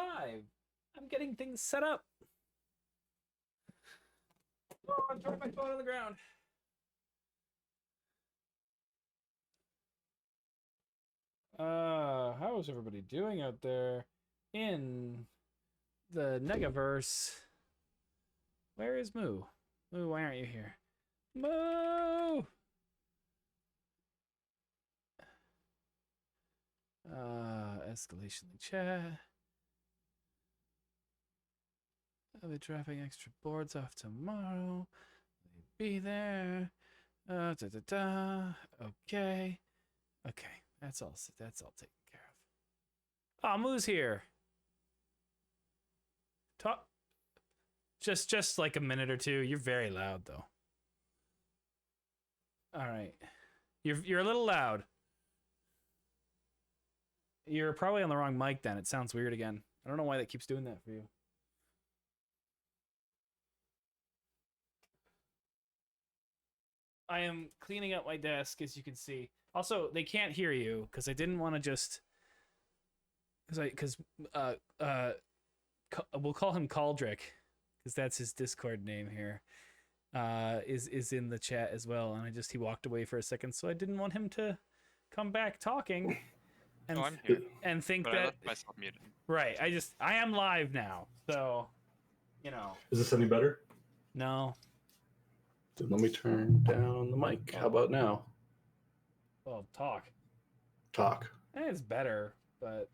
live. I'm getting things set up. Oh, I'm throwing my phone on the ground. How is everybody doing out there in the Negaverse? Where is Moo? Moo, why aren't you here? Moo! Escalation in the chat. I'll be dropping extra boards off tomorrow. Be there. Da da da. Okay. Okay. That's all taken care of. Oh, Moo's here. Talk. Just like a minute or two. You're very loud though. All right. You're a little loud. You're probably on the wrong mic then. It sounds weird again. I don't know why that keeps doing that for you. I am cleaning up my desk, as you can see. Also, they can't hear you because I didn't want to just we'll call him Caldrick because that's his Discord name here. Is in the chat as well, and he walked away for a second, so I didn't want him to come back talking and I'm here. And think but that I left myself muted. Right. I am live now, so you know. Is this any better? No. Then let me turn down the mic. How about now? Well, talk. Talk. It's better, but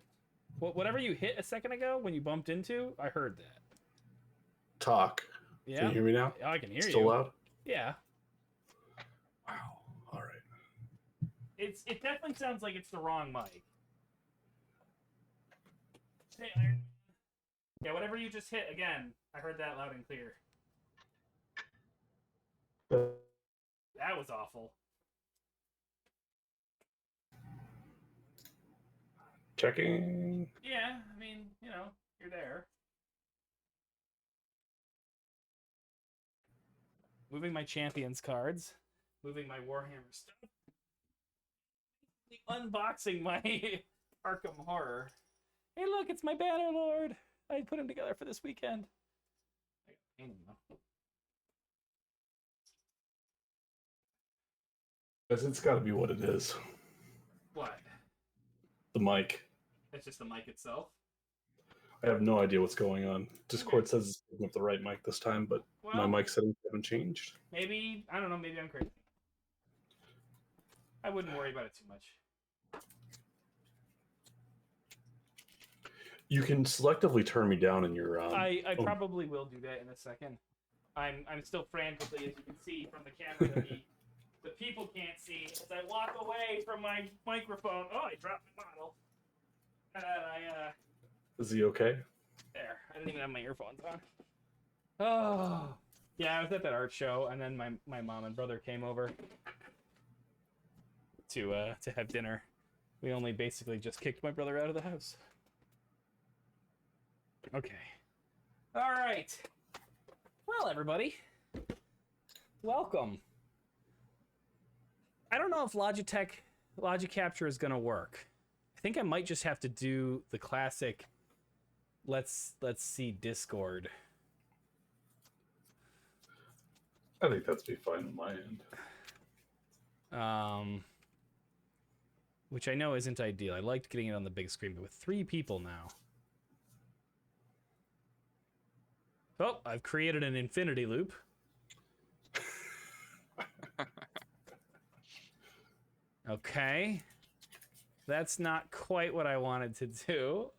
whatever you hit a second ago when you bumped into, I heard that. Talk. Yeah. Can you hear me now? Oh, I can hear you. Still loud? Yeah. Wow. All right. It definitely sounds like it's the wrong mic. Hey, Iron Man. Yeah, whatever you just hit again, I heard that loud and clear. That was awful. Checking. Yeah, I mean, you know, you're there. Moving my champions cards. Moving my Warhammer stuff. Unboxing my Arkham Horror. Hey, look, it's my Banner Lord. I put him together for this weekend. I got painting though. Guess it's got to be what it is. What? The mic. It's just the mic itself? I have no idea what's going on. Discord says it's picking up the right mic this time, but my mic settings haven't changed. Maybe, I don't know, maybe I'm crazy. I wouldn't worry about it too much. You can selectively turn me down in your... I probably will do that in a second. I'm still frantically, as you can see from the camera, the people can't see as I walk away from my microphone. Oh, I dropped my bottle. And Is he okay? There. I didn't even have my earphones on. Oh. Yeah, I was at that art show, and then my mom and brother came over to have dinner. We only basically just kicked my brother out of the house. Okay. All right. Well, everybody, welcome. I don't know if Logic Capture is gonna work. I think I might just have to do the classic. Let's see Discord. I think that's be fine on my end. Which I know isn't ideal. I liked getting it on the big screen, but with 3 people now. Oh, I've created an infinity loop. Okay. That's not quite what I wanted to do.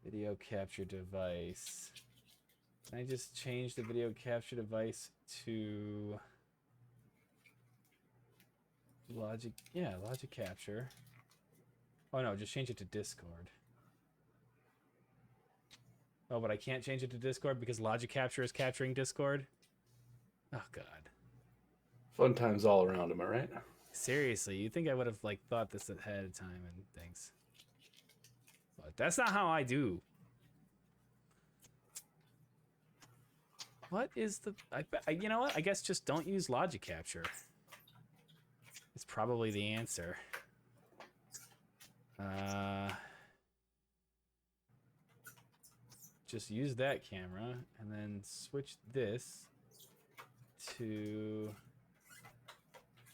Video capture device. Can I just change the video capture device to Logic? Yeah, Logic Capture. Oh no, just change it to Discord. Oh, but I can't change it to Discord because Logic Capture is capturing Discord? Oh, God. Fun times all around, am I right? Seriously, you think I would have, like, thought this ahead of time and things. But that's not how I do. What is the... you know what? I guess just don't use Logic Capture. It's probably the answer. just use that camera and then switch this to...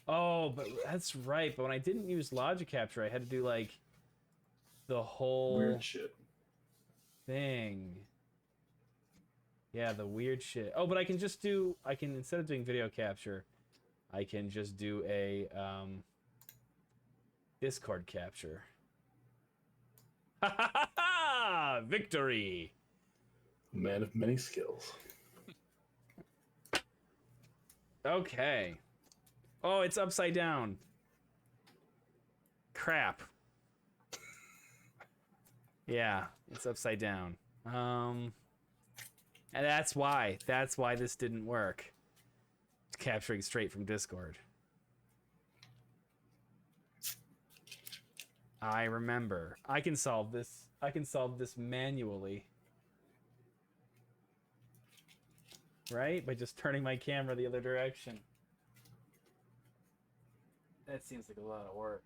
Oh, but that's right. But when I didn't use Logic Capture, I had to do like the whole Weird shit. thing. Yeah, the weird shit. Oh, but I can just do... I can, instead of doing video capture, I can just do a Discord capture. Ha ha ha ha! Victory! Man of many skills. Okay. Oh, it's upside down. Crap. Yeah, it's upside down. And that's why this didn't work. It's capturing straight from Discord. I remember. I can solve this. I can solve this manually. Right? By just turning my camera the other direction. That seems like a lot of work.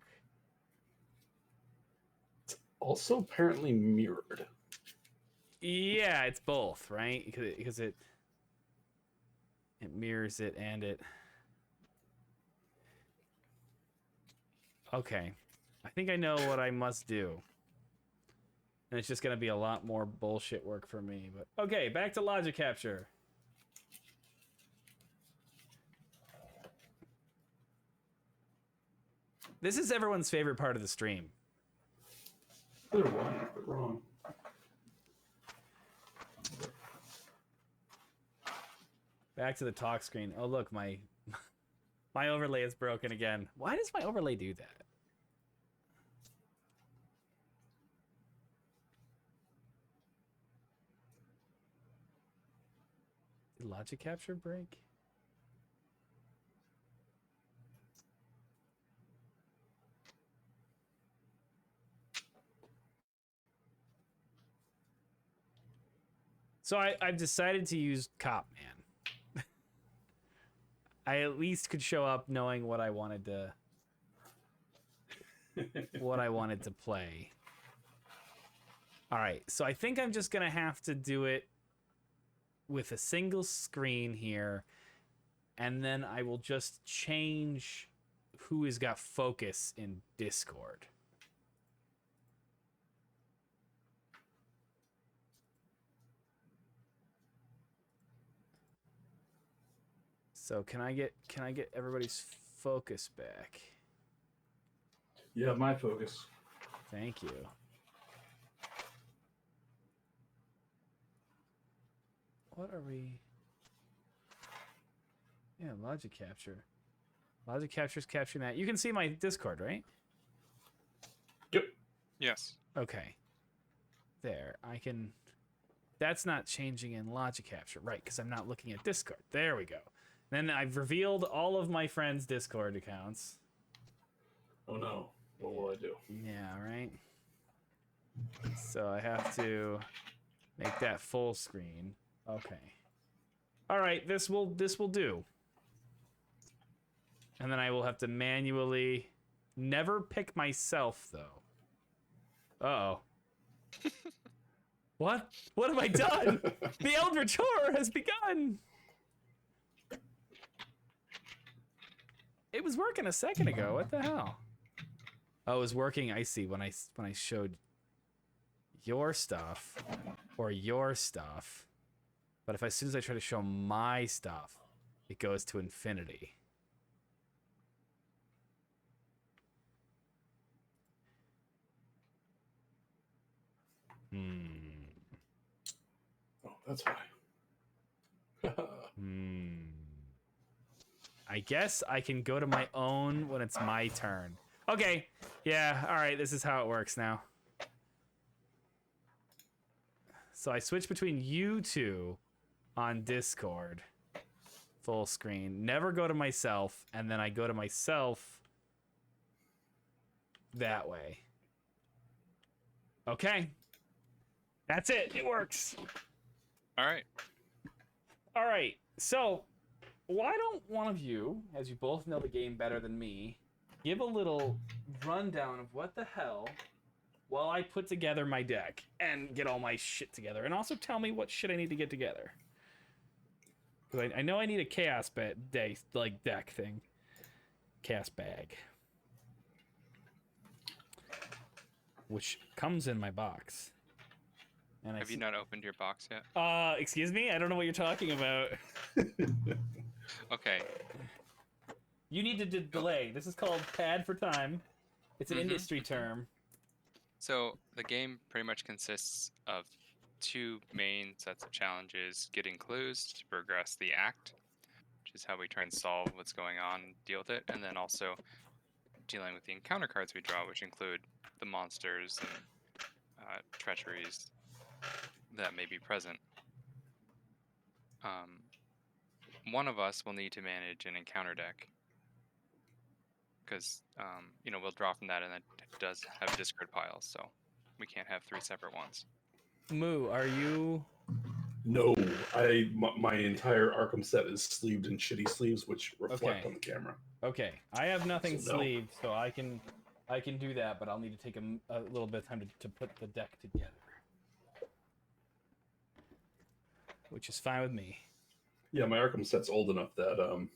It's also apparently mirrored. Yeah, it's both, right? Because it mirrors it and it... Okay. I think I know what I must do. And it's just going to be a lot more bullshit work for me. But okay, back to Logic Capture. This is everyone's favorite part of the stream. They're right, but wrong. Back to the talk screen. Oh, look, my overlay is broken again. Why does my overlay do that? Did Logic Capture break? So I've decided to use Cop Man. I at least could show up knowing what I wanted to play. All right, so I think I'm just gonna have to do it with a single screen here, and then I will just change who has got focus in Discord. So can I get everybody's focus back? Yeah, my focus. Thank you. What are we? Yeah, Logic Capture. Logic Capture's capturing that. You can see my Discord, right? Yep. Yes. Okay. There. I can... That's not changing in Logic Capture. Right, because I'm not looking at Discord. There we go. Then I've revealed all of my friends' Discord accounts. Oh no. What will I do? Yeah, right? So I have to make that full screen. Okay. All right, this will do. And then I will have to manually never pick myself though. Uh-oh. What? What have I done? The Eldritch Horror has begun. It was working a second ago. What the hell? Oh, it was working. I see. When I showed your stuff or your stuff, but if as soon as I try to show my stuff, it goes to infinity. Oh, that's why. I guess I can go to my own when it's my turn. Okay. Yeah. All right. This is how it works now. So I switch between you two on Discord. Full screen. Never go to myself. And then I go to myself that way. Okay. That's it. It works. All right. All right. So why don't one of you, as you both know the game better than me, give a little rundown of what the hell while I put together my deck and get all my shit together, and also tell me what shit I need to get together. Because I know I need a chaos deck thing, chaos bag, which comes in my box. And Have you not opened your box yet? Excuse me? I don't know what you're talking about. Okay. You need to delay. This is called pad for time. It's an industry term. So the game pretty much consists of 2 main sets of challenges: getting clues to progress the act, which is how we try and solve what's going on and deal with it, and then also dealing with the encounter cards we draw, which include the monsters and treacheries that may be present. One of us will need to manage an encounter deck, because we'll draw from that, and that does have discard piles, so we can't have 3 separate ones. Moo, are you? No, my entire Arkham set is sleeved in shitty sleeves, which reflect on the camera. Okay, I have nothing So no. sleeved, so I can do that, but I'll need to take a little bit of time to put the deck together, which is fine with me. Yeah, my Arkham set's old enough that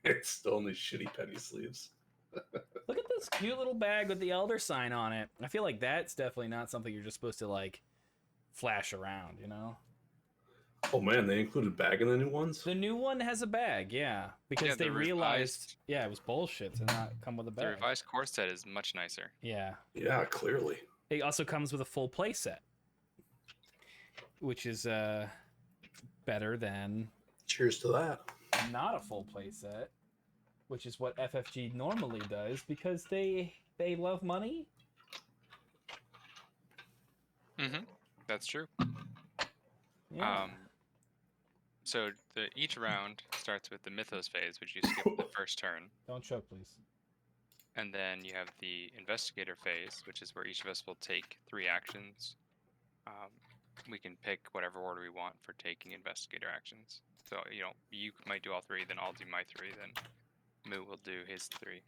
it's still in these shitty penny sleeves. Look at this cute little bag with the Elder sign on it. I feel like that's definitely not something you're just supposed to like flash around, you know? Oh man, they included bag in the new ones? The new one has a bag, yeah, because they realized, it was bullshit to not come with a bag. The revised core set is much nicer. Yeah. Yeah, clearly. It also comes with a full play set, which is better than Cheers to that. not a full play set, which is what FFG normally does because they love money. That's true. Yeah. So each round starts with the Mythos phase, which you skip the first turn. Don't choke, please. And then you have the Investigator phase, which is where each of us will take 3 actions. We can pick whatever order we want for taking Investigator actions. So, you might do all 3, then I'll do my 3, then Moo will do his 3.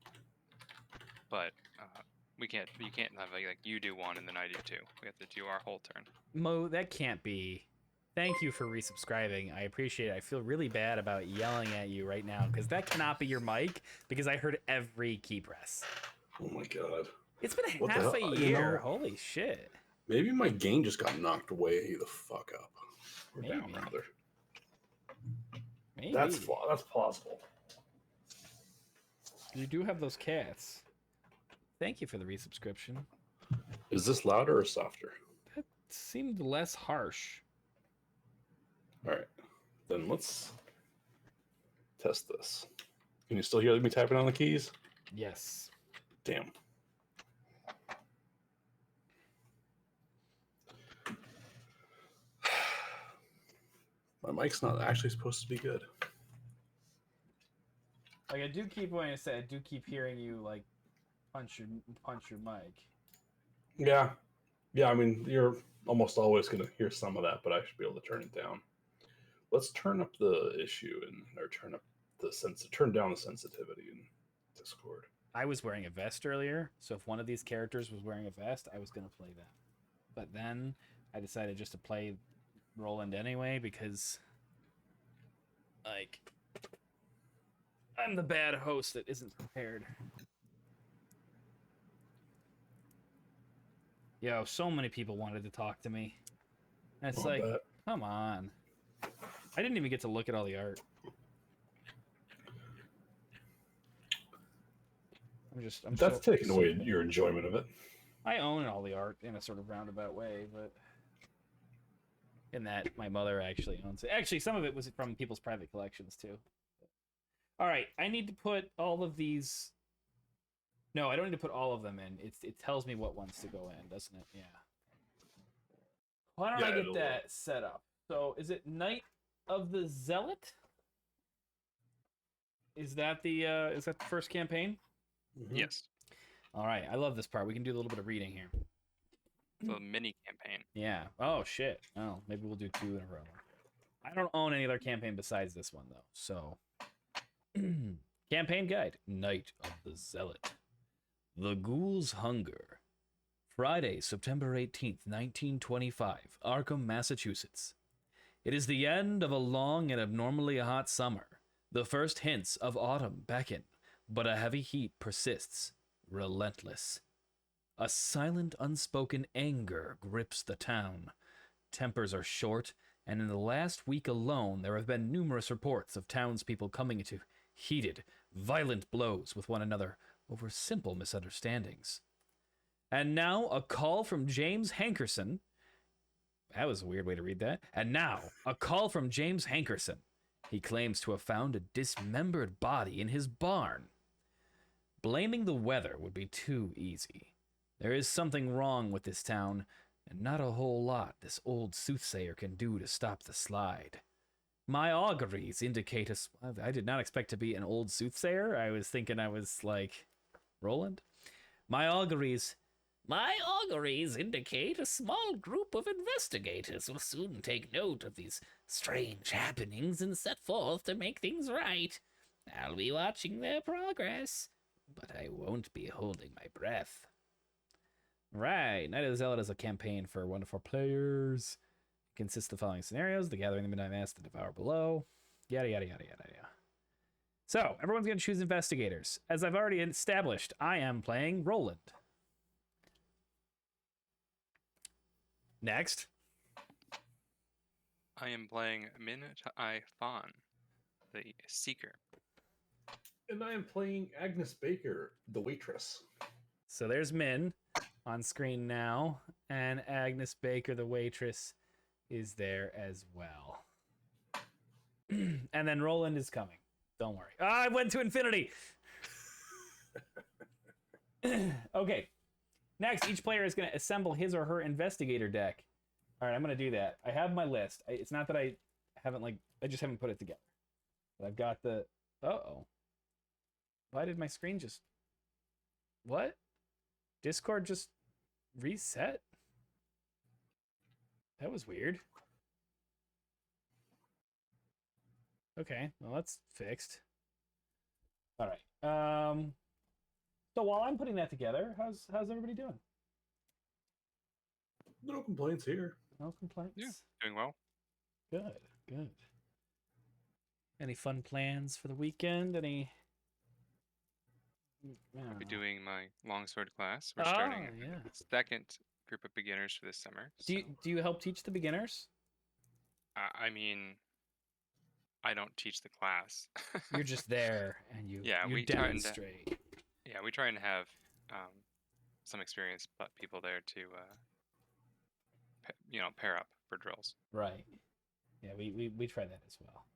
But you can't have like you do 1 and then I do 2. We have to do our whole turn. Mo, that can't be. Thank you for resubscribing. I appreciate it. I feel really bad about yelling at you right now because that cannot be your mic because I heard every key press. Oh my god. It's been What half the a hell? year. Holy shit. Maybe my gain just got knocked way the fuck up. Or Maybe. down, rather. Maybe. That's plausible. You do have those cats. Thank you for the resubscription. Is this louder or softer? That seemed less harsh. Alright. Then let's test this. Can you still hear me typing on the keys? Yes. Damn. My mic's not actually supposed to be good. Like I do keep wanting to say, I do keep hearing you like punch your mic. Yeah. Yeah, I mean, you're almost always going to hear some of that, but I should be able to turn it down. Let's turn up the issue or turn down the sensitivity in Discord. I was wearing a vest earlier, so if one of these characters was wearing a vest, I was going to play them. But then I decided just to play Roland anyway because, like, I'm the bad host that isn't prepared. Yo, so many people wanted to talk to me. And it's like, come on. I didn't even get to look at all the art. That's taking away your enjoyment of it. I own all the art in a sort of roundabout way, but in that my mother actually owns it. Actually, some of it was from people's private collections too. All right, I need to put all of these. No, I don't need to put all of them in. It tells me what ones to go in, doesn't it? Yeah. Why don't I get that set up? So, is it Night of the Zealot? Is that the first campaign? Mm-hmm. Yes. All right, I love this part. We can do a little bit of reading here. The mini campaign. Yeah. Oh shit. Oh, maybe we'll do 2 in a row. I don't own any other campaign besides this one though. So, campaign guide: Night of the Zealot. The ghoul's hunger Friday, September 18th, 1925, Arkham, Massachusetts. It is the end of a long and abnormally hot summer. The first hints of autumn beckon, but a heavy heat persists, relentless. A silent, unspoken anger grips the town. Tempers are short, and in the last week alone, there have been numerous reports of townspeople coming into heated, violent blows with one another over simple misunderstandings. And now, a call from James Hankerson. That was a weird way to read that. And now, a call from James Hankerson. He claims to have found a dismembered body in his barn. Blaming the weather would be too easy. There is something wrong with this town, and not a whole lot this old soothsayer can do to stop the slide. My auguries indicate I did not expect to be an old soothsayer. I was thinking I was like Roland. My auguries indicate a small group of investigators will soon take note of these strange happenings and set forth to make things right. I'll be watching their progress, but I won't be holding my breath. Right, Night of the Zealot is a campaign for 1 to 4 players. It consists of the following scenarios: the Gathering, the Midnight Mass, the Devour Below, yada yada yada yada yada. So, everyone's going to choose investigators. As I've already established, I am playing Roland. Next. I am playing Min Tai Fan, the Seeker. And I am playing Agnes Baker, the waitress. So there's Min on screen now, and Agnes Baker, the waitress, is there as well. And then Roland is coming. Don't worry. I went to infinity! Okay. Next, each player is going to assemble his or her investigator deck. All right, I'm going to do that. I have my list. It's not that I haven't, I just haven't put it together. But I've got the... Uh-oh. Why did my screen just... What? Discord just reset? That was weird. Okay, well, that's fixed. All right. So while I'm putting that together, how's everybody doing? No complaints here. No complaints? Yeah, doing well. Good. Any fun plans for the weekend? Any... I'll be doing my longsword class. We're starting a second group of beginners for this summer. Do you help teach the beginners? I mean, I don't teach the class. You're just there and you demonstrate. We try and have some experienced people there to pair up for drills. Right. Yeah, we try that as well.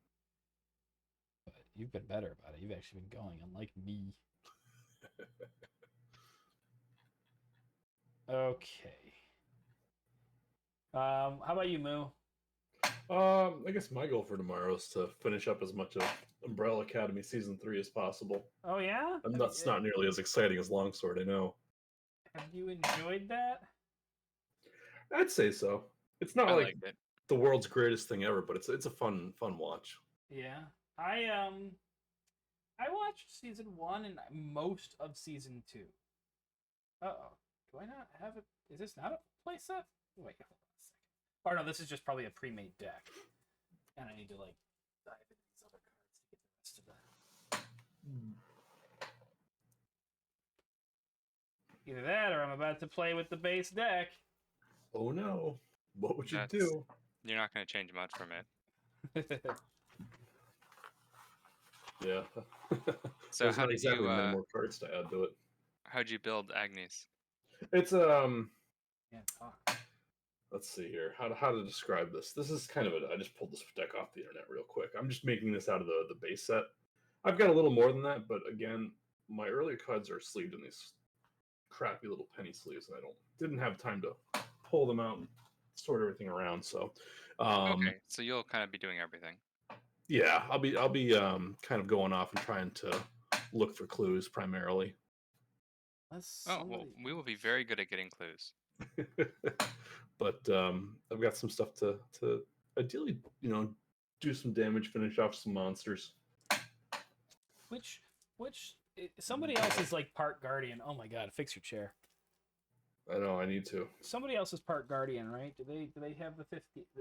But you've been better about it. You've actually been going, unlike me. Okay. How about you, Moo? I guess my goal for tomorrow is to finish up as much of Umbrella Academy Season 3 as possible. Oh, yeah? That's not nearly as exciting as Longsword, I know. Have you enjoyed that? I'd say so. It's not like the world's greatest thing ever, but it's a fun watch. Yeah. I watched Season 1 and most of Season 2. Uh-oh. Do I not have it? Is this not a playset? Wait, hold on a second. Or no, this is just probably a pre-made deck. And I need to, dive into these other cards to get the rest of the... Either that, or I'm about to play with the base deck. Oh no. What would you do? You're not going to change much from it. Yeah. So how did you... many more cards to add to it. How'd you build Agnes? It's Yeah, talk. Let's see here. How to describe this? This is kind of I just pulled this deck off the internet real quick. I'm just making this out of the base set. I've got a little more than that, but again, my earlier cards are sleeved in these crappy little penny sleeves, and didn't have time to pull them out and sort everything around. So, okay, so you'll kind of be doing everything. Yeah, I'll be kind of going off and trying to look for clues primarily. Well, we will be very good at getting clues. But I've got some stuff to ideally, do some damage, finish off some monsters. Which somebody else is part guardian. Oh my god, fix your chair. I know I need to. Somebody else is part guardian, right? Do they have the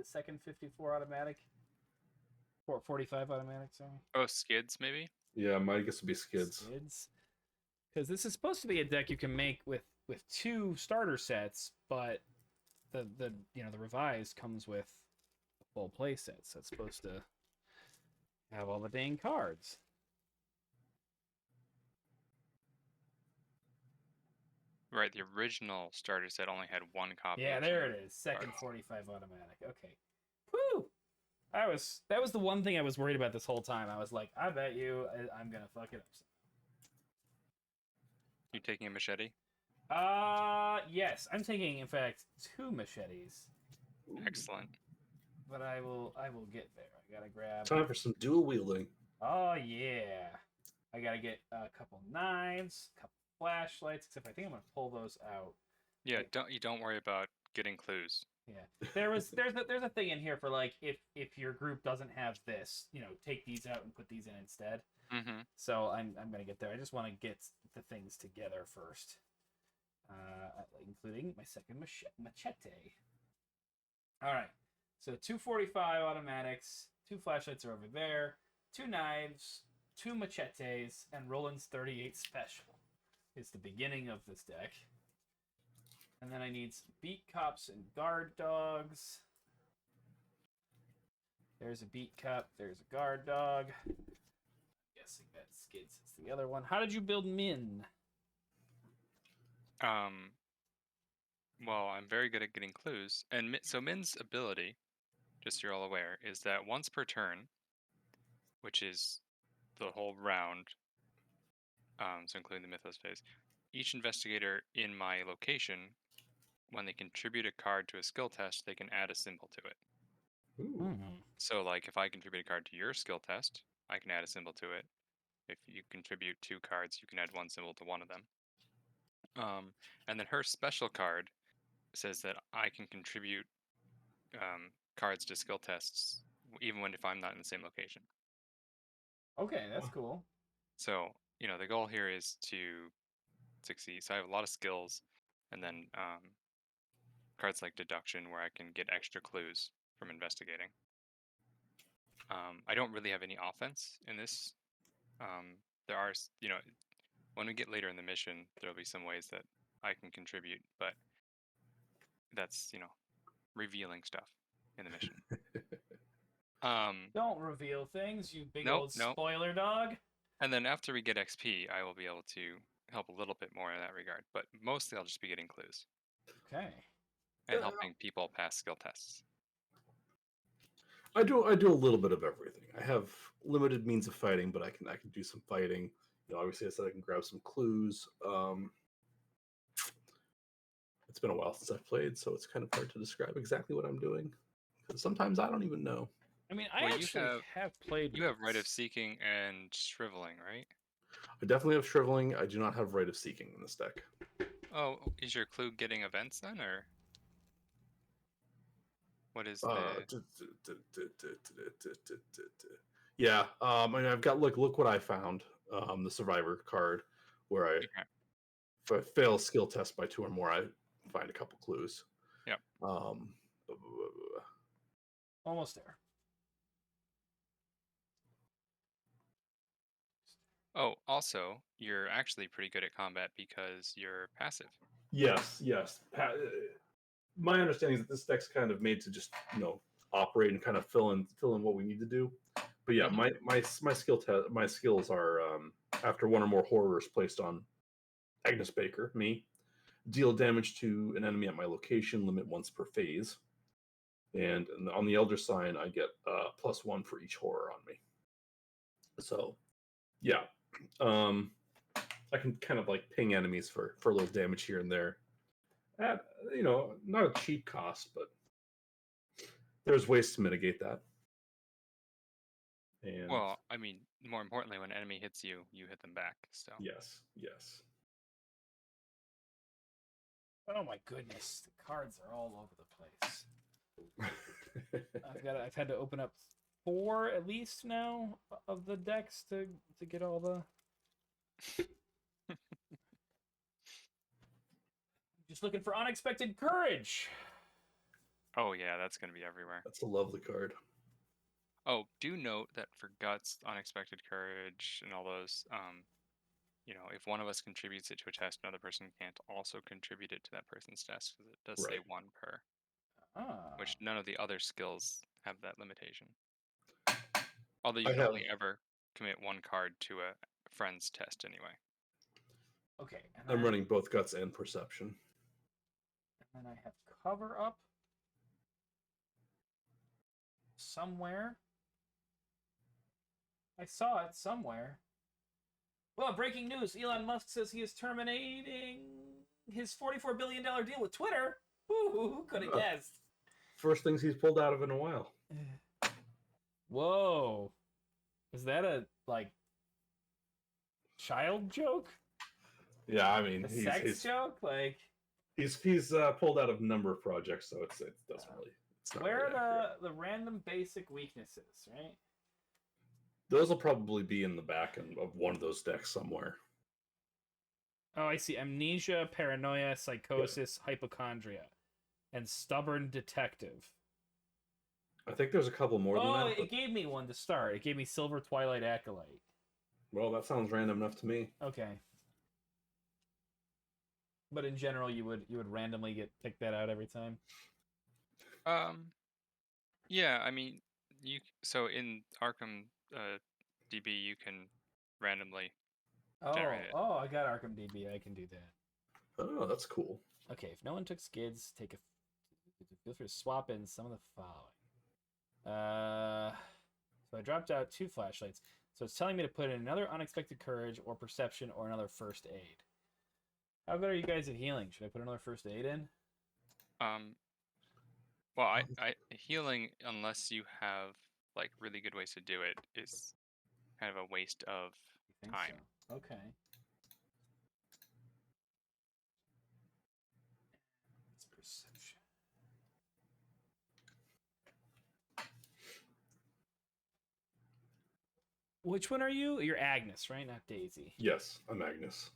second 54 automatic? 45 automatic, sorry. Oh, skids maybe. Yeah, my guess would be skids. Skids. Because this is supposed to be a deck you can make with two starter sets, but the the revised comes with a full play set, so it's supposed to have all the dang cards. Right, the original starter set only had one copy. Yeah, of there some it is. Second cards. 45 automatic. Okay. Woo! That was the one thing I was worried about this whole time. I was like, I bet you I'm gonna fuck it up. You taking a machete? Yes, I'm taking in fact 2 machetes, Excellent. but I will get there. I gotta grab. Time for some dual wielding. Oh yeah, I gotta get a couple knives, a couple flashlights. Except I think I'm gonna pull those out. Yeah, don't worry about getting clues. Yeah, there's a thing in here for like if your group doesn't have this, take these out and put these in instead. Mm-hmm. So I'm gonna get there. I just want to get the things together first, including my second machete. All right, so 245 automatics, 2 flashlights are over there, 2 knives, 2 machetes, and Roland's 38 special is the beginning of this deck. And then I need some beat cops and guard dogs. There's a beat cop. There's a guard dog. I'm guessing that Skids is the other one. How did you build Min? Well, I'm very good at getting clues, and so Min's ability, just so you're all aware, is that once per turn, which is the whole round, so including the Mythos phase, each investigator in my location, when they contribute a card to a skill test, they can add a symbol to it. Ooh. So, like, if I contribute a card to your skill test, I can add a symbol to it. If you contribute 2 cards, you can add 1 symbol to one of them. And then her special card says that I can contribute cards to skill tests even if I'm not in the same location. Okay, that's cool. So, the goal here is to succeed. So I have a lot of skills, and then cards like deduction where I can get extra clues from investigating. I don't really have any offense in this. There are, when we get later in the mission, there'll be some ways that I can contribute, but that's, revealing stuff in the mission. Don't reveal things, you big Nope, old nope. spoiler dog. And then after we get XP, I will be able to help a little bit more in that regard, but mostly I'll just be getting clues Okay. and helping people pass skill tests. I do a little bit of everything. I have limited means of fighting, but I can do some fighting. Obviously I said I can grab some clues. It's been a while since I've played, so it's kind of hard to describe exactly what I'm doing because sometimes I don't even know. I mean, I Well, actually have played. You have Rite of Seeking and Shriveling, right? I definitely have Shriveling. I do not have Rite of Seeking in this deck. Oh, is your clue getting events then, or what is the? Yeah, I mean, I've got look what I found. The Survivor card, where I if I fail a skill test by 2 or more, I find a couple clues. Yep. Almost there. Oh, also, you're actually pretty good at combat because you're passive. Yes. My understanding is that this deck's kind of made to just operate and kind of fill in what we need to do. But yeah, my skills are after 1 or more horrors placed on Agnes Baker, me, deal damage to an enemy at my location, limit once per phase. And on the Elder Sign, I get +1 for each horror on me. So, yeah, I can kind of like ping enemies for a little damage here and there. At not a cheap cost, but there's ways to mitigate that. And well, I mean, more importantly, when an enemy hits you, you hit them back. So yes. Oh my goodness, the cards are all over the place. I've had to open up 4 at least now of the decks to get all the. Just looking for unexpected courage. Oh yeah, that's gonna be everywhere. That's a lovely card. Oh, do note that for guts, unexpected courage, and all those, if one of us contributes it to a test, another person can't also contribute it to that person's test because it does say Right. one per, Ah. which none of the other skills have that limitation. Although you I can have- only ever commit one card to a friend's test anyway. Okay. And I'm then, running both guts and perception. And then I have cover up somewhere. I saw it somewhere. Well, breaking news. Elon Musk says he is terminating his $44 billion deal with Twitter. Who could have Oh. guessed? First things he's pulled out of in a while. Whoa. Is that a, child joke? Yeah, I mean, A he's sex joke? he's pulled out of a number of projects, so it doesn't really. It's not Where really are accurate. the random basic weaknesses, right? Those will probably be in the back end of one of those decks somewhere. Oh, I see. Amnesia, paranoia, psychosis, hypochondria, and stubborn detective. I think there's a couple more than that. It gave me one to start. It gave me Silver Twilight Acolyte. Well, that sounds random enough to me. Okay. But in general, you would randomly pick that out every time. Yeah, I mean, so in Arkham DB you can randomly generate it. Oh, I got Arkham DB. I can do that. Oh, that's cool. Okay, if no one took skids, feel free to swap in some of the following. So I dropped out 2 flashlights. So it's telling me to put in another unexpected courage or perception or another first aid. How good are you guys at healing? Should I put another first aid in? Well, I healing, unless you have like really good ways to do it, is kind of a waste of You think time. so? Okay. It's perception. Which one are you? You're Agnes, right? Not Daisy. Yes, I'm Agnes.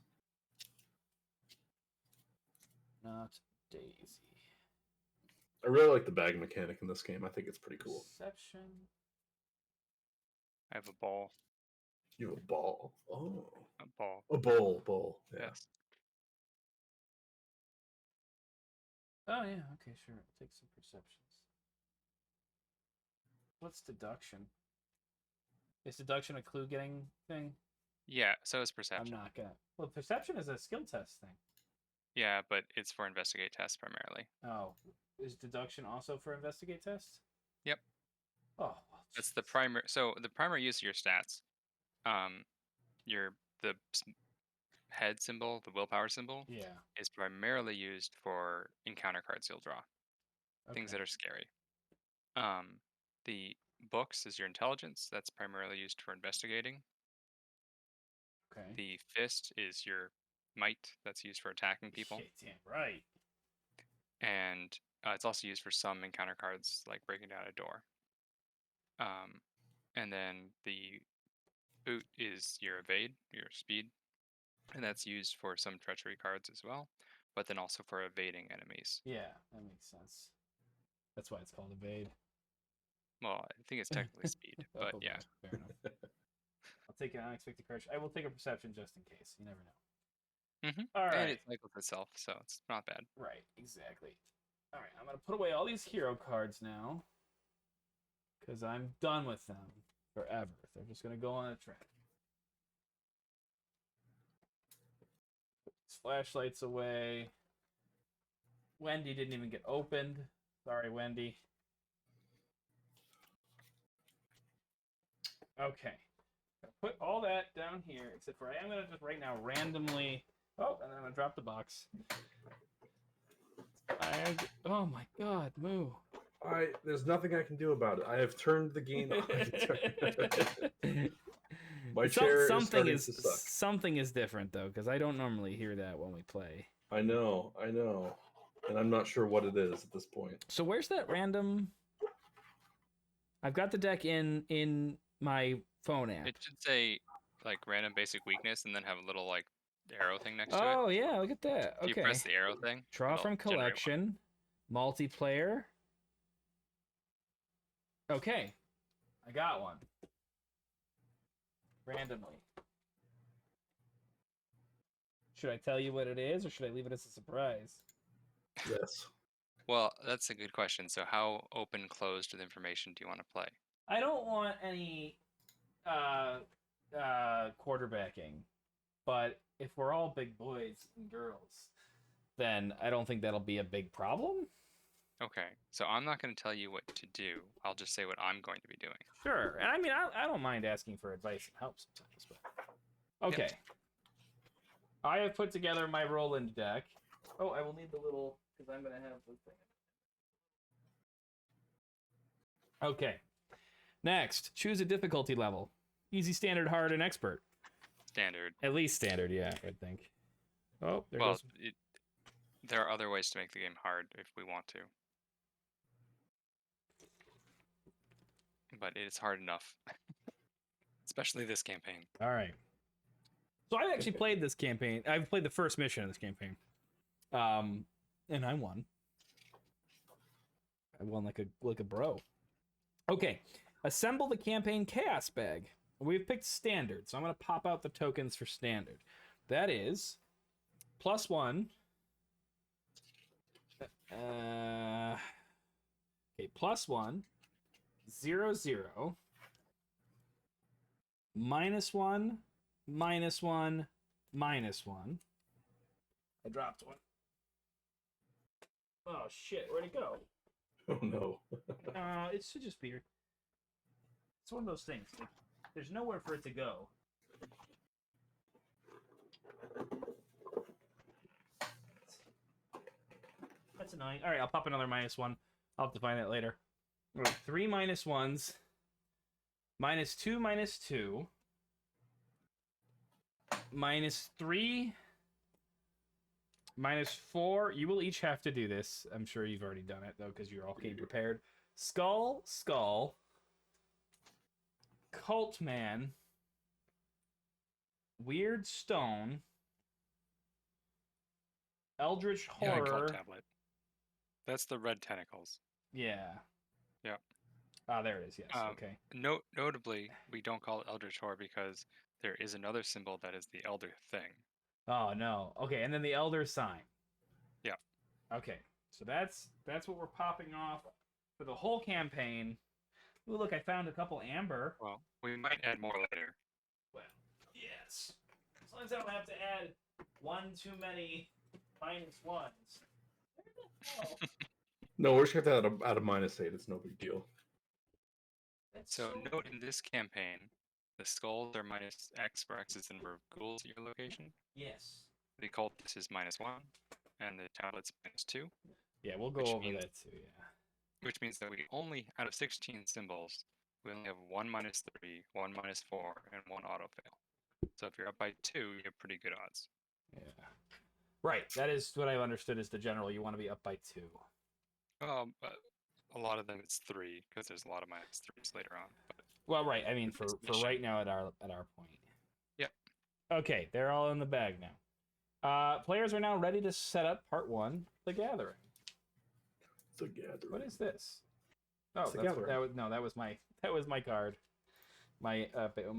Not Daisy. I really like the bag mechanic in this game. I think it's pretty cool. Perception. I have a ball. You have a ball. Oh. A ball. A bowl. Yeah. Yes. Oh yeah, okay, sure. I'll take some perceptions. What's deduction? Is deduction a clue getting thing? Yeah, so is I'm perception. not gonna. Well, perception is a skill test thing. Yeah, but it's for investigate tests primarily. Oh, is deduction also for investigate test? Yep. Oh, well, That's the jeez. primary. So the primary use of your stats, the head symbol, the willpower symbol, Yeah. is primarily used for encounter cards you'll draw, things Okay. that are scary. The books is your intelligence. That's primarily used for investigating. Okay. The fist is your might. That's used for attacking people. Shit, damn right. And it's also used for some encounter cards like breaking down a door. And then the boot is your evade, your speed, and that's used for some treachery cards as well, but then also for evading enemies. Yeah, that makes sense. That's why it's called evade. Well, I think it's technically speed, but Oh, yeah. fair enough. I'll take an unexpected courage. I will take a perception just in case. You never know. Mm-hmm. All right. And it cycles itself, so it's not bad. Right, exactly. All right, I'm going to put away all these hero cards now. Because I'm done with them forever. They're just going to go on a track. Put these flashlights away. Wendy didn't even get opened. Sorry, Wendy. Okay. Put all that down here, except for I am going to just right now randomly... Oh, and then I'm going to drop the box. Oh my god, Moo. There's nothing I can do about it. I have turned the game off. My chair is starting to suck. Something is different though, because I don't normally hear that when we play. I know. And I'm not sure what it is at this point. So where's that random... I've got the deck in my phone app. It should say like random basic weakness and then have a little like arrow thing next to it. Oh yeah, look at that. If you Okay. press the arrow thing, Draw it'll from generate one. collection, multiplayer. Okay, I got one. Randomly. Should I tell you what it is, or should I leave it as a surprise? Yes. Well, that's a good question. So how open closed with information do you want to play? I don't want any quarterbacking, but if we're all big boys and girls, then I don't think that'll be a big problem. Okay, so I'm not going to tell you what to do. I'll just say what I'm going to be doing. Sure, and I mean I don't mind asking for advice and help sometimes, but okay. Yep. I have put together my Roland deck. Oh, I will need the little because I'm gonna have the thing. Okay. Next, choose a difficulty level. Easy, standard, hard, and expert. Standard. At least standard, yeah, I would think. Oh, there Well, goes. there are other ways to make the game hard if we want to. But it's hard enough. Especially this campaign. All right. So I've actually played this campaign. I've played the first mission of this campaign. And I won. I won like a bro. Okay. Assemble the campaign chaos bag. We've picked standard, so I'm going to pop out the tokens for standard. That is +1. Okay, +1, 0, 0, -1, -1, -1. I dropped one. Oh shit, where'd it go? Oh no. It should just be here. It's one of those things. Like, there's nowhere for it to go. That's annoying. All right, I'll pop another -1. I'll have to find that later. All right, 3 -1s. -2, -2. -3. -4. You will each have to do this. I'm sure you've already done it, though, because you all came prepared. Skull, Skull. Cult Man. Weird Stone. Eldritch Yeah, Cult Horror. tablet. That's the red tentacles. Yeah. Yeah. Ah, there it is. Yes. Um, Okay. Notably, we don't call it Eldritch Horror because there is another symbol that is the Elder thing. Oh no. Okay, and then the Elder sign. Yeah. Okay. So that's what we're popping off for the whole campaign. Ooh, look, I found a couple amber. Well, we might add more later. Well, yes. As long as I don't have to add one too many -1s. Where the hell? No, we're just gonna have to add a -8. It's no big deal. That's So note in this campaign, the skulls are -X for X is the number of ghouls at your location. Yes. The cultist is -1, and the tablet's -2, Yeah, we'll go Which over means- that too. Yeah. which means that we only, out of 16 symbols, we only have one -3, one -4, and one auto fail. So if you're up by 2, you have pretty good odds. Yeah. Right. That is what I've understood is the general. You want to be up by 2. But a lot of them it's 3 because there's a lot of -3s later on. But Well, right. I mean, for mission. right now at our point. Yep. Okay, they're all in the bag now. Players are now ready to set up part 1, the gathering. It's a gathering. What is this? Oh, It's the that's, gathering. that was my card. My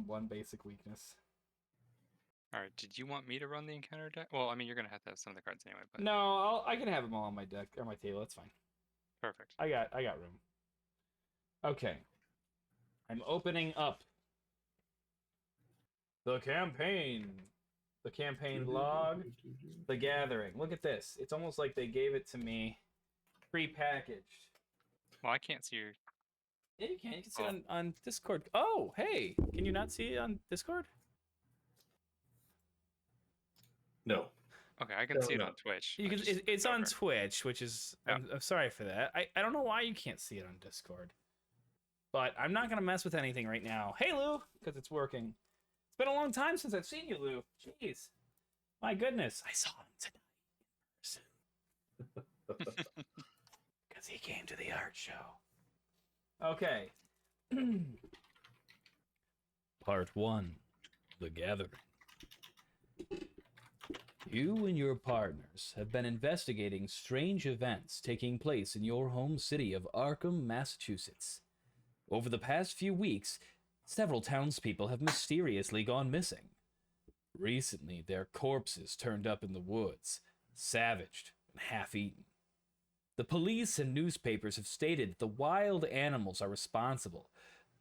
one basic weakness. all right, did you want me to run the encounter deck? Well, I mean, you're gonna have to have some of the cards anyway. But No, I can have them all on my deck or my table. That's fine. perfect. I got room. Okay. I'm opening up the campaign. The campaign log. The gathering. Look at this. It's almost like they gave it to me pre-packaged. Well, I can't see your. Yeah, you can. You can see it on Discord. Oh, hey. Can you not see it on Discord? No. Okay, I can see it No. on Twitch. You I can. just- It's on over. Twitch, which is. Yeah. I'm sorry for that. I don't know why you can't see it on Discord. But I'm not gonna mess with anything right now. Hey, Lou, because it's working. It's been a long time since I've seen you, Lou. Jeez. My goodness. I saw him tonight in person. Because he came to the art show. Okay. Part 1. The Gathering. You and your partners have been investigating strange events taking place in your home city of Arkham, Massachusetts. Over the past few weeks, several townspeople have mysteriously gone missing. Recently, their corpses turned up in the woods, savaged and half-eaten. The police and newspapers have stated that the wild animals are responsible,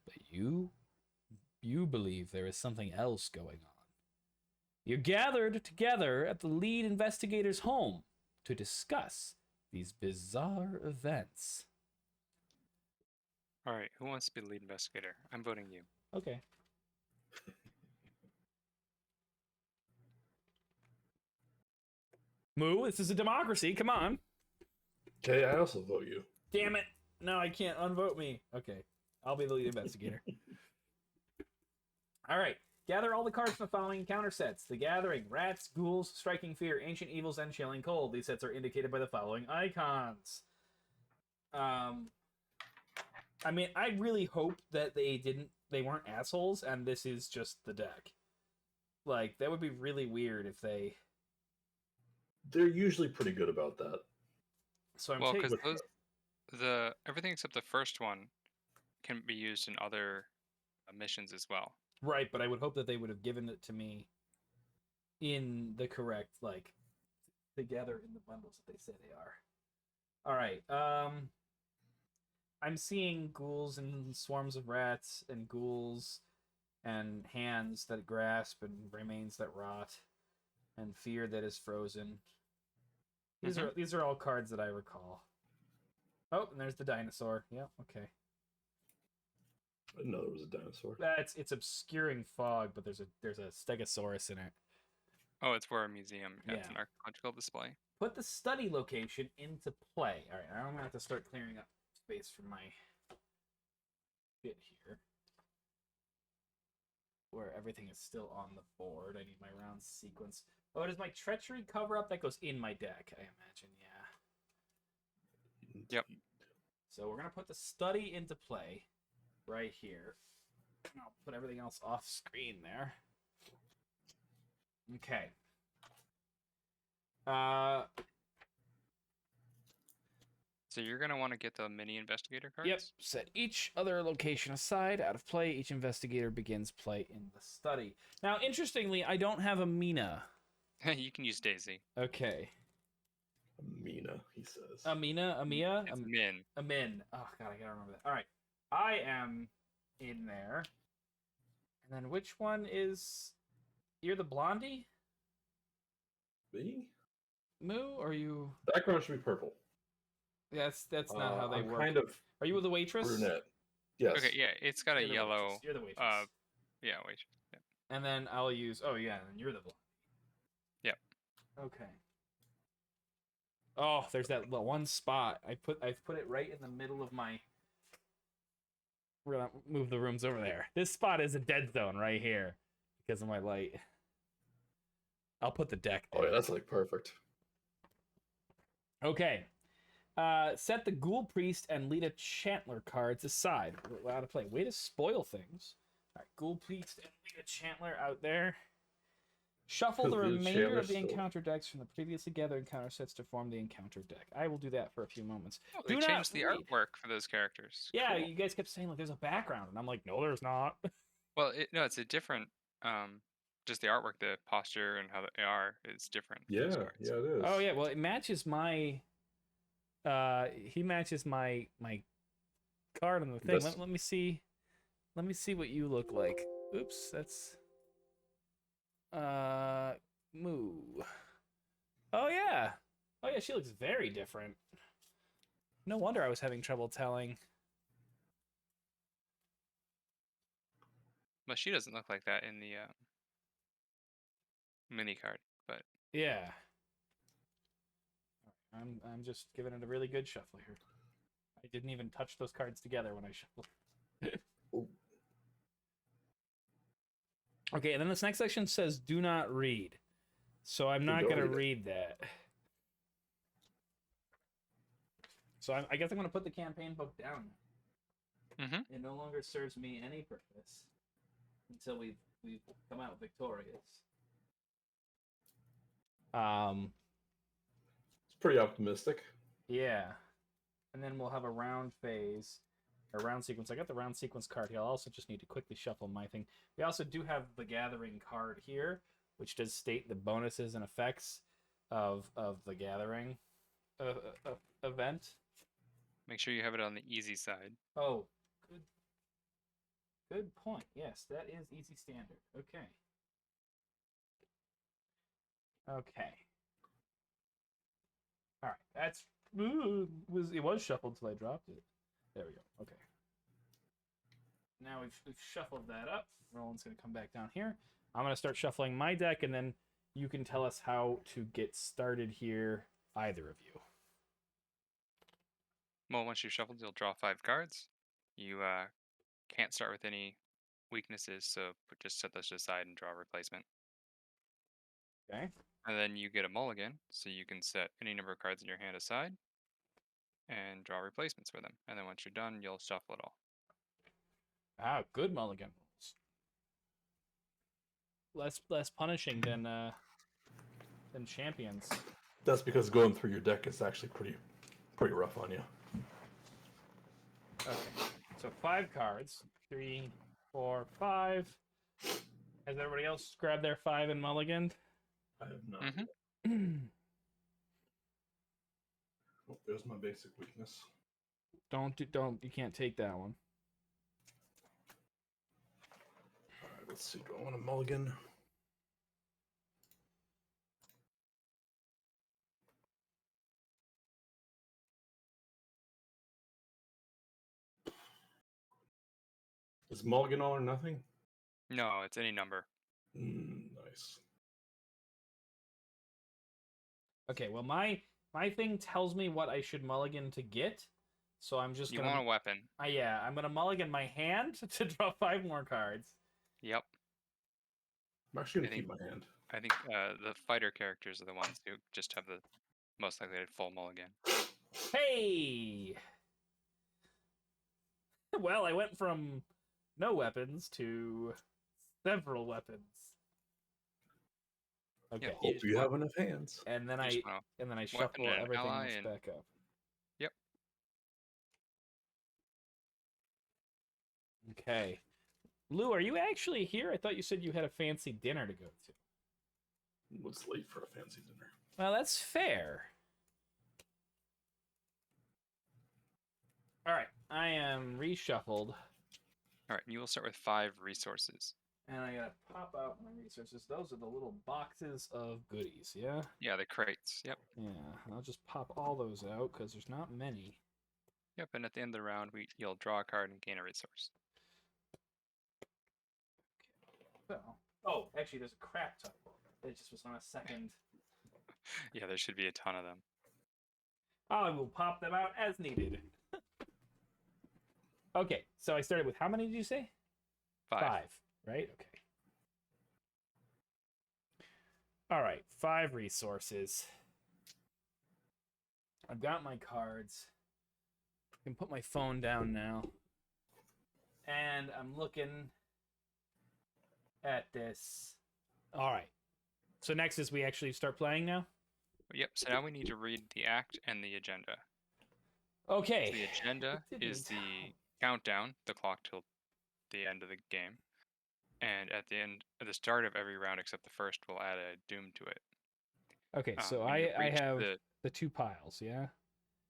but you believe there is something else going on. You're gathered together at the lead investigator's home to discuss these bizarre events. All right, who wants to be the lead investigator? I'm voting you. Okay. Moo, this is a democracy. Come on. Okay, I also vote you. Damn it. No, I can't unvote me. Okay. I'll be the lead investigator. All right. Gather all the cards from the following encounter sets. The Gathering, Rats, Ghouls, Striking Fear, Ancient Evils, and Chilling Cold. These sets are indicated by the following icons. I mean, I really hope that they weren't assholes and this is just the deck. Like, that would be really weird if they... They're usually pretty good about that. So I'm Well, taking... because everything except the first one can be used in other missions as well. Right, but I would hope that they would have given it to me in the correct, like, together in the bundles that they say they are. All right. I'm seeing ghouls and swarms of rats and ghouls and hands that grasp and remains that rot and fear that is frozen. These are all cards that I recall. Oh, and there's the dinosaur. Yeah, okay. I didn't know there was a dinosaur. It's obscuring fog, but there's a stegosaurus in it. Oh, it's for a museum. Yeah, it's Yeah. an archaeological display. Put the study location into play. All right, I'm gonna have to start clearing up space for my bit here, where everything is still on the board. I need my round sequence. Oh, does my treachery cover up? That goes in my deck, I imagine. Yeah. Yep. So we're gonna put the study into play right here. I'll put everything else off screen there. Okay. So you're gonna want to get the mini investigator cards. Yep. Set each other location aside. Out of play, each investigator begins play in the study. Now, interestingly, I don't have a Mina. You can use Daisy. Okay. Amina, he says. Amina? Amia? It's Min. Amin. Oh, God, I gotta remember that. All right. I am in there. And then which one is... You're the blondie? Me? Moo? Or are you... Background should be purple. That's not how they I'm work. kind of Are you the waitress? brunette. Yes. Okay, yeah, it's got a You're the yellow. waitress. You're the waitress. Yeah, wait. Yeah. And then I'll use... Oh, yeah, and you're the blondie. Yep. Okay. Oh, there's that one spot. I've put it right in the middle of my... We're gonna move the rooms over there. This spot is a dead zone right here because of my light. I'll put the deck there. Oh yeah, that's like perfect. Okay. Set the Ghoul Priest and Lita Chantler cards aside. We're out of play. Way to spoil things. All right, Ghoul Priest and Lita Chantler out there. Shuffle the Lita remainder of Chantler's the still- encounter decks from the previously gathered encounter sets to form the encounter deck. I will do that for a few moments. Oh, they Do not changed the read. artwork for those characters. Yeah, Cool. you guys kept saying like there's a background, and I'm like, no, there's not. Well, no, it's a different. Just the artwork, the posture, and how they are is different. for those Yeah, cards. yeah, it is. Oh yeah, well it matches my. He matches my card on the thing. That's- Let me see. Let me see what you look like. Oops, that's. Moo. Oh yeah. Oh yeah, she looks very different. No wonder I was having trouble telling. But she doesn't look like that in the mini card. But Yeah. I'm just giving it a really good shuffle here. I didn't even touch those cards together when I shuffled. Ooh. Okay, and then this next section says do not read. So I'm not don't going to read it. read that. So I guess I'm going to put the campaign book down. Mhm. It no longer serves me any purpose until we've come out victorious. It's pretty optimistic. Yeah. And then we'll have a round phase, or round sequence. I got the round sequence card here. I'll also just need to quickly shuffle my thing. We also do have the Gathering card here, which does state the bonuses and effects of the Gathering event. Make sure you have it on the easy side. Oh, good point. Yes, that is easy standard. Okay. Okay. All right. That's it was shuffled till I dropped it. There we go. Okay. Now we've shuffled that up. Roland's gonna come back down here. I'm gonna start shuffling my deck, and then you can tell us how to get started here, either of you. Well, once you've shuffled, you'll draw 5 cards. You can't start with any weaknesses, so just set those aside and draw a replacement. Okay. And then you get a mulligan, so you can set any number of cards in your hand aside and draw replacements for them. And then once you're done, you'll shuffle it all. Ah, good mulligan rules. Less punishing than champions. That's because going through your deck is actually pretty rough on you. Okay. So 5 cards. 3, 4, 5. Has everybody else grabbed their 5 and mulliganed? I have not. Mhm. Oh, there's my basic weakness. Don't. You can't take that one. All right, let's see. Do I want a mulligan? Is mulligan all or nothing? No, it's any number. Nice. Okay. Well, my thing tells me what I should mulligan to get, so I'm just You gonna. want a weapon. Yeah, I'm gonna mulligan my hand to draw 5 more cards. Yep. I'm actually I gonna keep my hand. I think the fighter characters are the ones who just have the most likely to full mulligan. Hey. Well, I went from no weapons to several weapons. Okay. Yeah, Hope you have enough hands. And then You I just wanna shuffle and an everything ally else and- back up. Yep. Okay. Lou, are you actually here? I thought you said you had a fancy dinner to go to. It's late for a fancy dinner. Well, that's fair. All right, I am reshuffled, All right, you will start with 5 resources. and I gotta pop out my resources. Those are the little boxes of goodies, yeah? Yeah, the crates. Yep. Yeah, I'll just pop all those out because there's not many. Yep. And at the end of the round, you'll draw a card and gain a resource. So, oh, actually, there's a crap ton. It just was on a second. Yeah, there should be a ton of them. I will pop them out as needed. Okay, so I started with how many did you say? 5. Right? Okay. All right, 5 resources. I've got my cards. I can put my phone down now. And I'm looking at this. All right. So next is we actually start playing now? Yep. So now we need to read the act and the agenda. Okay. So the agenda It didn't is the countdown, the clock till the end of the game. And at the start of every round except the first, we'll add a doom to it. Okay, so When you I reach have the 2 piles, yeah?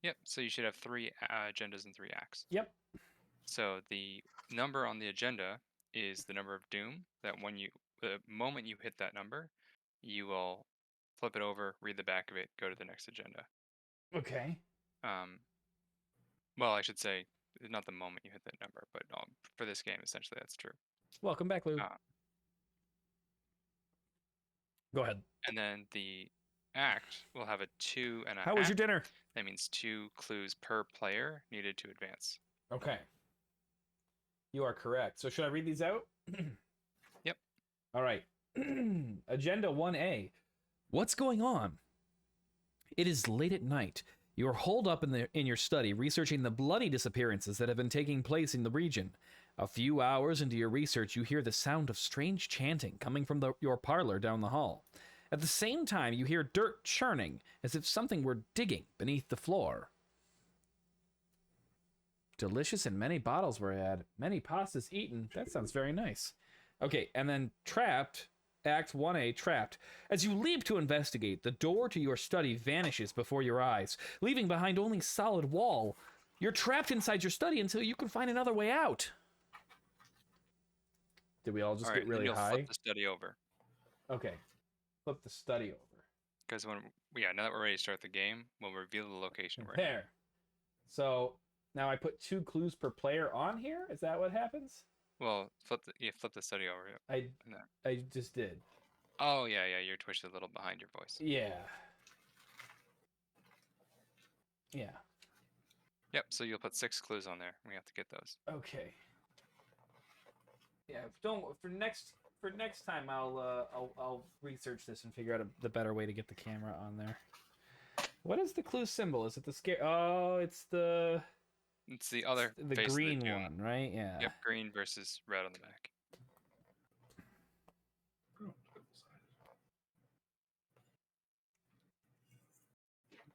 Yep. So you should have 3 agendas and 3 acts. Yep. So the number on the agenda is the number of doom. That the moment you hit that number, you will flip it over, read the back of it, go to the next agenda. Okay. Well, I should say not the moment you hit that number, but for this game, essentially that's true. Welcome back, Lou. Go ahead. And then the act will have a 2 and a How was your act. dinner? That means 2 clues per player needed to advance. Okay. You are correct. So should I read these out? Yep. All right. Agenda 1A. What's going on? It is late at night. You are holed up in your study researching the bloody disappearances that have been taking place in the region. A few hours into your research, you hear the sound of strange chanting coming from your parlor down the hall. At the same time, you hear dirt churning, as if something were digging beneath the floor. Delicious and many bottles were had, many pastas eaten. That sounds very nice. Okay, and then trapped, Act 1A, trapped. As you leap to investigate, the door to your study vanishes before your eyes, leaving behind only solid wall. You're trapped inside your study until you can find another way out. Did we all just All get right, really then you'll high? flip the study over. Okay. Flip the study over. Because now that we're ready to start the game, we'll reveal the location we're in. There. So now I put 2 clues per player on here? Is that what happens? Well, flip the study over. Yep. No. I just did. Oh yeah, you're twitched a little behind your voice. Yeah. Yeah. Yep. So you'll put 6 clues on there. We have to get those. Okay. Yeah. For next time I'll research this and figure out the better way to get the camera on there. What is the clue symbol? Is it the scare? Oh, it's the other the face of green the doom. one, right? Yeah. Yep, green versus red on the back.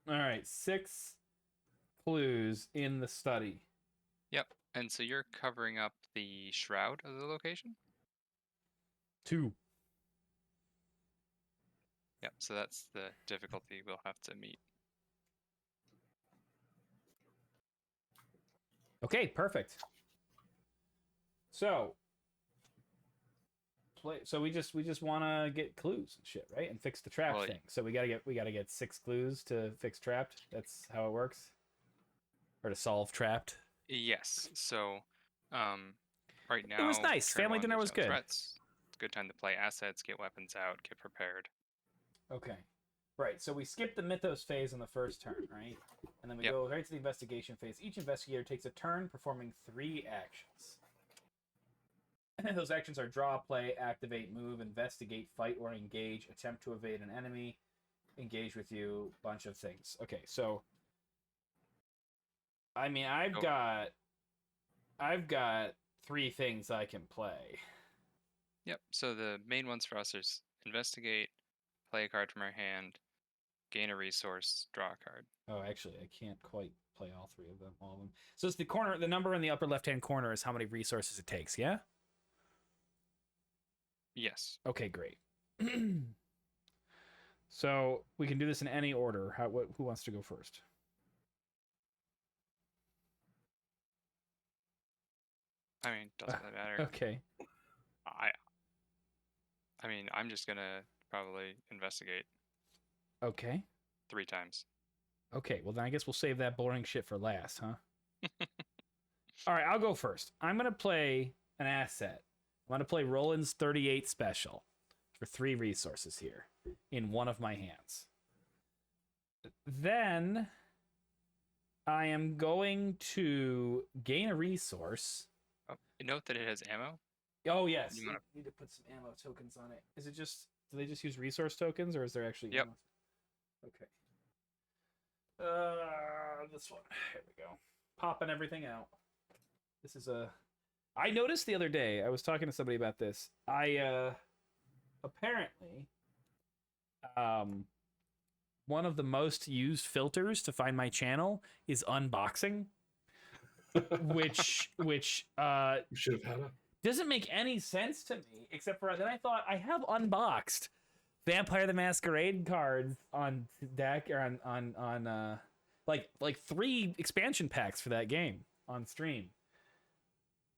All right, 6 clues in the study. Yep. And so you're covering up the shroud of the location? 2. Yep. So that's the difficulty we'll have to meet. Okay, perfect. So we just want to get clues and shit, right? And fix the trap Well, thing. So we got to get 6 clues to fix trapped. That's how it works. Or to solve trapped. Yes. So, right now It was nice. turn Family one, dinner there's was no good. Threats. It's a good time to play assets, get weapons out, get prepared. Okay. Right, so we skip the mythos phase on the first turn, right? And then we Yep. go right to the investigation phase. Each investigator takes a turn performing 3 actions. Those actions are draw, play, activate, move, investigate, fight, or engage, attempt to evade an enemy, engage with you, bunch of things. Okay, so I mean, I've got 3 things I can play. Yep. So the main ones for us is investigate, play a card from our hand, gain a resource, draw a card. Oh, actually, I can't quite play all 3 of them, all of them. So it's the number in the upper left-hand corner is how many resources it takes, yeah? Yes. Okay, great. So we can do this in any order. Who wants to go first? I mean, doesn't really matter. Okay. I mean, I'm just gonna probably investigate Okay. 3 times. Okay. Well, then I guess we'll save that boring shit for last, huh? All right, I'll go first. I'm gonna play an asset. I'm gonna play Roland's 38 special for 3 resources here in one of my hands. Then I am going to gain a resource. Oh, note that it has ammo. Oh yes, You you wanna- need to put some ammo tokens on it. Is it just? Do they just use resource tokens, or is there actually? Yep. Ammo? Okay. This one. Here we go. Popping everything out. This is a. I noticed the other day. I was talking to somebody about this. I apparently, one of the most used filters to find my channel is unboxing, which You should have had a. doesn't make any sense to me, except for then I thought I have unboxed Vampire the Masquerade cards on deck or on like 3 expansion packs for that game on stream.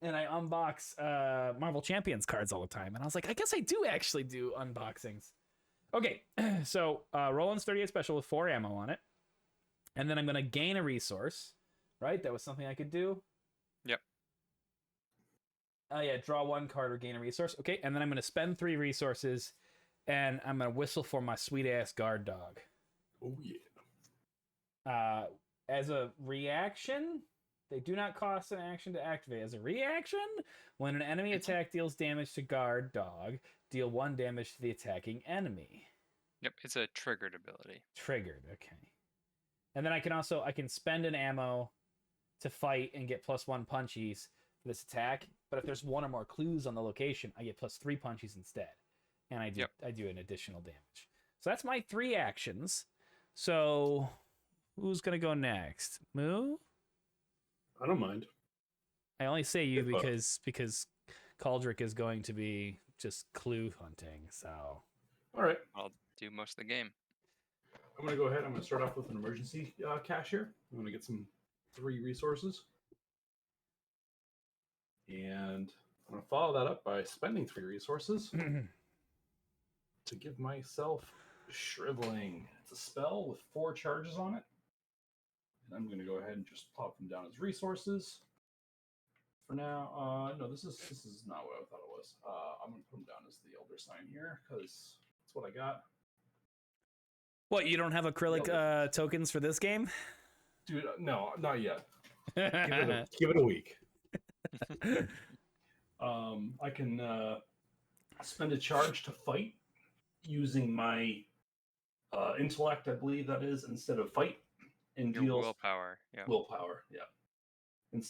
And I unbox Marvel Champions cards all the time. And I was like, I guess I do actually do unboxings. Okay, so Roland's 38 special with 4 ammo on it. And then I'm going to gain a resource, right? That was something I could do. Yep. Oh yeah, draw 1 card or gain a resource. Okay, and then I'm going to spend 3 resources, and I'm going to whistle for my sweet-ass guard dog. Oh, yeah. As a reaction, they do not cost an action to activate. As a reaction, when an enemy attack deals damage to guard dog, deal 1 damage to the attacking enemy. Yep, it's a triggered ability. Triggered, okay. And then I can spend an ammo to fight and get +1 punchies for this attack. But if there's 1 or more clues on the location, I get +3 punchies instead. And I do an additional damage. So that's my 3 actions. So who's gonna go next? Moo? I don't mind. I only say you If, because Caldric is going to be just clue hunting. So All right. I'll do most of the game. I'm going to go ahead. I'm going to start off with an emergency cache here. I'm going to get some 3 resources. And I'm going to follow that up by spending 3 resources to give myself Shriveling. It's a spell with 4 charges on it. And I'm going to go ahead and just pop them down as resources. For now, no, this is not what I thought it was. I'm going to put them down as the Elder Sign here, because that's what I got. what? You don't have acrylic tokens for this game? Dude, no, not yet. Give it a week. I can spend a charge to fight using my intellect, I believe that is, instead of fight, and Your deals willpower. Yeah. willpower. Yeah, and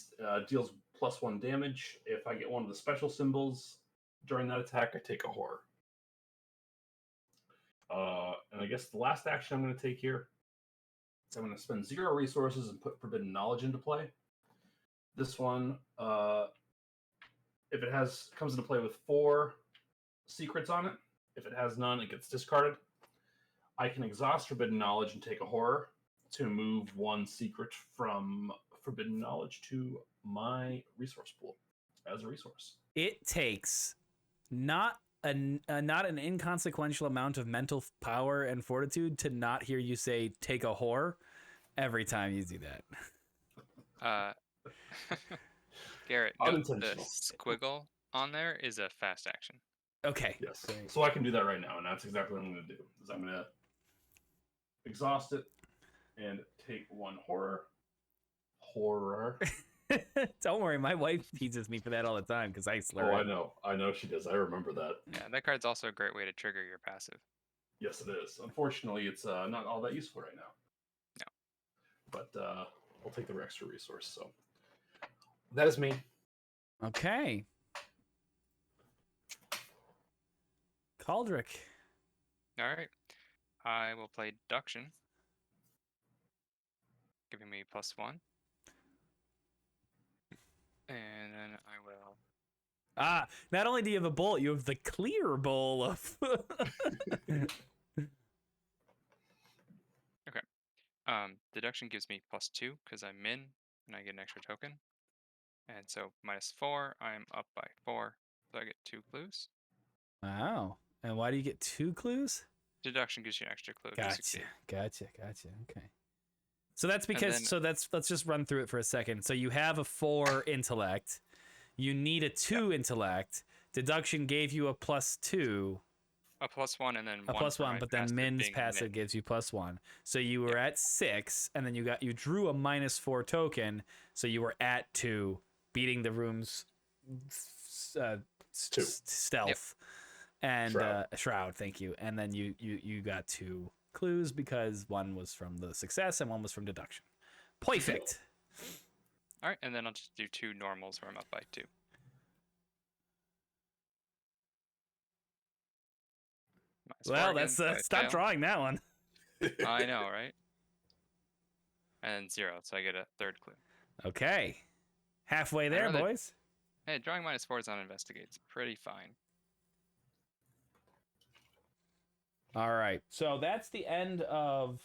deals +1 damage. If I get one of the special symbols during that attack, I take a horror. And I guess the last action I'm going to take here is I'm going to spend 0 resources and put Forbidden Knowledge into play. This one, if it comes into play with 4 secrets on it, if it has none, it gets discarded. I can exhaust Forbidden Knowledge and take a horror to move 1 secret from Forbidden Knowledge to my resource pool as a resource. It takes not an inconsequential amount of mental power and fortitude to not hear you say "take a whore" every time you do that. Garrett, note the Unintentional. squiggle on there is a fast action. Okay. Yes. So I can do that right now, and that's exactly what I'm going to do. Is I'm going to exhaust it and take 1 horror. Don't worry, my wife teases me for that all the time because I slur. Oh, it. I know she does. I remember that. Yeah, that card's also a great way to trigger your passive. Yes, it is. Unfortunately, it's not all that useful right now. No. But I'll take the extra resource. So that is me. Okay. Caldric. All right. I will play Deduction, giving me +1. And then I will. Not only do you have a bowl, you have the clear bowl of. Deduction gives me +2 because I'm min and I get an extra token. And so -4, I'm up by 4. So I get 2 clues. Wow. And why do you get 2 clues? Deduction gives you an extra clue. If you succeed. Gotcha. Okay. So that's because let's just run through it for a second. So you have a 4 intellect. You need a 2 intellect. Deduction gave you a +2. A +1 and then A one for +1, my but then passive Min's being passive min. gives you +1. So you were at 6, and then you drew a -4 token, so you were at 2, beating the room's stealth and shroud. Thank you. And then you got 2 clues because 1 was from the success and 1 was from deduction. Perfect. All right, and then I'll just do 2 normals where I'm up by 2. Well, stop drawing that one. I know, right? And 0, so I get a 3rd clue. Okay. Halfway there, boys. Hey, drawing -4s on investigate's pretty fine. All right. So that's the end of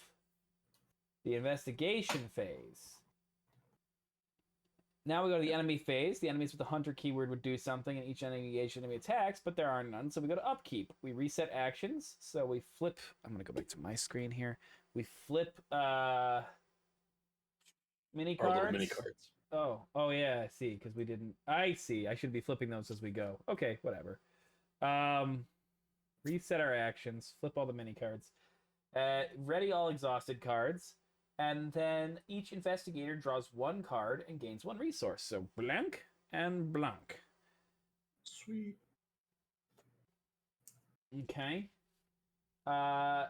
the investigation phase. Now we go to the enemy phase. The enemies with the hunter keyword would do something, and each engaged enemy attacks, but there are none. So we go to upkeep. We reset actions. So we flip. I'm going to go back to my screen here. We flip mini cards. Our little mini cards. Oh yeah, I see. Because we didn't. I see. I should be flipping those as we go. Okay, whatever. Reset our actions. Flip all the mini cards. Ready all exhausted cards. And then each investigator draws 1 card and gains 1 resource. So blank and blank. Sweet. Okay.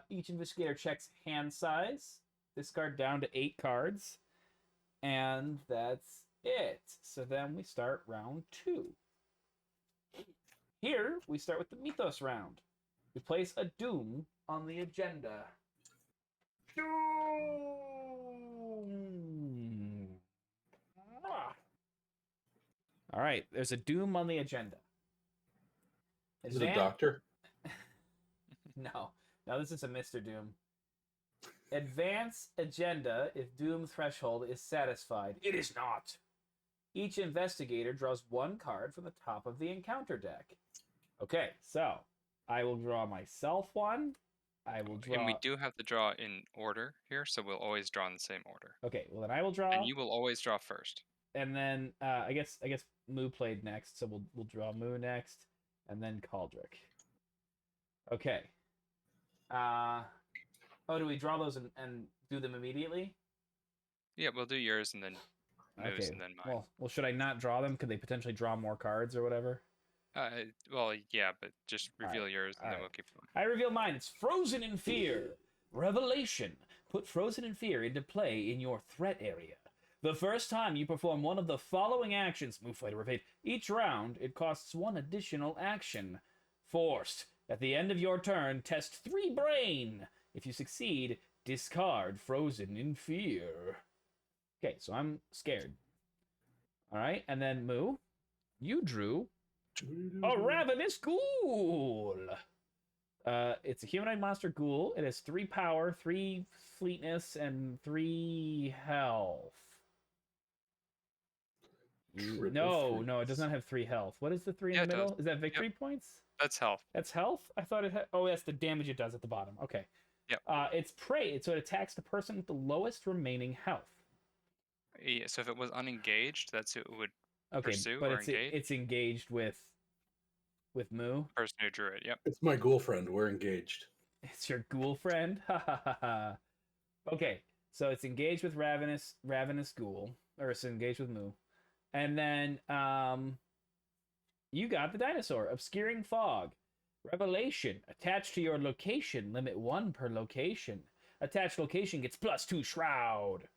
Each investigator checks hand size. Discard down to 8 cards. And that's it. So then we start round 2. Here, we start with the Mythos round. You place a doom on the agenda. Doom. All right, there's a doom on the agenda. Is it a doctor? No, this is a Mr. Doom. Advance agenda if doom threshold is satisfied. It is not. Each investigator draws one card from the top of the encounter deck. Okay, so I will draw myself one. I will draw. And we do have to draw in order here, so we'll always draw in the same order. Okay, well then I will draw. And you will always draw first. And then I guess Moo played next, so we'll draw Moo next, and then Caldric. Okay. Do we draw those and do them immediately? Yeah, we'll do yours and then Moo's and then mine. Well, should I not draw them? Could they potentially draw more cards or whatever? Well, yeah, but just reveal yours and then we'll keep them. I reveal mine. It's Frozen in Fear. Revelation. Put Frozen in Fear into play in your threat area. The first time you perform one of the following actions, move, fight, or evade, each round, it costs one additional action. Forced. At the end of your turn, test 3 brain. If you succeed, discard Frozen in Fear. Okay, so I'm scared. All right, and then Moo, you drew a Ravenous Ghoul. It's a humanoid monster ghoul. It has 3 power, 3 fleetness, and 3 health. No, it does not have 3 health. What is the 3 in the middle? Is that victory points? That's health. That's health? I thought it had... Oh, that's the damage it does at the bottom. Okay. Yep. It's prey, so it attacks the person with the lowest remaining health. Yeah, so if it was unengaged, that's who it would pursue but or engage. It's engaged with Moo. Person who drew it, yep. It's my ghoul friend. We're engaged. It's your ghoul friend? Okay, so it's engaged with Ravenous Ghoul. Or it's engaged with Moo. And then, you got the dinosaur. Obscuring Fog. Revelation. Attached to your location. Limit 1 per location. Attached location gets +2 Shroud.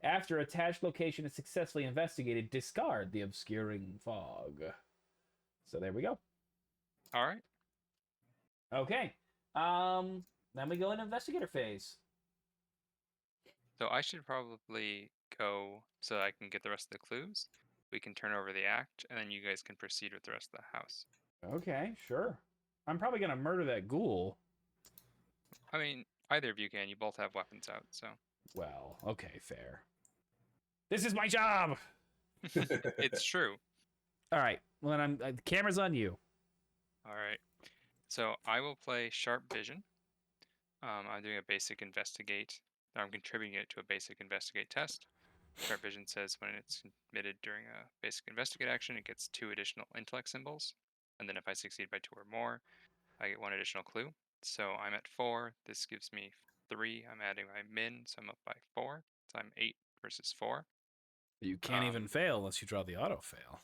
After attached location is successfully investigated, discard the Obscuring Fog. So there we go. All right. Okay. Then we go into investigator phase. So I should probably go so I can get the rest of the clues. We can turn over the act, and then you guys can proceed with the rest of the house. Okay, sure. I'm probably going to murder that ghoul. I mean, either of you can. You both have weapons out, so. Well, okay, fair. This is my job! It's true. All right. Well, then the camera's on you. All right. So I will play Sharp Vision. I'm doing a basic investigate. I'm contributing it to a basic investigate test. Sharp Vision says when it's committed during a basic investigate action, it gets 2 additional intellect symbols. And then if I succeed by 2 or more, I get 1 additional clue. So I'm at 4. This gives me 3. I'm adding my min, so I'm up by 4. So I'm 8 versus 4. You can't even fail unless you draw the auto fail.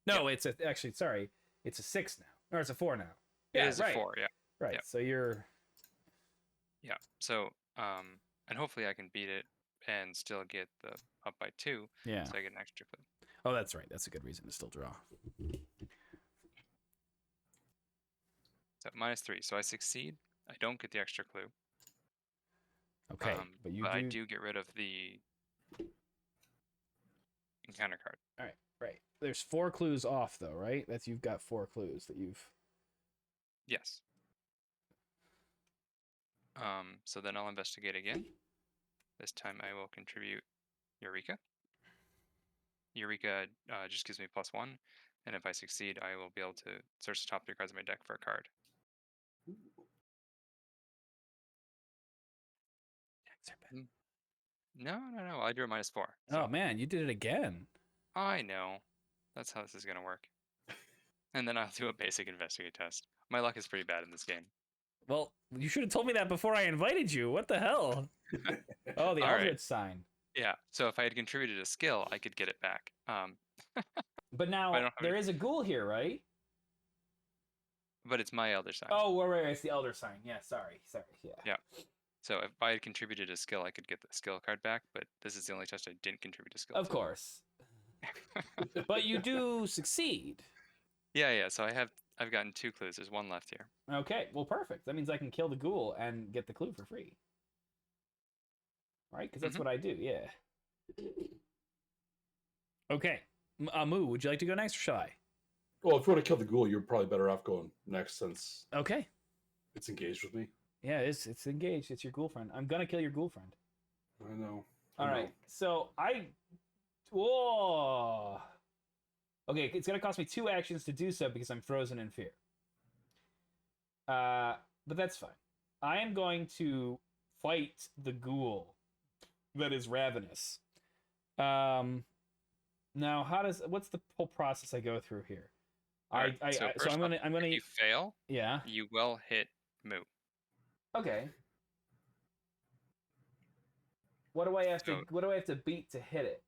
No, It's actually, sorry. It's a 6 now. Or it's a 4 now. It is a 4, yeah. Right, Yep. so you're... Yeah, so, and hopefully I can beat it and still get the up by 2. Yeah. So I get an extra clue. Oh, that's right. That's a good reason to still draw. So -3. So I succeed. I don't get the extra clue. Okay, but I do get rid of the encounter card. All right, right. There's 4 clues off, though, right? You've got 4 clues that you've... Yes. So then I'll investigate again. This time I will contribute Eureka. Eureka just gives me +1, and if I succeed, I will be able to search the top 3 cards of my deck for a card. No. I drew a -4. So. Oh, man, you did it again. I know. That's how this is going to work. And then I'll do a basic investigate test. My luck is pretty bad in this game. Well, you should have told me that before I invited you. What the hell? Oh, the All Eldritch right. sign. Yeah, so if I had contributed a skill, I could get it back. But now, there is a ghoul here, right? But it's my Elder Sign. Oh, right, it's the Elder sign. Yeah, sorry, yeah. Yeah. So if I had contributed a skill, I could get the skill card back, but this is the only test I didn't contribute a skill Of to. course. But you do succeed. Yeah. So I've gotten 2 clues. There's 1 left here. Okay, well, perfect. That means I can kill the ghoul and get the clue for free. Right? Because that's Mhm. what I do, yeah. Okay. Moo, would you like to go next or shall I? Well, if you want to kill the ghoul, you're probably better off going next since Okay. it's engaged with me. Yeah, it's engaged. It's your ghoul friend. I'm gonna kill your ghoul friend. I know. All right. So whoa. Okay, it's gonna cost me 2 actions to do so because I'm frozen in fear. But that's fine. I am going to fight the ghoul that is ravenous. Now, what's the whole process I go through here? Alright, so So first I'm off, gonna if you fail, yeah. you will hit Moo. Okay. What do I have So to beat to hit it?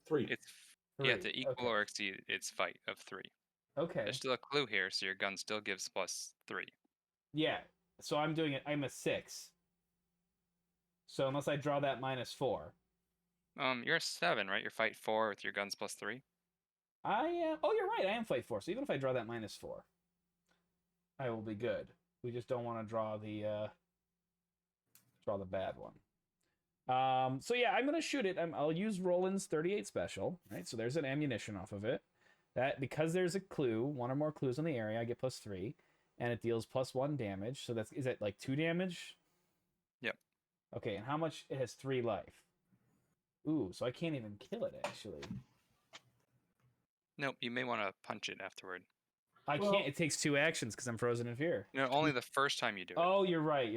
3. it's you have to 3. equal Okay. or exceed its fight of 3. Okay. There's still a clue here, so your gun still gives +3. Yeah. So I'm doing it. I'm a 6. So unless I draw that -4. You're a 7, right? Your fight 4 with your guns +3. I am. Oh, you're right. I am fight 4. So even if I draw that -4, I will be good. We just don't want to draw the bad one. So yeah, I'm gonna shoot it. I'll use Roland's 38 special. Right. So there's an ammunition off of it. That because there's a clue, 1 or more clues in the area, I get +3, and it deals +1 damage. So is that like 2 damage? Yep. Okay, and how much? It has 3 life. Ooh, so I can't even kill it actually. Nope, you may want to punch it afterward. I can't. It takes 2 actions because I'm frozen in fear. No, only the first time you do it. Oh, you're right.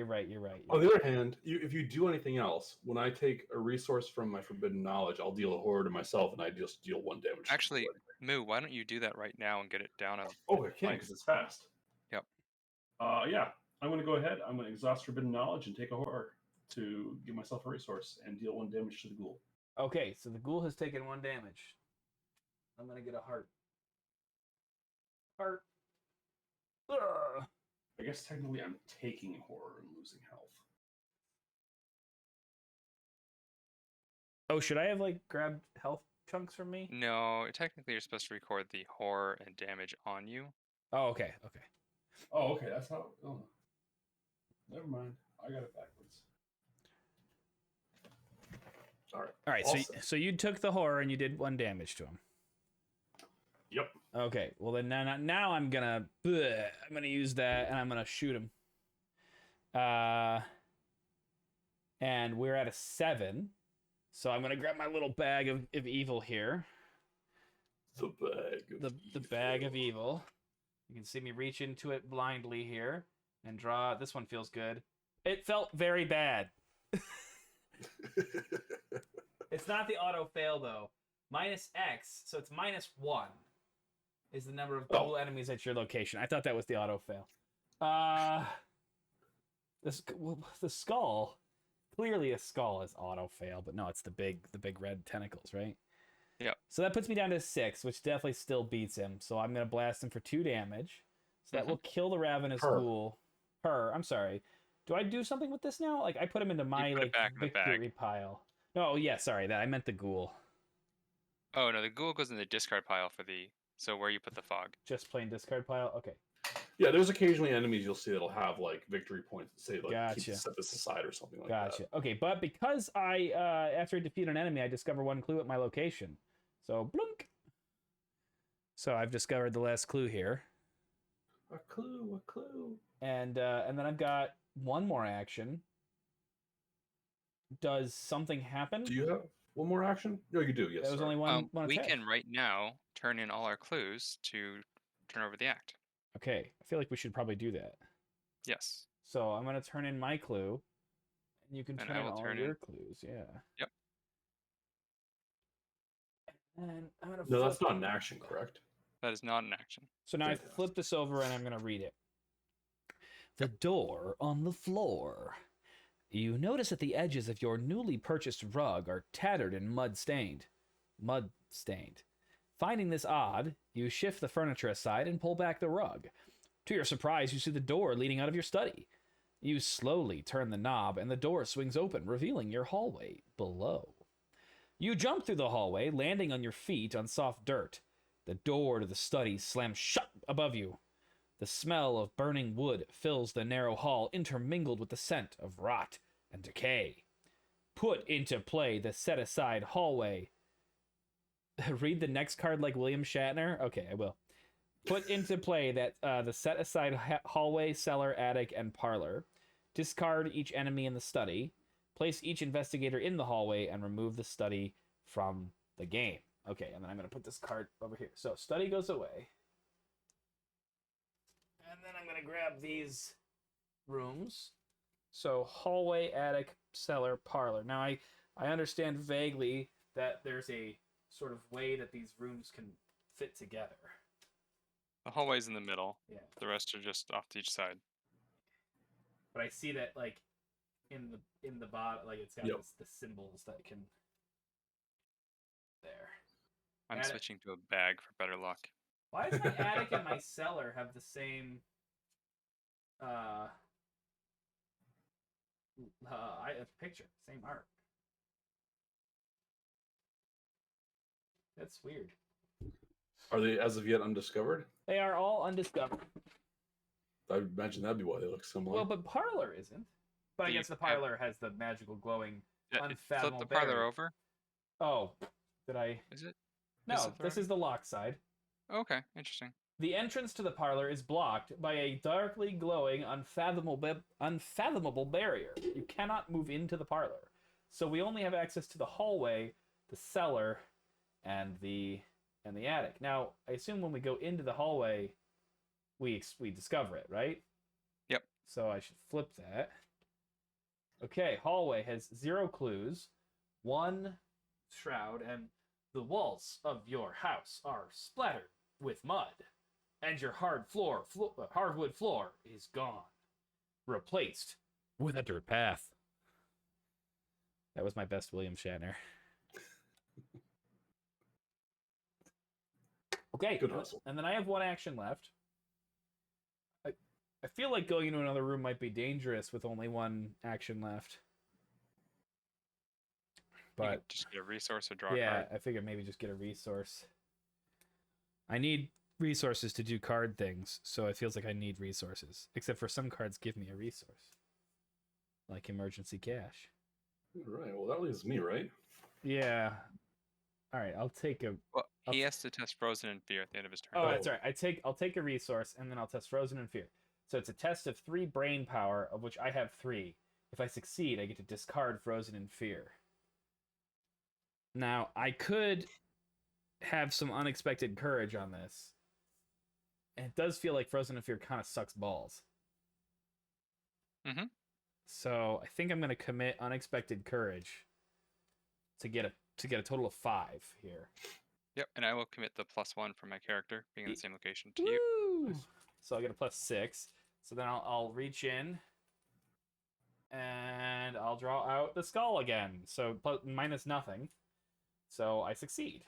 On the other hand, if you do anything else, when I take a resource from my forbidden knowledge, I'll deal a horror to myself, and I just deal 1 damage. Actually, Moo, why don't you do that right now and get it down? I can because it's fast. Yep. Yeah, I'm going to go ahead. I'm going to exhaust forbidden knowledge and take a horror to give myself a resource and deal 1 damage to the ghoul. Okay, so the ghoul has taken 1 damage. I'm gonna get a heart. Heart. Ugh. I guess technically I'm taking horror and losing health. Oh, should I have like grabbed health chunks from me? No, technically you're supposed to record the horror and damage on you. Oh, okay. Oh, okay. That's how. Oh, never mind. I got it backwards. All right. So you took the horror and you did 1 damage to him. Yep. Okay. Well then now I'm gonna use that and I'm gonna shoot him. And we're at a 7. So I'm gonna grab my little bag of evil here. The bag. The bag of evil. You can see me reach into it blindly here and draw. This one feels good. It felt very bad. It's not the auto fail though. -X, so it's -1 is the number of cool enemies at your location. I thought that was the auto fail. The skull. Clearly a skull is auto fail, but no, it's the big red tentacles, right? Yep. So that puts me down to 6, which definitely still beats him. So I'm gonna blast him for 2 damage. So that will kill the ravenous ghoul. I'm sorry. Do I do something with this now? Like I put him into my like victory pile. No, yeah, sorry. That I meant the ghoul. Oh no, the ghoul goes in the discard pile so where you put the fog. Just plain discard pile. Okay. Yeah, there's occasionally enemies you'll see that'll have like victory points that say like Gotcha. set this aside or something like that. Gotcha. Okay, but because I after I defeat an enemy, I discover 1 clue at my location. So blunk. So I've discovered the last clue here. A clue. And then I've got 1 more action. Does something happen? Do you have 1 more action? No, you do. Yes. That was only one We attack. can right now turn in all our clues to turn over the act. Okay, I feel like we should probably do that. Yes. So I'm gonna turn in my clue, and you can And turn I in will all turn your in- clues. Yeah. Yep. And I'm gonna. No, that's flip- not an action, correct? That is not an action. So now I Fantastic. flip this over and I'm gonna read it. The door on the floor. You notice that the edges of your newly purchased rug are tattered and mud-stained. Finding this odd, you shift the furniture aside and pull back the rug. To your surprise, you see the door leading out of your study. You slowly turn the knob and the door swings open, revealing your hallway below. You jump through the hallway, landing on your feet on soft dirt. The door to the study slams shut above you. The smell of burning wood fills the narrow hall, intermingled with the scent of rot and decay. Put into play the set-aside hallway. Read the next card like William Shatner? Okay, I will. Put into play that the set-aside hallway, cellar, attic, and parlor. Discard each enemy in the study. Place each investigator in the hallway and remove the study from the game. Okay, and then I'm going to put this card over here. So study goes away. And then I'm going to grab these rooms. So hallway, attic, cellar, parlor. Now I understand vaguely that there's a sort of way that these rooms can fit together. The hallway's in the middle. Yeah. The rest are just off to each side. But I see that like in the bottom, like it's got Yep. the symbols that can there. I'm Attic. switching to a bag for better luck. Why does my attic and my cellar have the same picture, same art? That's weird. Are they as of yet undiscovered? They are all undiscovered. I imagine that'd be why they look similar. Well, but parlor isn't. But I Do you guess the have- parlor has the magical glowing Yeah, flip unfathomable the parlor barrier. over. Oh, did I? Is it? No, Is it this there? is the lock side. Okay, interesting. The entrance to the parlor is blocked by a darkly glowing, unfathomable barrier. You cannot move into the parlor. So we only have access to the hallway, the cellar, and the attic. Now, I assume when we go into the hallway, we discover it, right? Yep. So I should flip that. Okay, hallway has 0 clues, 1 shroud, and the walls of your house are splattered with mud, and your hardwood floor is gone, replaced with a dirt path. That was my best William Shatner. Okay, Good hustle. and then I have 1 action left. I feel like going into another room might be dangerous with only 1 action left. You can But just get a resource or draw a yeah, card. I figured maybe just get a resource. I need resources to do card things, so it feels like I need resources. Except for some cards give me a resource. Like emergency cash. All right. Well, that leaves me, right? Yeah. Alright, I'll take a... Well, he I'll- has to test Frozen in Fear at the end of his turn. Oh, that's right. I'll take a resource, and then I'll test Frozen in Fear. So it's a test of 3 brain power, of which I have 3. If I succeed, I get to discard Frozen in Fear. Now, I could have some unexpected courage on this. And it does feel like Frozen in Fear kind of sucks balls. Mhm. So I think I'm going to commit unexpected courage to get a total of 5 here. Yep, and I will commit the +1 for my character being in the same location to you. Woo! So I'll get a +6. So then I'll reach in and I'll draw out the skull again. So minus nothing. So I succeed.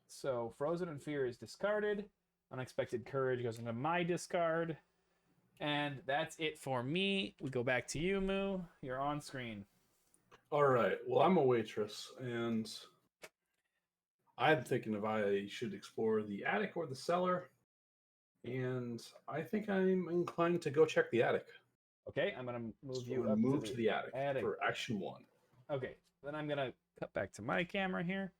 So Frozen in Fear is discarded. Unexpected Courage goes into my discard. And that's it for me. We go back to you, Moo. You're on screen. All right. Well, I'm a waitress, and I'm thinking if I should explore the attic or the cellar. And I think I'm inclined to go check the attic. Okay, I'm going to move So you I'm up gonna move to the attic attic. for action 1. Okay, then I'm going to cut back to my camera here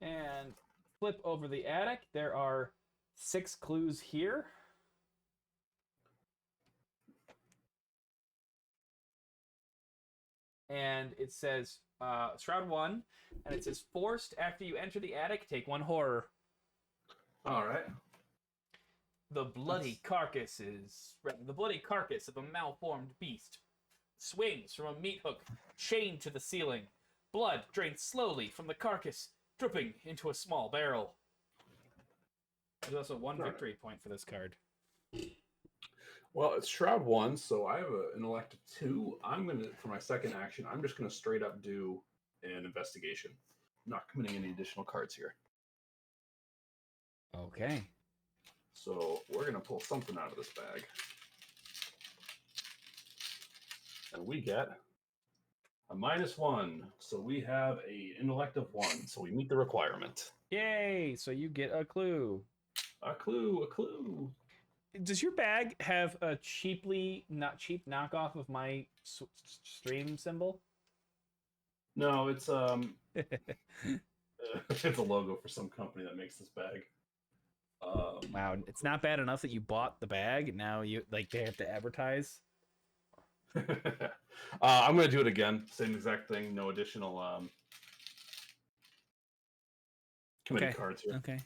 and flip over the attic. There are 6 clues here. And it says Shroud 1, and it says forced after you enter the attic, take 1 horror. All right. The bloody carcass of a malformed beast swings from a meat hook chained to the ceiling. Blood drains slowly from the carcass, dripping into a small barrel. There's also 1 Right. victory point for this card. Well, it's Shroud 1, so I have an intellect of 2. For my second action, I'm just gonna straight up do an investigation. I'm not committing any additional cards here. Okay. So we're gonna pull something out of this bag. And we get a -1. So we have a intellect of 1. So we meet the requirement. Yay! So you get a clue. A clue. Does your bag have a not cheap knockoff of my stream symbol? No, it's it's a logo for some company that makes this bag. Wow, it's not bad enough that you bought the bag. Now you they have to advertise. I'm gonna do it again. Same exact thing. No additional committee cards here. Okay.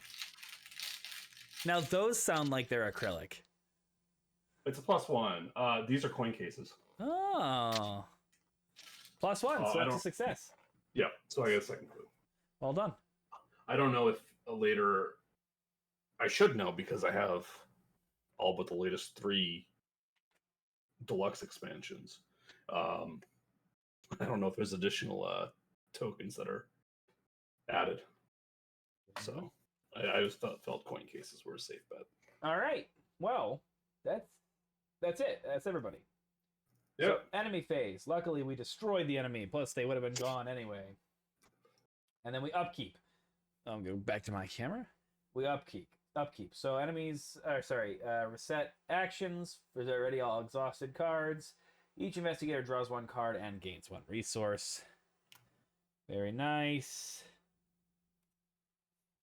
Now those sound like they're acrylic. It's a +1. These are coin cases. Oh. +1, so that's a success. Yeah, so I get a second clue. Well done. I don't know if later. I should know because I have all but the latest 3 deluxe expansions. I don't know if there's additional tokens that are added. So I just felt coin cases were a safe bet. All right. Well, that's it. That's everybody. Yeah. So, enemy phase. Luckily, we destroyed the enemy. Plus, they would have been gone anyway. And then we upkeep. I'll go back to my camera. We upkeep. So enemies, reset actions for the already all exhausted cards. Each investigator draws 1 card and gains 1 resource. Very nice.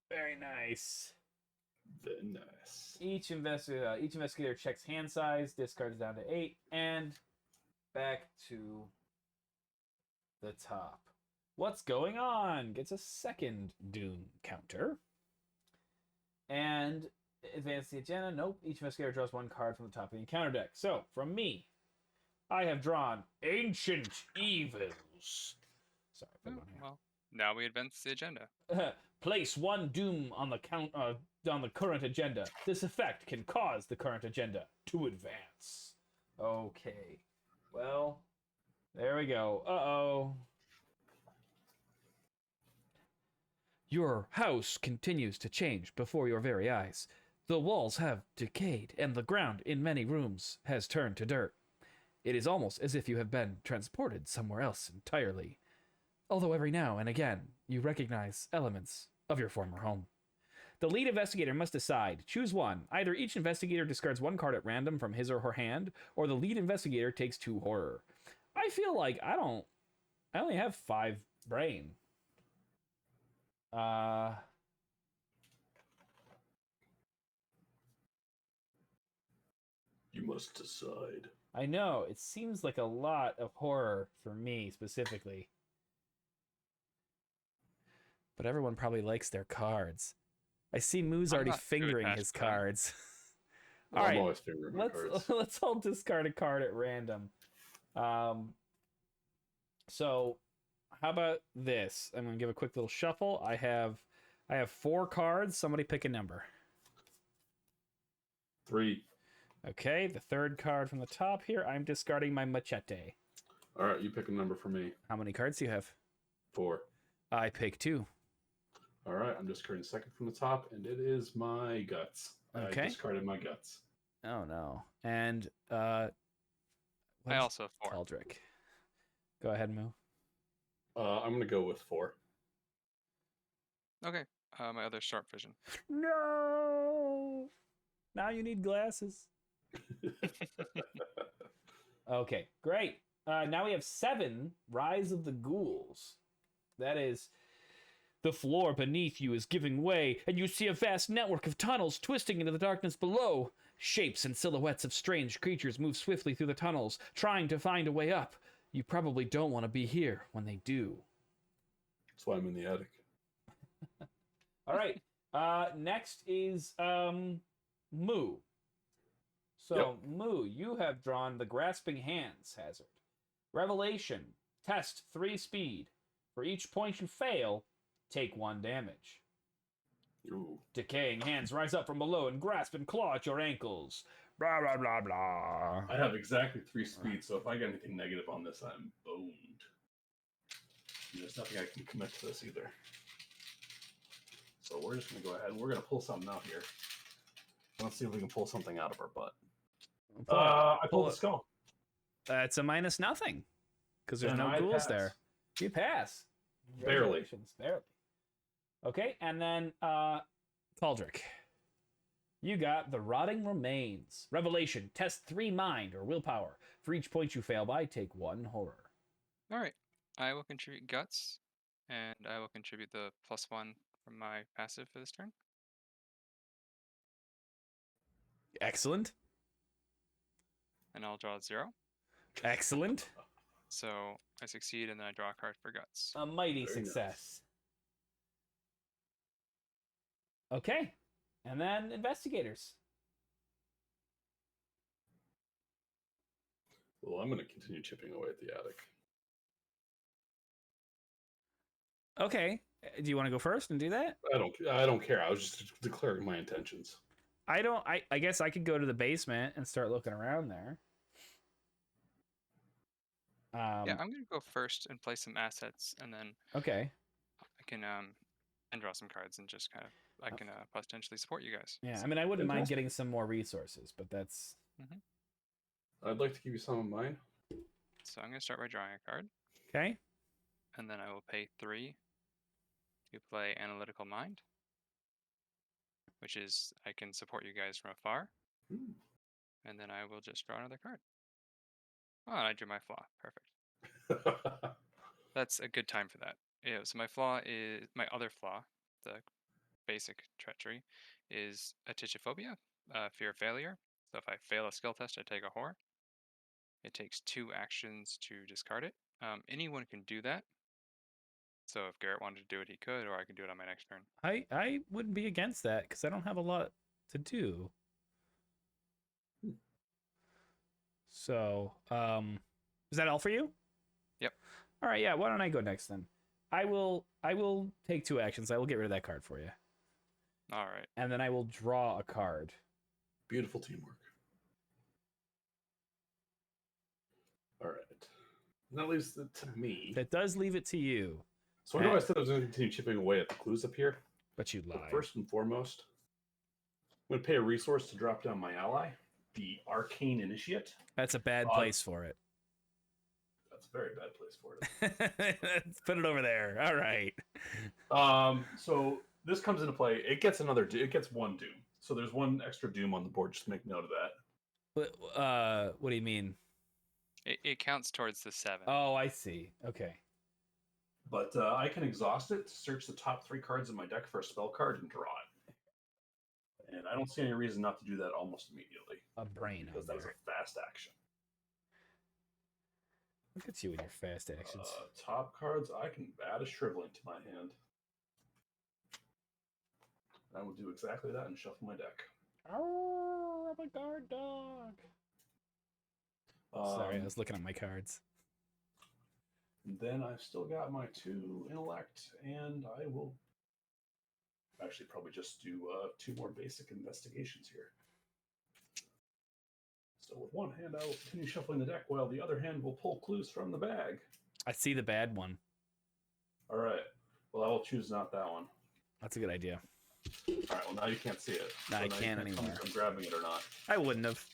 Very nice. Very nice. Each investigator checks hand size, discards down to 8, and back to the top. What's going on? Gets a second Doom counter. And advance the agenda. Nope. Each investigator draws 1 card from the top of the encounter deck. So, from me, I have drawn Ancient Evils. Sorry. Well, now we advance the agenda. Place 1 Doom on the current agenda. This effect can cause the current agenda to advance. Okay. Well, there we go. Uh-oh. Your house continues to change before your very eyes. The walls have decayed, and the ground in many rooms has turned to dirt. It is almost as if you have been transported somewhere else entirely. Although every now and again, you recognize elements of your former home. The lead investigator must decide. Choose one. Either each investigator discards 1 card at random from his or her hand, or the lead investigator takes 2 horror. I feel like I only have 5 brain. You must decide. I know, it seems like a lot of horror for me specifically. But everyone probably likes their cards. I see Moo's already fingering his cards. All right, I'm always fingering my cards. let's all discard a card at random. So how about this? I'm gonna give a quick little shuffle. I have 4 cards. Somebody pick a number. 3. Okay, the 3rd card from the top here. I'm discarding my machete. All right, you pick a number for me. How many cards do you have? 4. I pick 2. All right, I'm discarding 2nd from the top, and it is my guts. Okay. I discarded my guts. Oh no. And I also have 4. Aldrich. Go ahead, Moo. I'm gonna go with 4. Okay. My other sharp vision. No. Now you need glasses. Okay, great. Now we have 7 Rise of the Ghouls. That is, the floor beneath you is giving way, and you see a vast network of tunnels twisting into the darkness below. Shapes and silhouettes of strange creatures move swiftly through the tunnels, trying to find a way up. You probably don't want to be here when they do. That's why I'm in the attic. All right. Next is Moo. So, Yep. Moo, you have drawn the Grasping Hands hazard. Revelation. Test 3 speed. For each point you fail, take 1 damage. Ooh. Decaying hands rise up from below and grasp and claw at your ankles. Blah, blah, blah, blah. I have exactly 3 speed, so if I get anything negative on this, I'm boned. And there's nothing I can commit to this either. So we're just going to go ahead. We're going to pull something out here. Let's see if we can pull something out of our butt. I pulled a skull. It's a minus nothing. Because there's Then no I ghouls pass. there. You pass. Barely. Congratulations. Barely. Okay, and then Caldric. You got the Rotting Remains. Revelation. Test 3 mind or willpower. For each point you fail by, take 1 horror. All right. I will contribute guts, and I will contribute the +1 from my passive for this turn. Excellent. And I'll draw 0. Excellent. So I succeed, and then I draw a card for guts. A mighty Very success. Okay. And then investigators. Well, I'm going to continue chipping away at the attic. Okay. Do you want to go first and do that? I don't care. I was just declaring my intentions. I guess I could go to the basement and start looking around there. Yeah, I'm gonna go first and play some assets, and then Okay. I can and draw some cards and just kind of I can potentially support you guys. Yeah, I mean, I wouldn't mind Fantastic. getting some more resources, but that's I'd like to give you some of mine. So I'm gonna start by drawing a card, okay. and then I will pay 3 to play Analytical Mind, which is I can support you guys from afar, Hmm. and then I will just draw another card. Oh, and I drew my flaw. Perfect. That's a good time for that. Yeah. So my flaw is my other flaw, the basic treachery, is Atychophobia, fear of failure. So if I fail a skill test, I take a horror. It takes 2 actions to discard it. Anyone can do that. So if Garrett wanted to do it, he could, or I can do it on my next turn. I wouldn't be against that because I don't have a lot to do. So, is that all for you? Yep. All right, yeah. Why don't I go next then? I will take 2 actions. I will get rid of that card for you, All right. and then I will draw a card. Beautiful teamwork. All right. That leaves it to me. That does leave it to you, So I know I said I was going to continue chipping away at the clues up here. but you But lied. first and foremost, I'm going to pay a resource to drop down my ally, the Arcane Initiate. That's a bad place for it. That's a very bad place for it. Let's put it over there. All right. So this comes into play. It gets 1 doom. So there's 1 extra doom on the board. Just make note of that. What do you mean? It counts towards the 7. Oh, I see. Okay. But I can exhaust it to search the top 3 cards in my deck for a spell card and draw it. And I don't see any reason not to do that almost immediately. A brain Because out that was there. a fast action. Look at you and your fast actions. Top cards, I can add a Shriveling to my hand. I will do exactly that and shuffle my deck. Oh, I'm a guard dog. Sorry, I was looking at my cards. Then I've still got my 2 intellect, and I will actually probably just do 2 more basic investigations here. So with 1 hand, I will continue shuffling the deck, while the other hand will pull clues from the bag. I see the bad one. All right. Well, I will choose not that one. That's a good idea. All right. Well, now you can't see it. No, I you can't tell me anymore. if I'm grabbing it or not. I wouldn't have.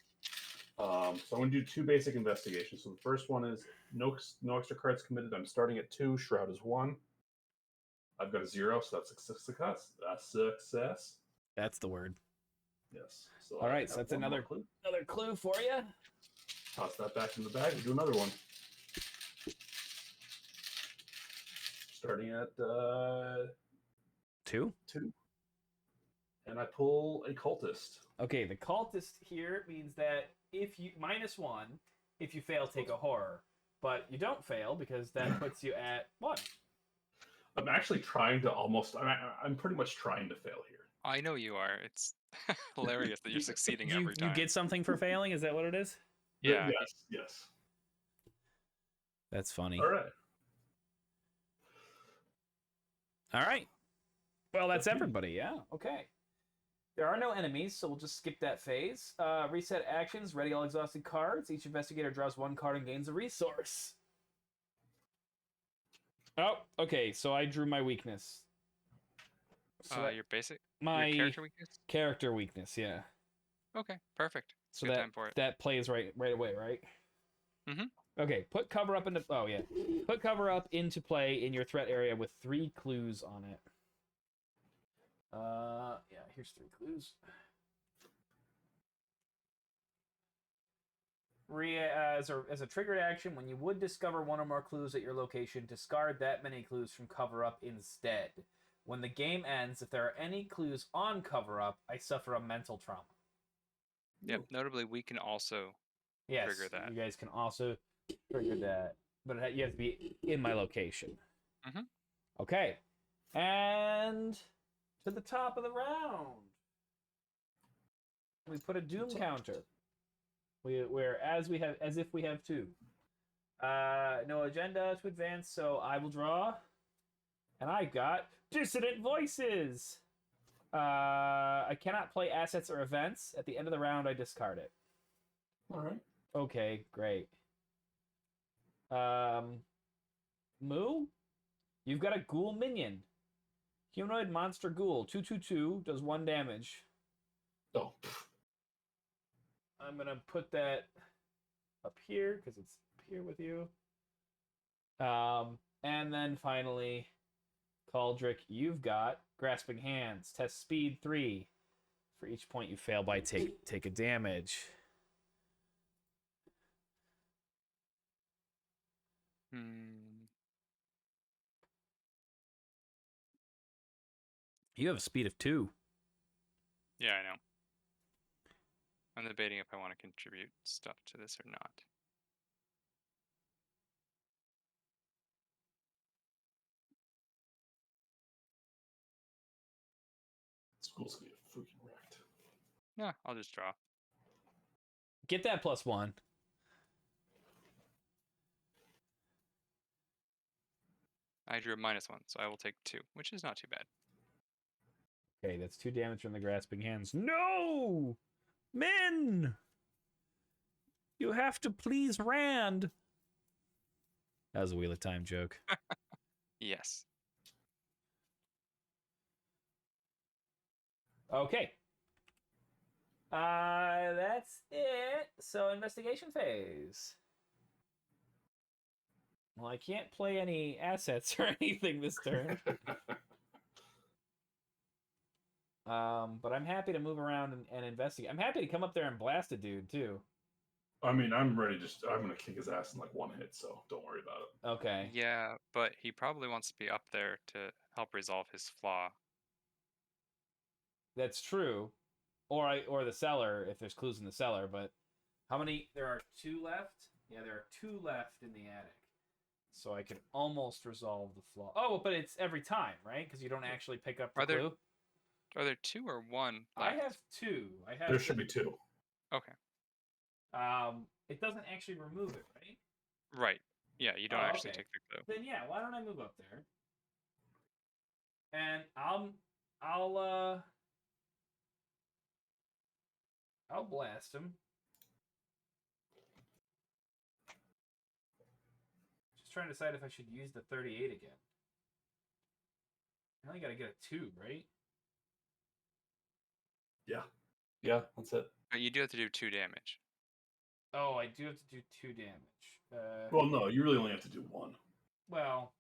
So I'm going to do 2 basic investigations. So the first one is no extra cards committed. I'm starting at 2. Shroud is 1. I've got a 0, so that's a success. That's success. That's the word. Yes. So All I right, have so that's 1 more another clue. clue for you. Toss that back in the bag and do another one. Starting at 2. 2. And I pull a cultist. Okay, the cultist here means that if you -1, if you fail, take a horror, but you don't fail because that puts you at 1. I'm actually trying to I'm pretty much trying to fail here. I know you are. It's hilarious that you're succeeding every time. You get something for failing? Is that what it is? Yeah. Yes. That's funny. All right. All right. Well, that's That's me. everybody. Yeah. Okay. There are no enemies, so we'll just skip that phase. Reset actions. Ready all exhausted cards. Each investigator draws 1 card and gains a resource. Oh, okay. So I drew my weakness. So Your basic my your character weakness. character weakness. Yeah. Okay, perfect. It's So a good time for it. that plays right away, right? Mhm. Okay. Put cover up into. Oh yeah. Put cover up into play in your threat area with 3 clues on it. Yeah, here's 3 clues. As a triggered action, when you would discover one or more clues at your location, discard that many clues from cover up instead. When the game ends, if there are any clues on cover up, I suffer a mental trauma. Yep. Notably, we can also Yes, trigger that. you guys can also trigger that, but you have to be in my location. Mhm. Okay, and to the top of the round, we put a doom counter. We're as if we have 2. No agenda to advance, so I will draw, and I got dissonant voices. I cannot play assets or events. At the end of the round, I discard it. All right. Okay, great. Moo, you've got a ghoul minion. Humanoid monster ghoul, 2/2/2, does 1 damage. Oh. I'm gonna put that up here because it's up here with you. And then finally, Caldric, you've got grasping hands. Test speed 3. For each point you fail by, take a damage. You have a speed of 2. Yeah, I know. I'm debating if I want to contribute stuff to this or not. School's gonna get freaking wrecked. Yeah, I'll just draw. Get that +1. I drew a -1, so I will take 2, which is not too bad. Okay, that's 2 damage from the grasping hands. No! Men! You have to please Rand. That was a Wheel of Time joke. Yes. Okay. That's it. So, investigation phase. Well, I can't play any assets or anything this turn. But I'm happy to move around and investigate. I'm happy to come up there and blast a dude, too. I mean, I'm ready. I'm gonna kick his ass in like 1 hit, so don't worry about it. Okay. Yeah, but he probably wants to be up there to help resolve his flaw. That's true. Or the cellar, if there's clues in the cellar, but how many? There are 2 left? Yeah, there are 2 left in the attic. So I can almost resolve the flaw. Oh, but it's every time, right? Because you don't actually pick up the clue. Are there 2 or 1 I left? have 2. There should be 2. Okay. It doesn't actually remove it, right? Right. Yeah, you don't actually okay. take the clue. Then yeah, why don't I move up there? And I'll blast him. Just trying to decide if I should use the 38 again. I only gotta get a 2, right? Yeah, that's it. But you do have to do 2 damage. Oh, I do have to do 2 damage. Well, no, you really only have to do 1. Well,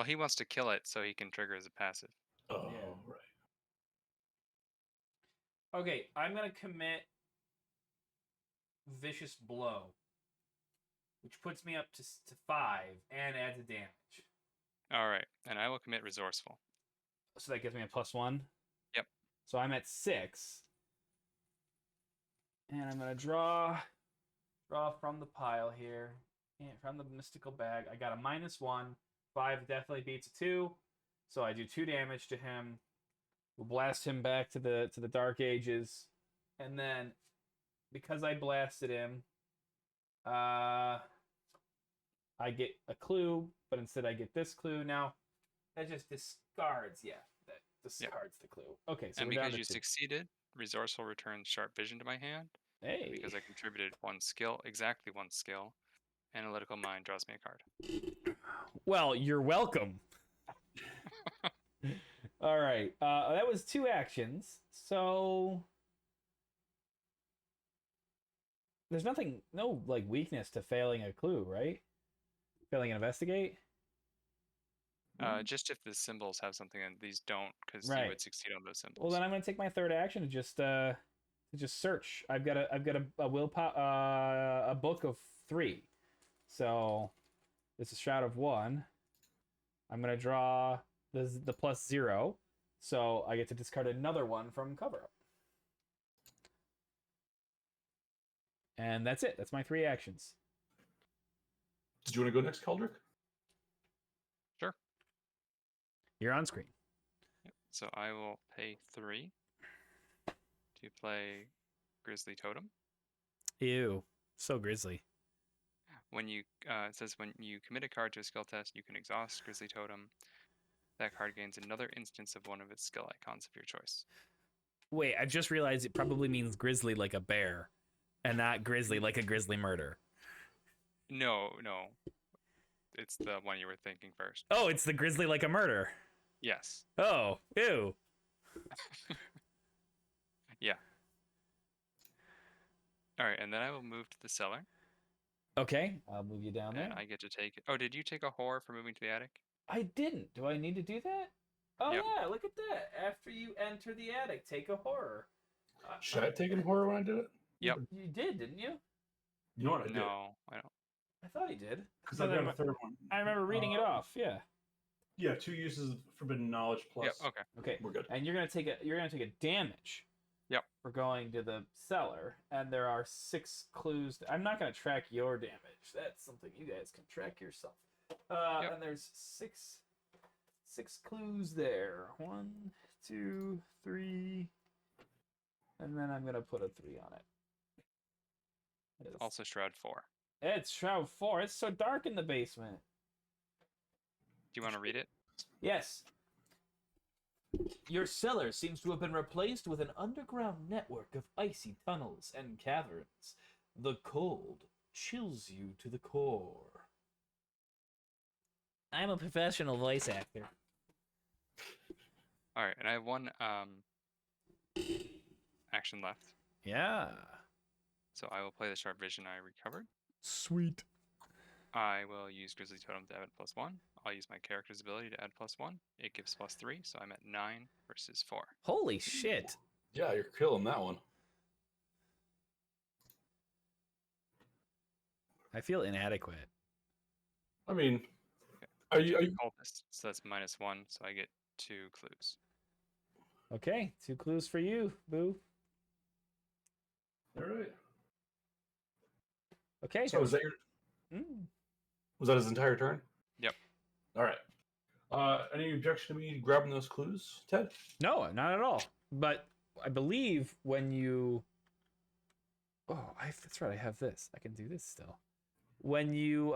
he wants to kill it so he can trigger as a passive. Oh, Yeah. right. Okay, I'm gonna commit Vicious Blow, which puts me up to 5 and adds a damage. All right, and I will commit Resourceful. So that gives me a +1? Yep. So I'm at 6. And I'm gonna draw from the pile here. And from the mystical bag. I got a -1. 5 definitely beats a 2. So I do 2 damage to him. We'll blast him back to the Dark Ages. And then because I blasted him, I get a clue, but instead I get this clue. Now that just discards, that discards the clue. Okay, so and we're down because to you 2. succeeded, Resourceful returns Sharp Vision to my hand. Hey. Because I contributed 1 skill, exactly 1 skill. Analytical Mind draws me a card. Well, you're welcome. All right. That was 2 actions. So there's no like weakness to failing a clue, right? Failing an investigate. Just if the symbols have something and these don't, because you Right. would succeed on those symbols. Well, then I'm gonna take my third action to just search. I've got a willpower a book of 3, so this is Shroud of 1. I'm gonna draw the +0, so I get to discard another one from cover up. And that's it. That's my 3 actions. Did you want to go next, Keldrick? Sure. You're on screen. Yep. So I will pay 3 to play Grizzly Totem. Ew. So grisly. When you it says when you commit a card to a skill test, you can exhaust Grizzly Totem. That card gains another instance of one of its skill icons of your choice. Wait, I just realized it probably means grizzly like a bear, and not grizzly like a grizzly murder. No. It's the one you were thinking first. Oh, it's the grizzly like a murder. Yes. Oh, ew. Yeah. All right, and then I will move to the cellar, Okay, I'll move you down there. and I get to take it. Oh, did you take a horror for moving to the attic? I didn't. Do I need to do that? Oh Yep. yeah, look at that. After you enter the attic, take a horror. Should I have taken horror when I did it? Yep. You did, didn't you? You know what I did? No, I don't. I thought he did. Because I've got a third one. I remember reading it off. Yeah. Yeah, 2 uses of forbidden knowledge plus. Yep. Okay. Okay. We're good. And you're gonna take a damage. Yep. For going to the cellar, and there are 6 clues. I'm not gonna track your damage. That's something you guys can track yourself. Yep. And there's six clues there. 1, 2, 3, and then I'm gonna put a 3 on it. It's, Also, Shroud 4. it's Shroud 4. It's so dark in the basement. Do you want to read it? Yes. Your cellar seems to have been replaced with an underground network of icy tunnels and caverns. The cold chills you to the core. I'm a professional voice actor. All right, and I have 1 action left, Yeah. so I will play the sharp vision I recovered. Sweet. I will use Grizzly Totem to add +1. I'll use my character's ability to add +1. It gives +3, so I'm at 9 versus 4. Holy shit. Yeah, you're killing that one. I feel inadequate. I mean, Okay. are you Cultist, so that's -1, so I get 2 clues. Okay, 2 clues for you, Boo. all right? Okay. So was that was that his entire turn? Yep. All right. Any objection to me grabbing those clues, Ted? No, not at all. But I believe when you... Oh, that's right. I have this. I can do this still. When you...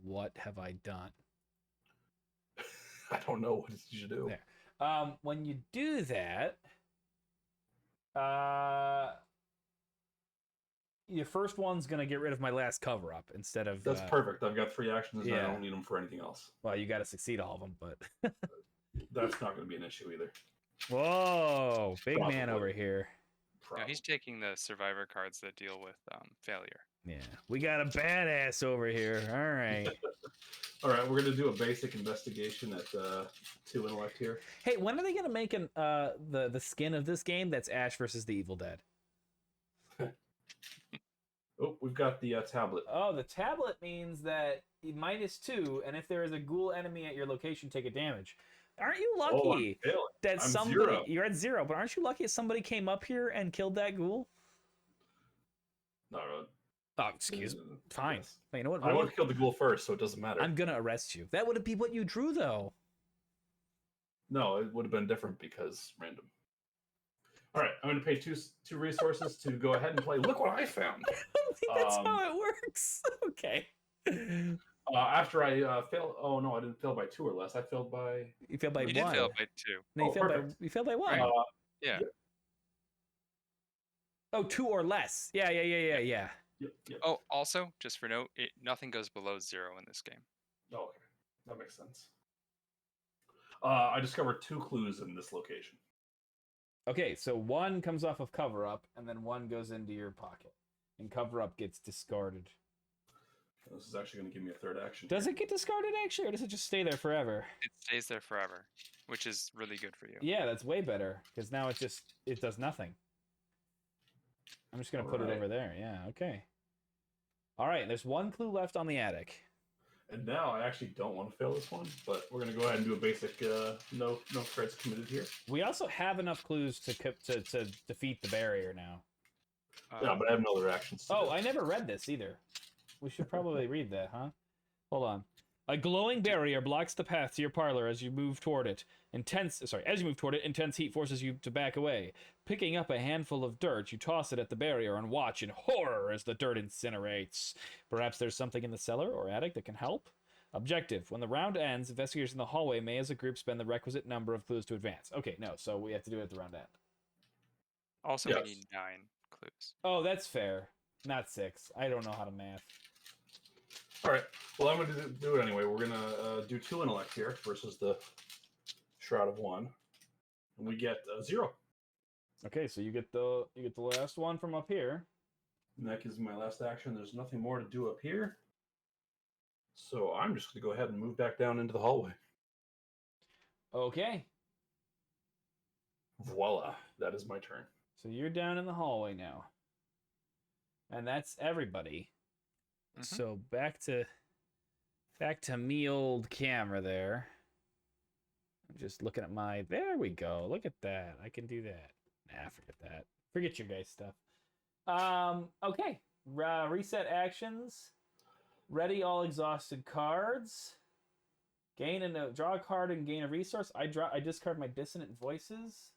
What have I done? I don't know what you should do. There. When you do that... your first one's going to get rid of my last cover-up instead of... That's perfect. I've got 3 actions and I yeah. don't need them for anything else. Well, you got to succeed all of them, but... That's not going to be an issue either. Whoa, big man Probably. over here. No, Probably. he's taking the survivor cards that deal with failure. Yeah, we got a badass over here. All right. All right, we're going to do a basic investigation at 2 intellect here. Hey, when are they gonna make the skin of this game that's Ash versus the Evil Dead? Oh, we've got the tablet. Oh, the tablet means that -2, and if there is a ghoul enemy at your location, take a damage. Aren't you Oh, I'm lucky failing. that I'm somebody 0. you're at 0, but aren't you lucky that somebody came up here and killed that ghoul? Not really. Oh, excuse me. Fine. Yes. Hey, you know what? I would have killed the ghoul first, so it doesn't matter. I'm gonna arrest you. That would be what you drew, though. No, it would have been different because random. All right, I'm going to pay two resources to go ahead and play. Look what I found! I don't think that's Um, how it works. Okay. After I failed. Oh no, I didn't fail by 2 or less. I failed by. You failed by You 1. did fail by 2. No, you Oh, failed by perfect. you failed by 1. Right. Yeah. Oh, 2 or less. Yeah. Yep. Oh, also, just for note, nothing goes below 0 in this game. Oh, okay, that makes sense. I discovered 2 clues in this location. Okay, so 1 comes off of cover up, and then 1 goes into your pocket, and cover up gets discarded. This is actually going to give me a third action. Does it get discarded actually, or does it just stay there forever? It stays there forever, which is really good for you. Yeah, that's way better because now it does nothing. I'm just gonna put it over there. Yeah, okay. All right, there's one clue left on the attic. And now I actually don't want to fail this one, but we're going to go ahead and do a basic no threats committed here. We also have enough clues to defeat the barrier now. Yeah, but I have no other actions. Oh, I never read this either. We should probably read that, huh? Hold on. A glowing barrier blocks the path to your parlor as you move toward it. Intense heat forces you to back away. Picking up a handful of dirt, you toss it at the barrier and watch in horror as the dirt incinerates. Perhaps there's something in the cellar or attic that can help? Objective. When the round ends, investigators in the hallway may as a group spend the requisite number of clues to advance. Okay, no, so we have to do it at the round end. Also, Yes. we need 9 clues. Oh, that's fair. Not 6. I don't know how to math. All right. Well, I'm going to do it anyway. We're going to do 2 intellect here versus the Shroud of 1. And we get 0. Okay, so you get the last one from up here. And that gives me my last action. There's nothing more to do up here. So I'm just going to go ahead and move back down into the hallway. Okay. Voila. That is my turn. So you're down in the hallway now. And that's everybody. Mhm. So back to me old camera there. I'm just looking at my there we go. Look at that. I can do that. Nah, forget that. Forget your guys' stuff. Okay. Reset actions. Ready all exhausted cards. Draw a card and gain a resource. I discard my dissonant voices.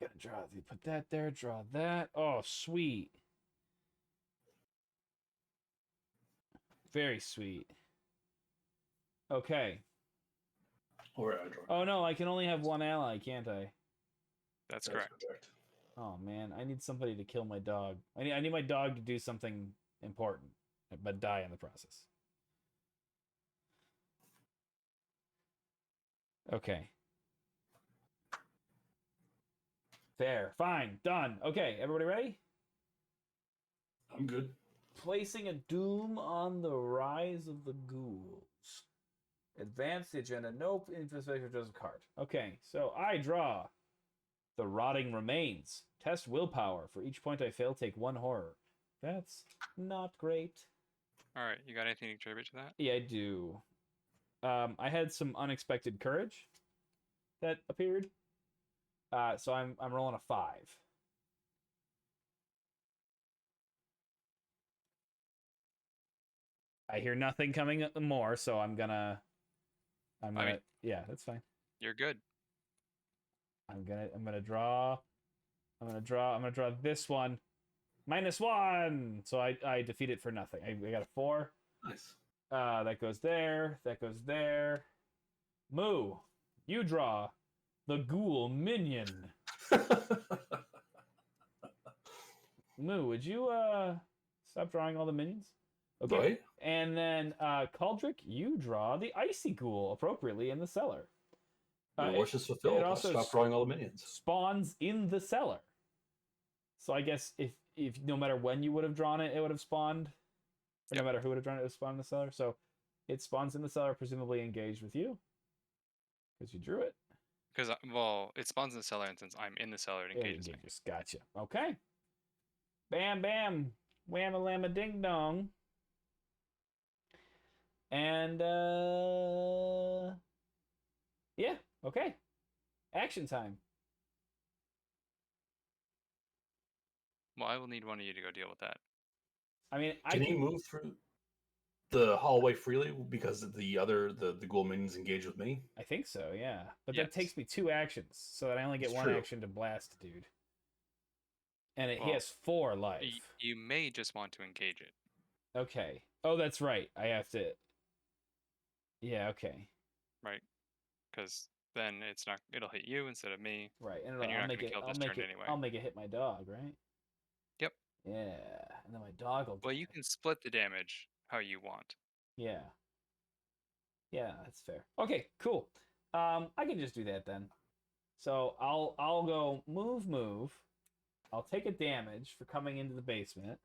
Gotta put that there, draw that. Oh, sweet. Very sweet. Okay. All right, I draw. Oh no, I can only have one ally, can't I? That's correct. Oh man, I need somebody to kill my dog. I need my dog to do something important, but die in the process. Okay. Fair. Fine. Done. Okay, everybody ready? I'm good. Placing a doom on the rise of the ghouls. Advance the agenda. Nope. Infestation draws a card. Okay, so I draw the Rotting Remains. Test willpower. For each point I fail, take 1 horror. That's not great. All right, you got anything to contribute to that? Yeah, I do. I had some unexpected courage that appeared. So I'm rolling a 5. I hear nothing coming more, so I'm gonna yeah, that's fine. You're good. I'm gonna draw this one. -1. So I defeat it for nothing. I got a 4. Nice. That goes there. That goes there. Moo, you draw the ghoul minion. Moo, would you stop drawing all the minions? Okay. Right. And then Caldric, you draw the icy ghoul appropriately in the cellar. Your wish is fulfilled. it also Stop drawing all the minions. Spawns in the cellar. So I guess if no matter when you would have drawn it, it would have spawned. Or Yep. no matter who would have drawn it, it would spawn in the cellar. So it spawns in the cellar, presumably engaged with you. Because you drew it. Because, well, it spawns in the cellar, and since I'm in the cellar, it engages me. Engages. Gotcha. Okay. Bam, bam. Whamma lamma ding dong. And, yeah. Okay. Action time. Well, I will need one of you to go deal with that. I mean, Can he move through the hallway freely because the ghoul minions engage with me? I think so, yeah. But Yes. that takes me 2 actions, so that I only get It's 1 true. action to blast the dude. And he Well, has 4 life. You may just want to engage it. Okay. Oh, that's right. I have to. Yeah. Okay. Right? Because then it'll hit you instead of me. Right. And And you're I'll not make gonna it. kill I'll this make turn it. anyway. I'll make it hit my dog. Right. Yep. Yeah. And then my dog will. Well, you die. can split the damage how you want. Yeah. Yeah, that's fair. Okay. Cool. I can just do that then. So I'll go move. I'll take a damage for coming into the basement.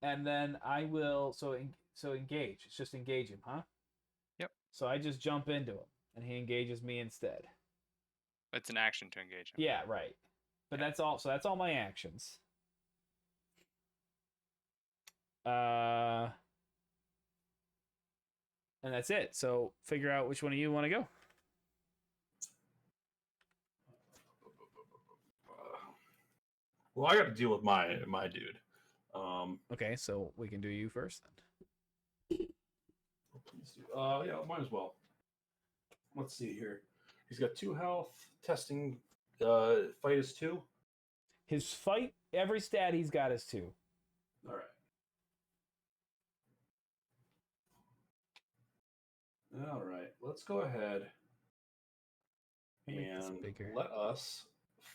and then I will. So engage. It's just engage him, huh? Yep. So I just jump into him, and he engages me instead. It's an action to engage him. Yeah, right. But Yeah. that's all. So that's all my actions. And that's it. So figure out which one of you want to go. Well, I got to deal with my dude. Okay, so we can do you first then. Please do. Yeah, might as well. Let's see here. He's got 2 health. Testing. Fight is 2. His fight, every stat he's got is 2. All right. All right. Let's go ahead Make this and bigger. let us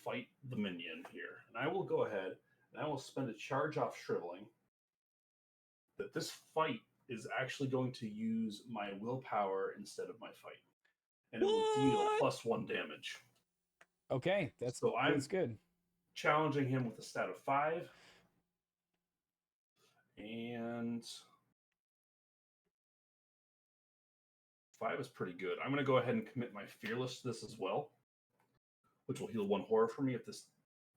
fight the minion here. And I will go ahead and I will spend a charge off shriveling. That this fight is actually going to use my willpower instead of my fight. And it will deal What? +1 damage. Okay, that's good. Challenging him with a stat of 5. And 5 is pretty good. I'm going to go ahead and commit my Fearless to this as well, which will heal 1 horror for me if this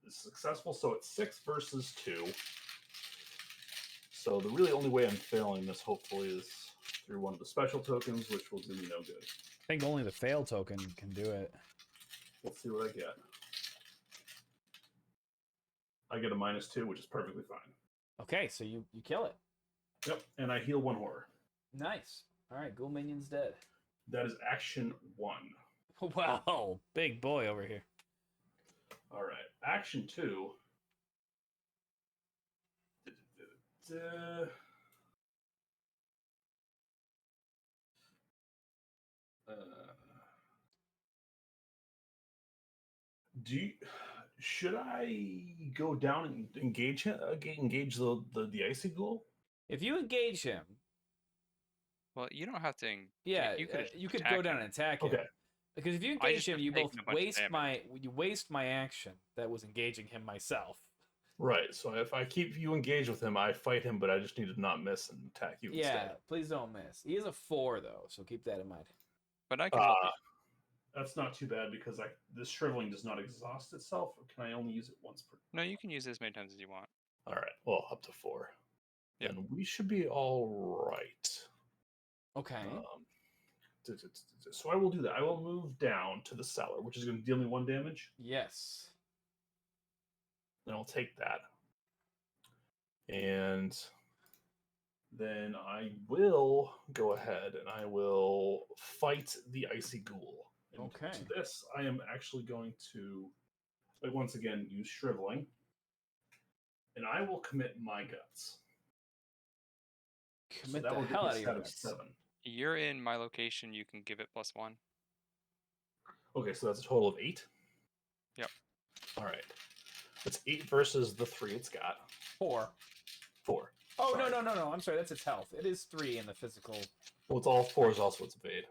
is successful. So it's 6 versus 2. So the really only way I'm failing this, hopefully, is through one of the special tokens, which will do me no good. I think only the fail token can do it. Let's see what I get. I get a -2, which is perfectly fine. Okay, so you kill it. Yep, and I heal 1 horror. Nice. All right, Ghoul Minion's dead. That is action 1. Wow, big boy over here. All right, action 2. Should I go down and engage him? Engage the icy ghoul? If you engage him, Well, you don't have to. yeah, you could you could go down and attack him. Okay. Because if you I engage just him, have you taken both a bunch of waste my action that was engaging him myself. Right. So if I keep you engaged with him, I fight him, but I just need to not miss and attack you Yeah, instead. please don't miss. He is a 4 though, so keep that in mind. But I can help you. That's not too bad because this shriveling does not exhaust itself, or can I only use it once per? No, you can use it as many times as you want. All right. Well, up to 4. Yep. And we should be all right. Okay. So I will do that. I will move down to the cellar, which is going to deal me 1 damage. Yes. And I'll take that. And then I will go ahead and I will fight the icy ghoul. And Okay. to this, I am actually going to, once again, use shriveling. And I will commit my guts. Commit so that the will hell get out me of a your set of guts. 7. You're in my location. You can give it +1. Okay, so that's a total of 8? Yep. All right. That's 8 versus the 3 it's got. 4. 4. Oh, Sorry. no. I'm sorry. That's its health. It is 3 in the physical. Well, it's all 4 is also its evade.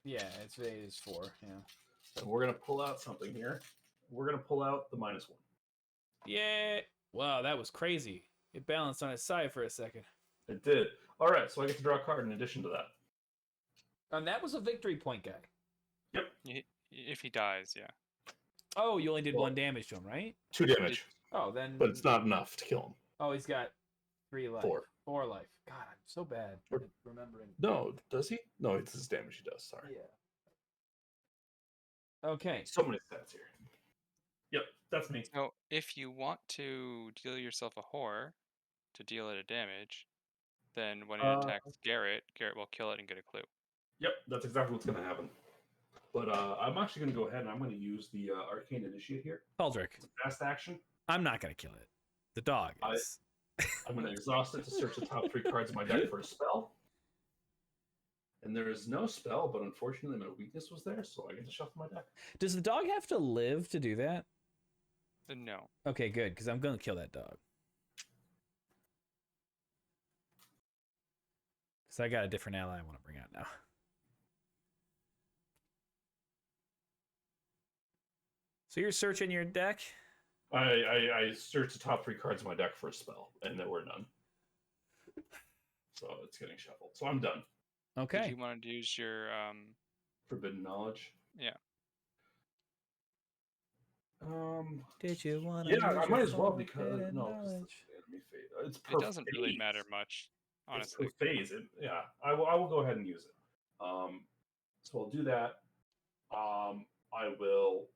Yeah, its evade is 4. Yeah. And we're going to pull out something here. We're going to pull out the -1. Yeah. Wow, that was crazy. It balanced on its side for a second. It did. All right, so I get to draw a card in addition to that. And that was a victory point guy. Yep. If he dies, yeah. Oh, you only did Well, 1 damage to him, right? 2 damage, Oh, then. but it's not enough to kill him. Oh, he's got 3 life. 4. 4 life. God, I'm so bad Or- at remembering. No, does he? No, it's his damage he does. Sorry. Yeah. Okay. So many stats here. Yep, that's me. So if you want to deal yourself a horror to deal it a damage, then when it attacks Garrett will kill it and get a clue. Yep, that's exactly what's going to happen. But I'm actually going to go ahead and I'm going to use the Arcane Initiate here. Aldrich, It's a fast action. I'm not going to kill it. The dog is. I'm going to exhaust it to search the top 3 cards of my deck for a spell. And there is no spell, but unfortunately my weakness was there, so I get to shuffle my deck. Does the dog have to live to do that? No. Okay, good, because I'm going to kill that dog. Because I got a different ally I want to bring out now. So you're searching your deck? I searched the top 3 cards of my deck for a spell, and there were none. So it's getting shuffled. So I'm done. Did Okay. you want to use your Forbidden knowledge. Yeah. Did you want Yeah, I might as well because no, 'cause the enemy phase. It's per It doesn't really phase. matter much, It's honestly. per phase. Yeah, I will go ahead and use it. So I'll do that. I will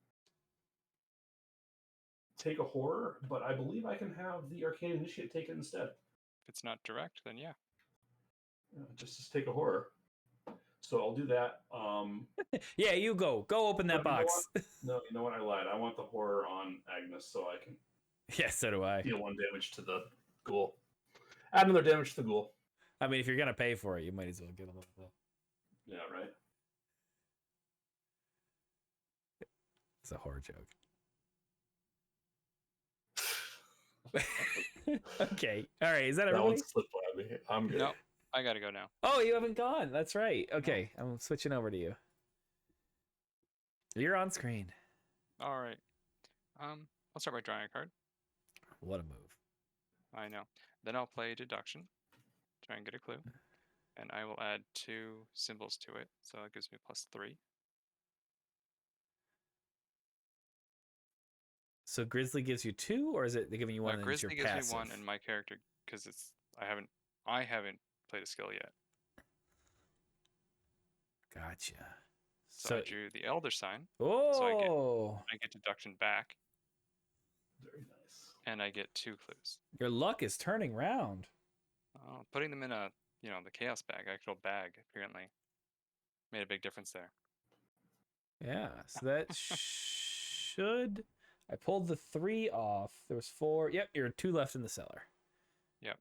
take a horror, but I believe I can have the arcane initiate take it instead. If it's not direct, then yeah. Just take a horror. So I'll do that. Yeah, you go. Go open that But you know box. No, you know what? I lied. I want the horror on Agnes so I can Yeah, so do I. deal 1 damage to the ghoul. Add another damage to the ghoul. I mean, if you're gonna pay for it, you might as well get a little bit. Yeah, right. It's a horror joke. Okay. All right. Is that That everybody? one slipped by me. I'm good. No, I gotta go now. Oh, you haven't gone. That's right. Okay. I'm switching over to you. You're on screen. All right. I'll start by drawing a card. What a move. I know. Then I'll play deduction, try and get a clue, and I will add 2 symbols to it, so that gives me +3. So Grizzly gives you 2, or is it they giving you 1 and it's your Grizzly gives passive? me 1, and my character, because it's I haven't played a skill yet. Gotcha. So I drew the Elder Sign. Oh, I get deduction back, Very nice. and I get 2 clues. your luck is turning round. Putting them in the chaos bag, actual bag, apparently made a big difference there. Yeah. So that should. I pulled the 3 off. There was 4. Yep, you're 2 left in the cellar. Yep.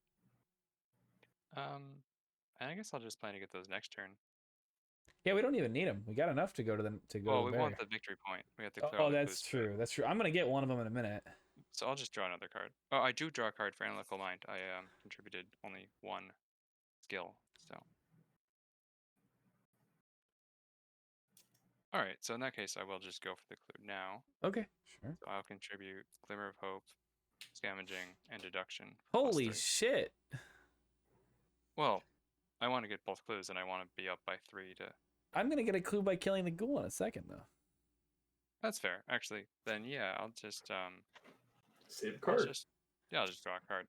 And I guess I'll just plan to get those next turn. Yeah, we don't even need them. We got enough to go to them to go. Well, to we the want bear. the victory point. We have to clear Oh, all the that's clues first. true. That's true. I'm gonna get one of them in a minute. So I'll just draw another card. Oh, I do draw a card for Analytical Mind. I contributed only 1 skill, so. All right, so in that case, I will just go for the clue now. Okay, sure. So I'll contribute Glimmer of Hope, Scavenging, and Deduction. Holy +3. shit! Well, I want to get both clues, and I want to be up by 3 to. I'm gonna get a clue by killing the ghoul in a second, though. That's fair, actually. Then yeah, I'll just Save a card. I'll just draw a card.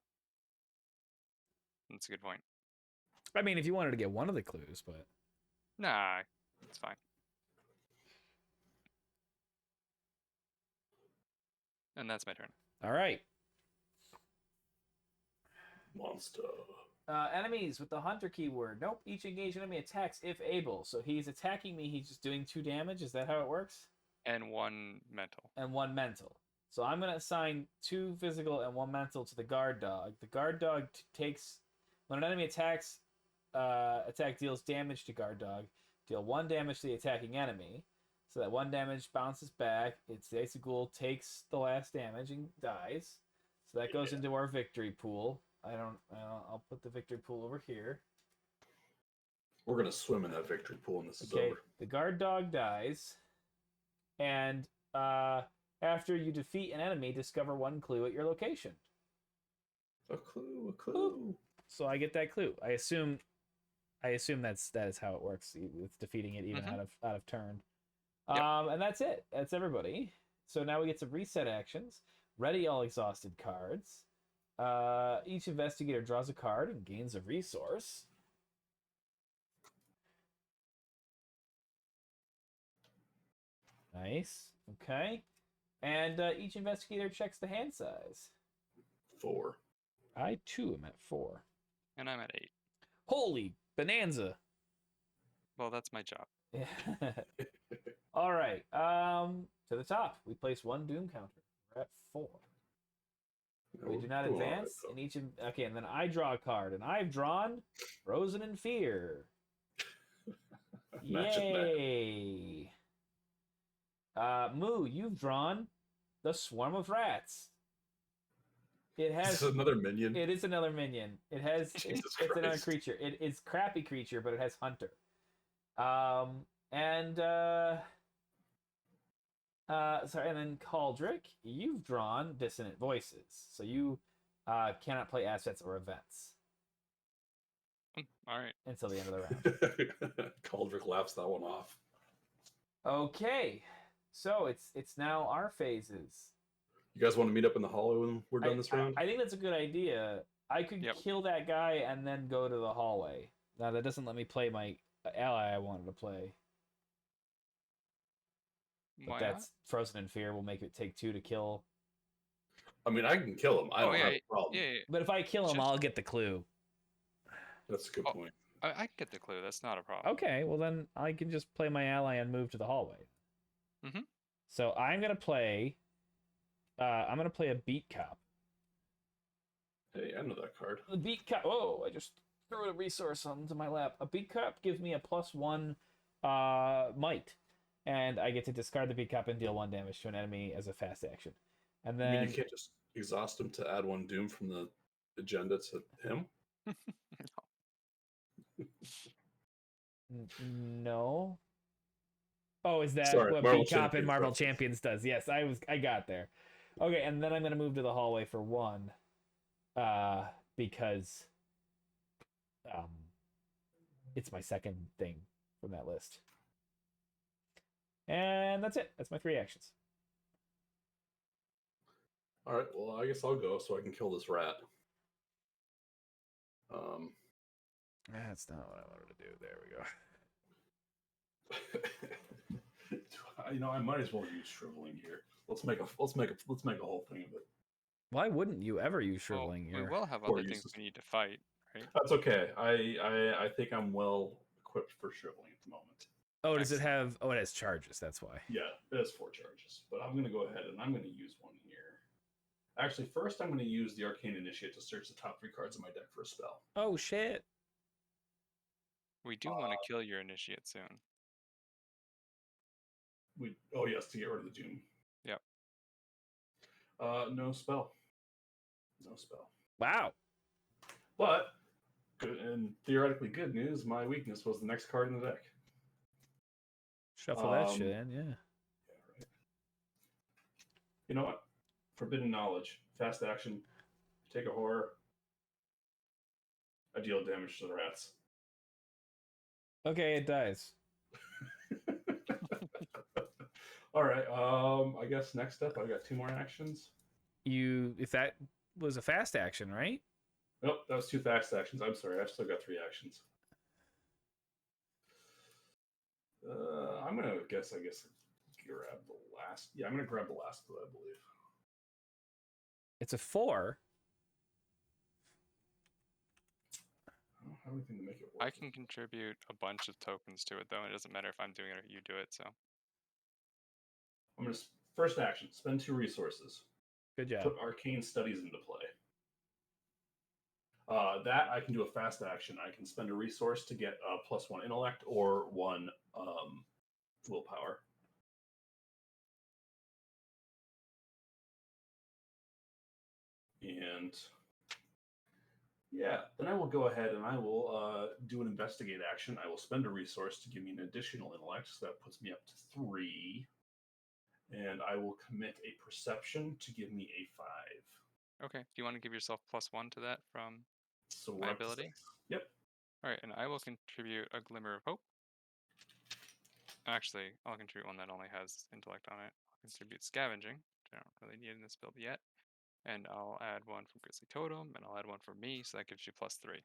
That's a good point. I mean, if you wanted to get one of the clues, but Nah, it's fine. And that's my turn. all right. Monster. Enemies with the hunter keyword. Nope. Each engaged enemy attacks if able. So he's attacking me. He's just doing 2 damage. Is that how it works? And 1 mental. And 1 mental. So I'm gonna assign 2 physical and 1 mental to the guard dog. The guard dog takes when an enemy attacks. Attack deals damage to guard dog. Deal 1 damage to the attacking enemy. So that 1 damage bounces back. It's the Icy Ghoul takes the last damage and dies. So that goes into our victory pool. I'll put the victory pool over here. We're gonna swim in that victory pool when this is Okay, over. the guard dog dies, and after you defeat an enemy, discover 1 clue at your location. A clue, a clue. So I get that clue. I assume that is how it works with defeating it even out of turn. Yep. And that's it. That's everybody. So now we get some reset actions. Ready all exhausted cards. Each investigator draws a card and gains a resource. Nice. Okay. And each investigator checks the hand size. 4. I too am at 4. And I'm at 8. Holy bonanza! Well, that's my job. All right. To the top, we place 1 doom counter. We're at 4. We do not advance in each. Okay, and then I draw a card, and I've drawn Frozen in Fear. Yay! Moo, you've drawn the Swarm of Rats. It has This is another minion. It is another minion. It has Jesus it's another Christ. creature. It is crappy creature, but it has Hunter. Sorry, and then Caldric, you've drawn Dissonant Voices, so you cannot play assets or events. All right. until the end of the round. Caldric laughs that one off. Okay, so it's now our phases. You guys want to meet up in the hallway when we're done this round? I think that's a good idea. I could Yep. kill that guy and then go to the hallway. Now that doesn't let me play my ally I wanted to play. But Why that's Frozen in Fear will make it take 2 to kill. I mean, I can kill him. I don't have a not? problem. Yeah. But if I kill him, Just- I'll get the clue. That's a good Oh. point. I can get the clue. That's not a problem. Okay, well then I can just play my ally and move to the hallway. Mhm. So I'm gonna play a beat cop. Hey, I know that card. The beat cop. Oh, I just threw a resource onto my lap. A beat cop gives me a +1 might, and I get to discard the beat cop and deal 1 damage to an enemy as a fast action. And I then mean, you can't just exhaust him to add 1 doom from the agenda to him. no. Oh, is that Sorry, what Marvel beat cop in Champions Marvel reference. Champions does? Yes, I got there. Okay, and then I'm gonna move to the hallway for 1, because it's my second thing from that list. And that's it. That's my 3 actions. All right. Well, I guess I'll go so I can kill this rat. That's not what I wanted to do. There we go. I might as well use shriveling here. Let's make a whole thing of it. Why wouldn't you ever use Well, shriveling we here? will have Or other things uses. we need to fight, right? That's okay. I think I'm well equipped for shriveling at the moment. Oh, does it Excellent. have? Oh, it has charges. That's why. Yeah, it has 4 charges, but I'm going to go ahead and I'm going to use 1 here. Actually, first I'm going to use the Arcane Initiate to search the top 3 cards of my deck for a spell. Oh shit! We do want to kill your initiate soon. Oh yes, to get rid of the Doom. Yep. No spell. No spell. Wow. But good and theoretically good news. My weakness was the next card in the deck. Shuffle that shit in. Yeah. Yeah, right. You know what? Forbidden Knowledge. Fast action. Take a horror. I deal damage to the rats. Okay, it dies. All right. I guess next up, I've got 2 more actions. If that was a fast action, right? Nope, that was 2 fast actions. I'm sorry. I've still got 3 actions. I'm gonna guess. Grab the last. Yeah, I'm gonna grab the last clue, I believe. It's a 4. I don't have anything to make it work. I can contribute a bunch of tokens to it, though. It doesn't matter if I'm doing it or you do it. So I'm gonna first action. Spend 2 resources. Good job. Put Arcane Studies into play. That I can do a fast action. I can spend a resource to get a +1 intellect or 1 willpower. And yeah, then I will go ahead and I will do an investigate action. I will spend a resource to give me an additional intellect, so that puts me up to 3. And I will commit a perception to give me a 5. okay. Do you want to give yourself +1 to that from? So My we're up to ability? 6. Yep. All right, and I will contribute a glimmer of hope. Actually, I'll contribute one that only has intellect on it. I'll contribute scavenging, which I don't really need in this build yet. And I'll add 1 from Grizzly Totem, and I'll add 1 from me, so that gives you +3.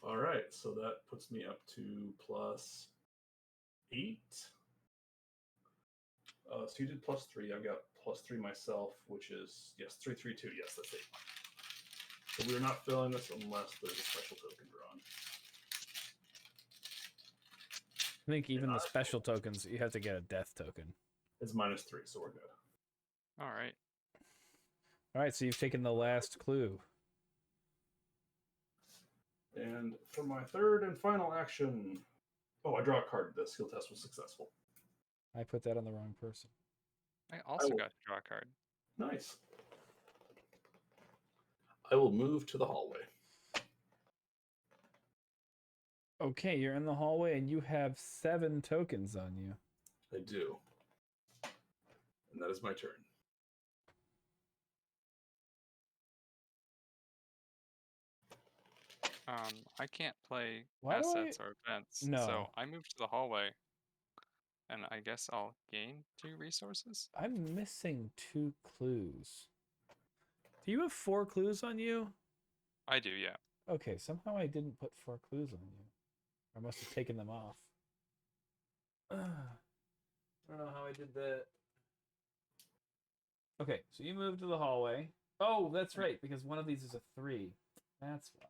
All right, so that puts me up to +8. So you did +3. I've got +3 myself, which is, yes, 3, 3, 2. Yes, that's 8. So we're not filling this unless there's a special token drawn. I think even the special tokens, you have to get a death token. It's -3, so we're good. All right. All right, so you've taken the last clue. And for my third and final action, I draw a card. The skill test was successful. I put that on the wrong person. I also will- got to draw a card. Nice. I will move to the hallway. Okay, you're in the hallway and you have 7 tokens on you. I do. And that is my turn. I can't play Why do I- assets or events, No. so I moved to the hallway, and I guess I'll gain 2 resources. I'm missing 2 clues. Do you have 4 clues on you? I do, yeah. Okay, somehow I didn't put 4 clues on you. I must have taken them off. I don't know how I did that. Okay, so you moved to the hallway. Oh, that's right, because one of these is a 3. That's why.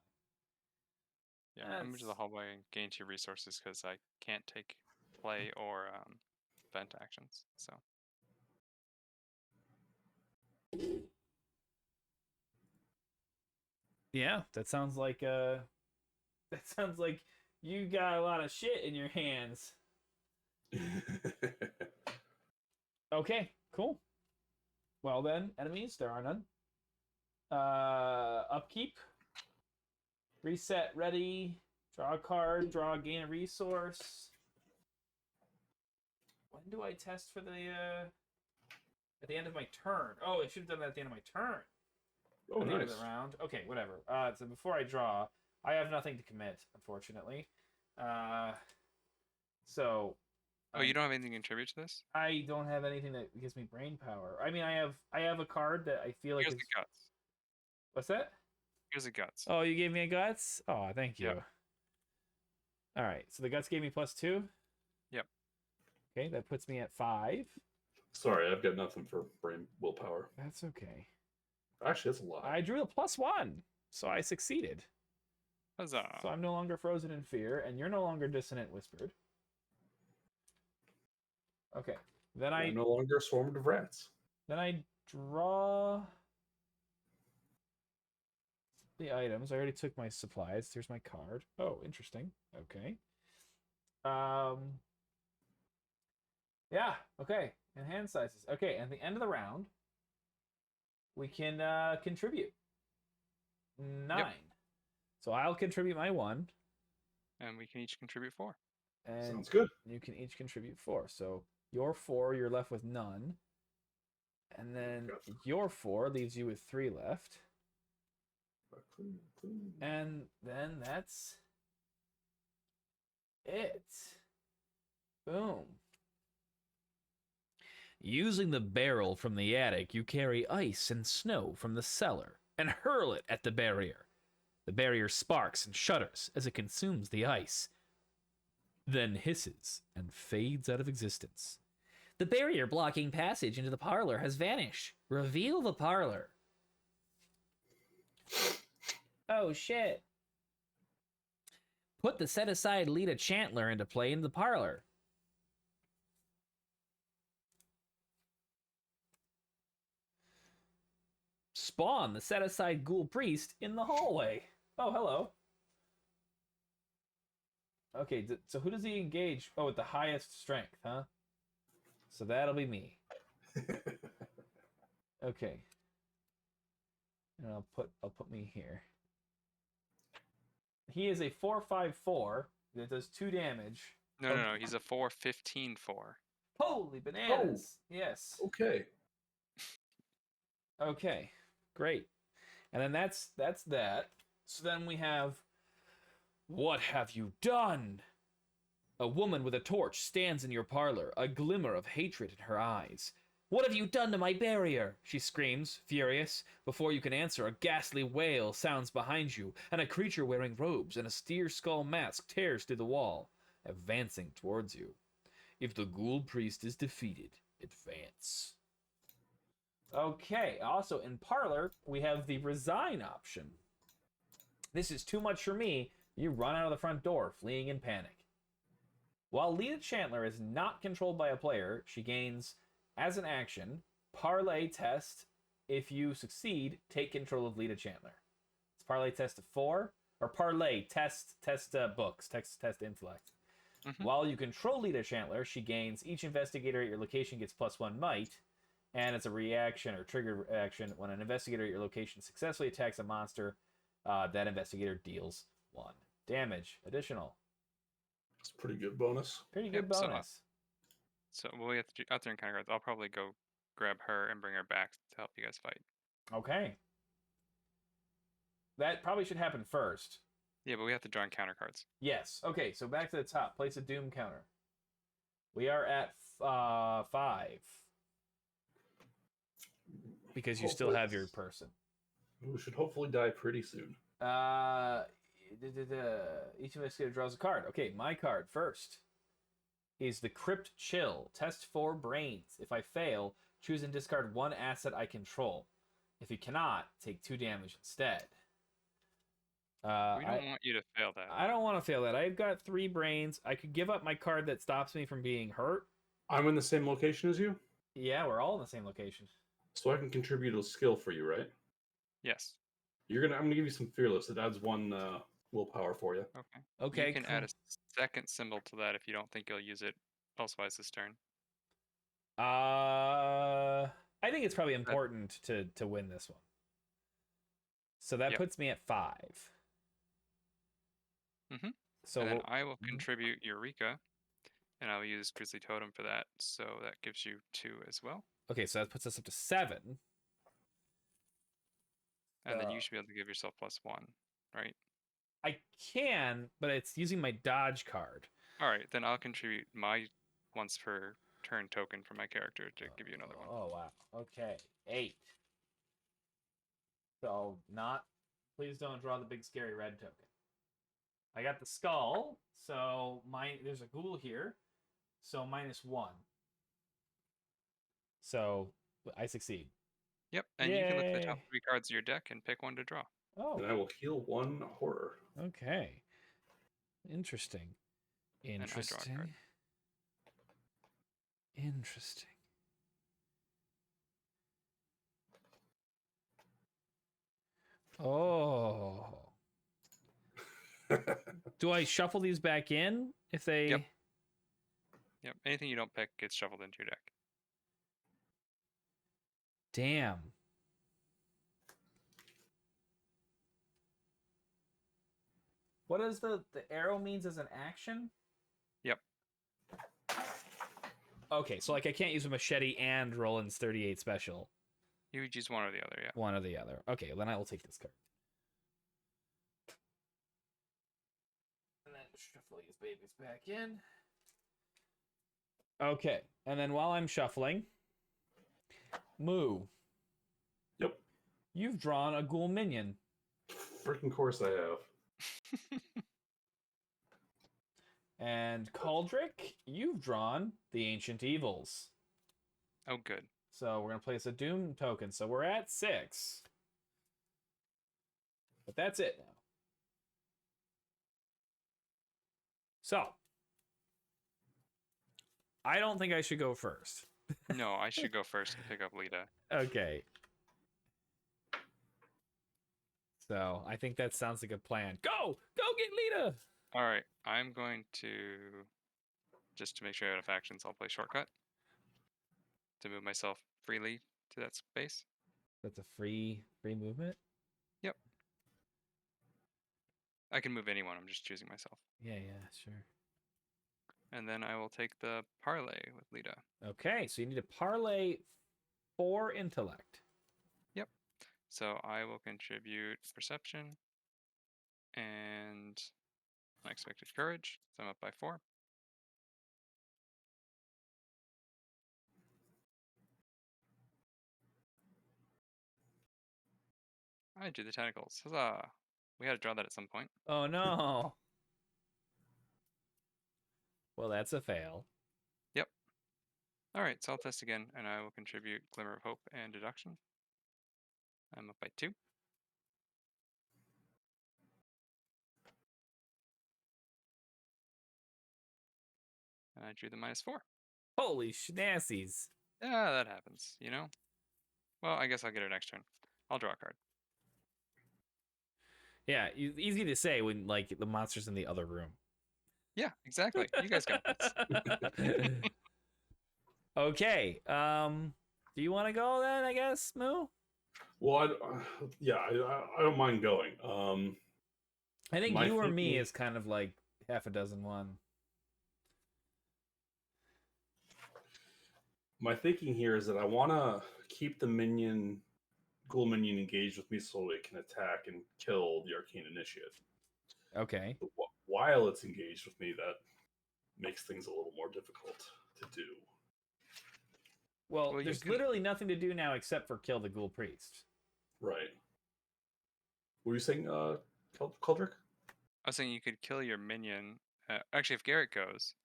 Yeah, I moved to the That's- hallway and gained 2 resources because I can't take play or vent actions. So Yeah, that sounds like you got a lot of shit in your hands. Okay, cool. Well then, enemies, there are none. Upkeep. Reset, ready. Draw a card, gain a resource. When do I test for the at the end of my turn? Oh, I should have done that at the end of my turn. Oh, At the end of nice. the round. Okay, whatever. So before I draw, I have nothing to commit, unfortunately. So Oh, you don't have anything to contribute to this? I don't have anything that gives me brain power. I mean, I have a card that I feel like Here's is. the guts. What's that? Here's the guts. Oh, you gave me a guts? Oh, thank you. Yep. All right, so the guts gave me +2. Yep. Okay, that puts me at 5. Sorry, I've got nothing for brain willpower. That's okay. Actually, that's a lot. I drew a +1, so I succeeded. Huzzah. So I'm no longer frozen in fear, and you're no longer dissonant whispered. Okay, then I'm no longer swarmed of rats. Then I draw the items. I already took my supplies. Here's my card. Oh, interesting. Okay. Yeah, okay. And hand sizes. Okay, at the end of the round, we can contribute 9. Yep. So I'll contribute my 1. And we can each contribute 4. And Sounds good. you can each contribute 4. So your 4, you're left with none. And then Gotcha. your 4 leaves you with 3 left. And then that's it. Boom. Using the barrel from the attic, you carry ice and snow from the cellar and hurl it at the barrier. The barrier sparks and shudders as it consumes the ice, then hisses and fades out of existence. The barrier blocking passage into the parlor has vanished. Reveal the parlor. Oh shit. Put the set-aside Lita Chandler into play in the parlor. Spawn the set-aside Ghoul Priest in the hallway. Oh, hello. Okay, so who does he engage? Oh, with the highest strength, huh? So that'll be me. Okay. And I'll put me here. He is a 4/5/4 that does 2 damage. No. He's a 4/15/4. Holy bananas! Yes. Okay. Okay. Great. And then that's that. So then we have, what have you done? A woman with a torch stands in your parlor, a glimmer of hatred in her eyes. What have you done to my barrier? She screams, furious. Before you can answer, a ghastly wail sounds behind you, and a creature wearing robes and a steer skull mask tears through the wall, advancing towards you. If the ghoul priest is defeated, advance. Okay, also in parlor, we have the resign option. This is too much for me. You run out of the front door, fleeing in panic. While Lita Chandler is not controlled by a player, she gains, as an action, Parlay Test. If you succeed, take control of Lita Chandler. It's Parlay Test of 4, or Parlay Test books, test intellect. Mhm. While you control Lita Chandler, she gains, each investigator at your location gets +1 might, and it's a reaction or triggered action. When an investigator at your location successfully attacks a monster, that investigator deals 1 damage. Additional. It's a pretty good bonus. Pretty good Yep, so- bonus. So we have to do out there in kind of cards. I'll probably go grab her and bring her back to help you guys fight. Okay. That probably should happen first. Yeah, but we have to draw in counter cards. Yes. Okay, so back to the top. Place a doom counter. We are at 5. Because you still have your person. We should hopefully die pretty soon. Each investigator draws a card. Okay, my card first is the Crypt Chill. Test 4 brains. If I fail, choose and discard 1 asset I control. If you cannot, take 2 damage instead. We don't want you to fail that. I don't want to fail that. I've got 3 brains. I could give up my card that stops me from being hurt. I'm in the same location as you, Yeah, we're all in the same location. so I can contribute a skill for you, right? Yes. I'm gonna give you some fearless. It adds 1 willpower for you. Okay. Okay, You can cool. add a second symbol to that if you don't think you'll use it elsewise this turn. I think it's probably important to win this one. So that Yep. puts me at 5. Mm-hmm. So and then we'll- I will contribute Eureka, and I will use Grizzly Totem for that, so that gives you 2 as well. okay, so that puts us up to 7. And then you should be able to give yourself +1, right? I can, but it's using my dodge card. All right, then I'll contribute my once per turn token for my character to give you another one. Oh wow. Okay, 8. So please don't draw the big scary red token. I got the skull, so there's a ghoul here, so -1. So I succeed. Yep, and you can look at the top Yay. 3 cards of your deck and pick 1 to draw. Oh, And I will heal 1 horror. okay. Interesting. I draw a Interesting. card. Interesting. Oh. Do I shuffle these back in if they? Yep. Yep, anything you don't pick gets shuffled into your deck. Damn. What does the arrow means as an action? Yep. Okay, so like I can't use a machete and Roland's 38 special. You would use one or the other, yeah. One or the other. Okay, then I will take this card. And then shuffle these babies back in. Okay, and then while I'm shuffling, Moo, Yep. you've drawn a ghoul minion. Freaking course I have. And Caldric, you've drawn the Ancient Evils. Oh, good. So we're going to place a Doom token. So we're at 6. But that's it now. So, I don't think I should go first. No, I should go first and pick up Lita. Okay. So, I think that sounds like a plan. Go! Go get Lita! All right, I'm going to, just to make sure I have enough actions, I'll play Shortcut to move myself freely to that space. That's a free movement? Yep. I can move anyone, I'm just choosing myself. Yeah, sure. And then I will take the parlay with Lita. Okay, so you need to parlay 4 intellect. Yep. So I will contribute perception and unexpected courage. So I'm up by 4. I drew the tentacles. Huzzah! We had to draw that at some point. Oh no. Well, that's a fail. Yep. All right, so I'll test again, and I will contribute Glimmer of Hope and Deduction. I'm up by 2. And I drew the -4. Holy schnassies. Yeah, that happens, you know? Well, I guess I'll get it next turn. I'll draw a card. Yeah, easy to say when like the monster's in the other room. Yeah, exactly. You guys got this. Okay. Do you want to go then? I guess, Moo. Well, I don't mind going. I think My you or me thinking- is kind of like half a dozen one. My thinking here is that I want to keep the ghoul minion engaged with me so it can attack and kill the arcane initiate. Okay. But while it's engaged with me, that makes things a little more difficult to do. Well, Well, you there's can- literally nothing to do now except for kill the ghoul priest. Right. What were you saying, Kuldrick? I was saying you could kill your minion. Actually, if Garrett goes,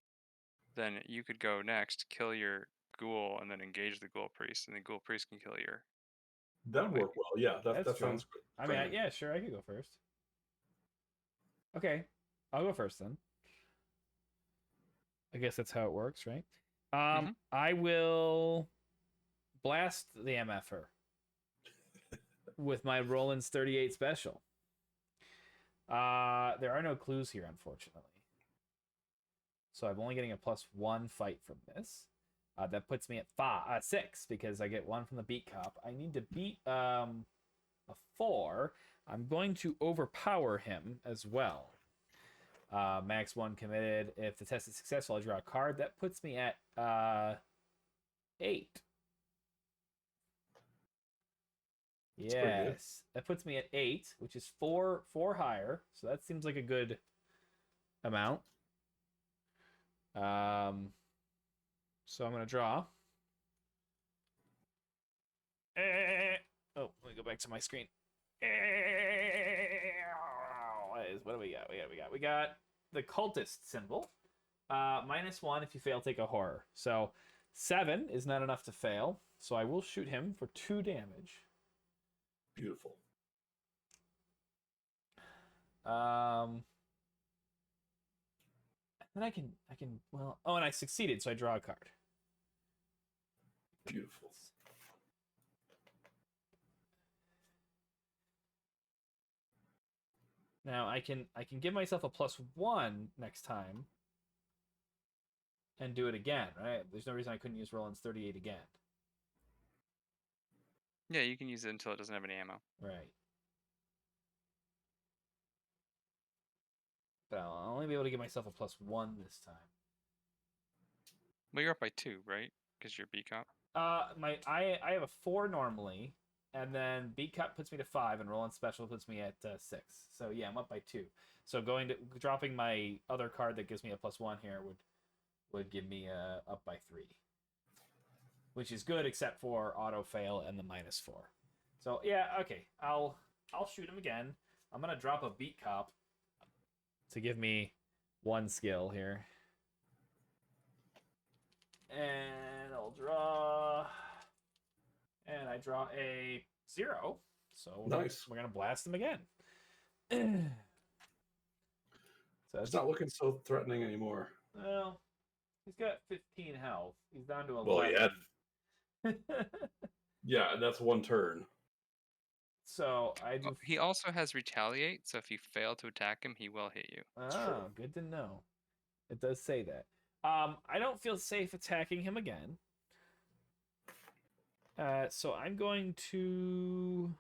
then you could go next, kill your ghoul, and then engage the ghoul priest, and the ghoul priest can kill your. That'd work well. Yeah, that That's sounds true. good. I mean, yeah, sure, I could go first. Okay, I'll go first then. I guess that's how it works, right? Mhm. I will blast the MFer with my Roland's 38 special. There are no clues here, unfortunately. So I'm only getting a +1 fight from this. That puts me at 6 because I get 1 from the beat cop. I need to beat a 4. I'm going to overpower him as well. Max 1 committed. If the test is successful, I draw a card. That puts me at 8. Yes, that puts me at 8, which is 4 higher. So that seems like a good amount. So I'm gonna draw. Oh, let me go back to my screen. What do we got? We got the cultist symbol. -1 if you fail, take a horror. So 7 is not enough to fail. So I will shoot him for 2 damage. Beautiful. Then I can well, oh, and I succeeded, so I draw a card. Beautiful. Now I can give myself a +1 next time and do it again, right? There's no reason I couldn't use Roland's 38 again. Yeah, you can use it until it doesn't have any ammo. Right. But I'll only be able to give myself a +1 this time. Well, you're up by 2, right? Because you're B cop. I have a 4 normally, and then beat cut puts me to 5, and Roland special puts me at 6. So yeah, I'm up by 2. So dropping my other card that gives me a +1 here would give me up by 3, which is good except for auto fail and the -4. So yeah, okay, I'll shoot him again. I'm gonna drop a beat cop to give me 1 skill here. And I'll draw, and I draw a 0. So Nice. we're gonna blast him again. So It's not looking so threatening anymore. well, he's got 15 health. He's down to 11. Well, yeah, that's 1 turn. So I do. He also has retaliate, so if you fail to attack him, he will hit you. Oh, good to know. It does say that. I don't feel safe attacking him again. So I'm going to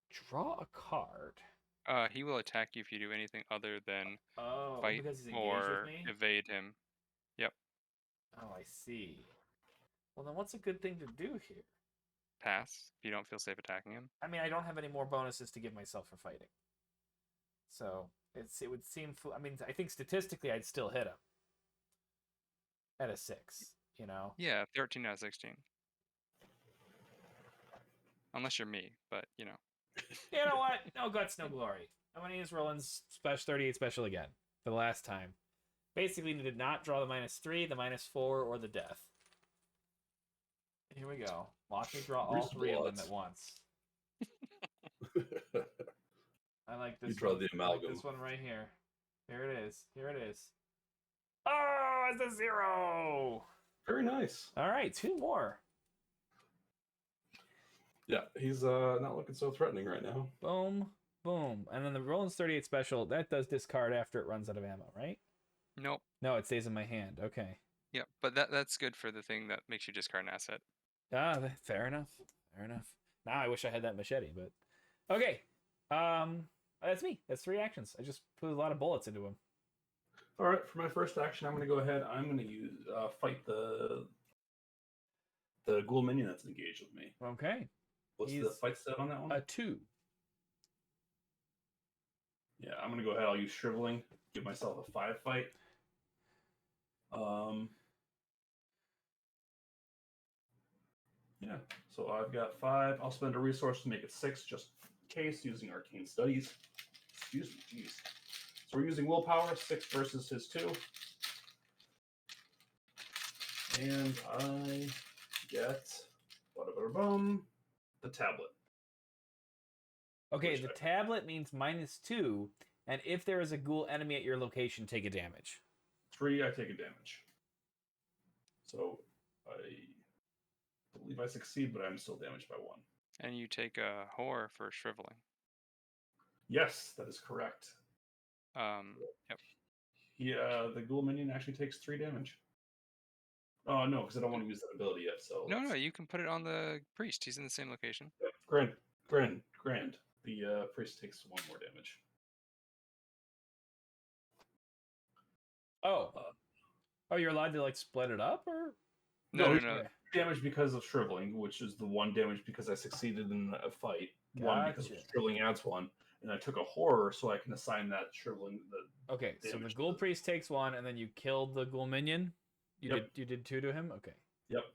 draw a card. He will attack you if you do anything other than Oh, fight because he's engaged or with me? evade him. Yep. Oh, I see. Well, then what's a good thing to do here? Pass if you don't feel safe attacking him. I mean, I don't have any more bonuses to give myself for fighting. So it would seem. I mean, I think statistically, I'd still hit him at a 6. You know. Yeah, 13 out of 16. Unless you're me, but you know. You know what? No guts, no glory. I'm gonna use Roland's 38 special again for the last time. Basically, did not draw the -3, the -4, or the death. Here we go. Watch me draw all 3 of them at once. I like this. You draw one. the I like amalgam. this one right here. Here it is. Here it is. Oh, it's a 0. Very nice. All right, 2 more. Yeah, he's not looking so threatening right now. Boom, boom, and then the Roland's 38 special that does discard after it runs out of ammo, right? Nope. No, it stays in my hand. Okay. Yep, but that's good for the thing that makes you discard an asset. Fair enough. Fair enough. Now I wish I had that machete, but okay. That's me. That's 3 actions. I just put a lot of bullets into him. All right, for my first action, I'm going to go ahead. I'm going to use fight the ghoul minion that's engaged with me. Okay. What's the He's fight stat on that one? A 2. Yeah, I'm gonna go ahead. I'll use shriveling. Give myself a 5 fight. Yeah. So I've got 5. I'll spend a resource to make it 6, just in case, using arcane studies. Excuse me, jeez. So we're using willpower, 6 versus his 2. And I get the tablet. Okay, Which the I- tablet means -2, and if there is a ghoul enemy at your location, take a damage. 3, I take a damage. So I believe I succeed, but I'm still damaged by 1. And you take a horror for shriveling. Yes, that is correct. Yep. The ghoul minion actually takes 3 damage. Oh no, because I don't want to use that ability yet. So No, you can put it on the priest. He's in the same location. Grand. The priest takes 1 more damage. Oh. Oh, you're allowed to like split it up, or? No. Damage because of shriveling, which is the 1 damage because I succeeded in a fight. 1 because Gotcha. shriveling adds 1, and I took a horror, so I can assign that shriveling. Okay, so the damage ghoul to- priest takes 1, and then you killed the ghoul minion. Yep. You did 2 to him. Okay. Yep.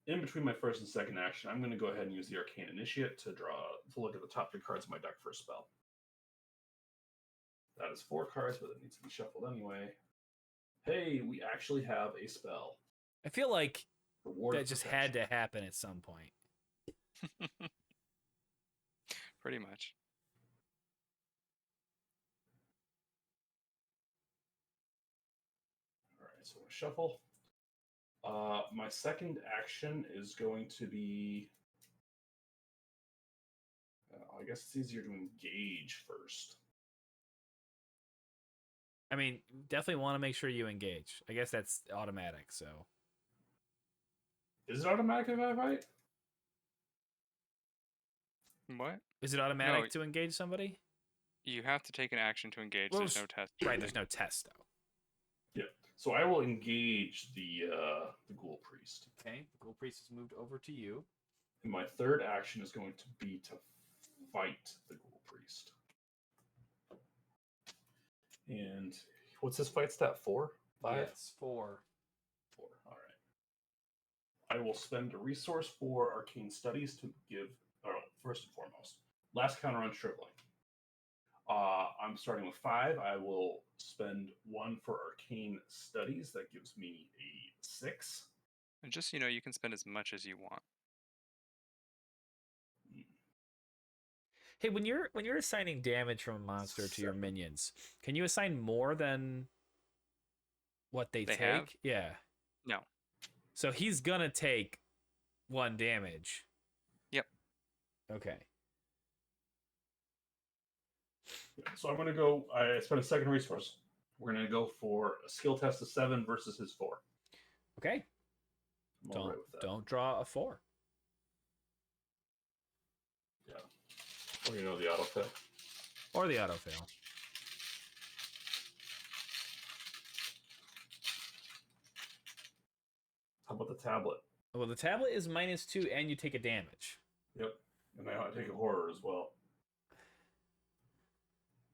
In between my first and second action, I'm going to go ahead and use the Arcane Initiate to look at the top 3 cards of my deck for a spell. That is 4 cards, but it needs to be shuffled anyway. Hey, we actually have a spell. I feel like Reward that just had to happen at some point. Pretty much. All right, so I shuffle. My second action is going to be. I guess it's easier to engage first. I mean, definitely want to make sure you engage. I guess that's automatic, so. Is it automatic if I fight? What? Is it automatic to engage somebody? You have to take an action to engage. Well, There's no test. Right, there's no test, though. Yeah. So I will engage the ghoul priest. Okay, the ghoul priest has moved over to you. And my third action is going to be to fight the ghoul priest. And what's his fight stat? 4? 5? Yes, 4. 4. All right. I will spend a resource for arcane studies to give. First and foremost, last counter on shriveling. I'm starting with 5. I will spend 1 for arcane studies. That gives me a 6. And just so you know, you can spend as much as you want. Hey, when you're assigning damage from a monster to your minions, can you assign more than what they take? Have? Yeah. No. So he's gonna take 1 damage. Yep. Okay. So I'm going to go. I spent a second resource. We're going to go for a skill test of 7 versus his 4. Okay. I'm all right with that. Don't draw a 4. Yeah. Or the auto fail. Or the auto fail. How about the tablet? Well, the tablet is -2, and you take a damage. Yep. And I take a horror as well.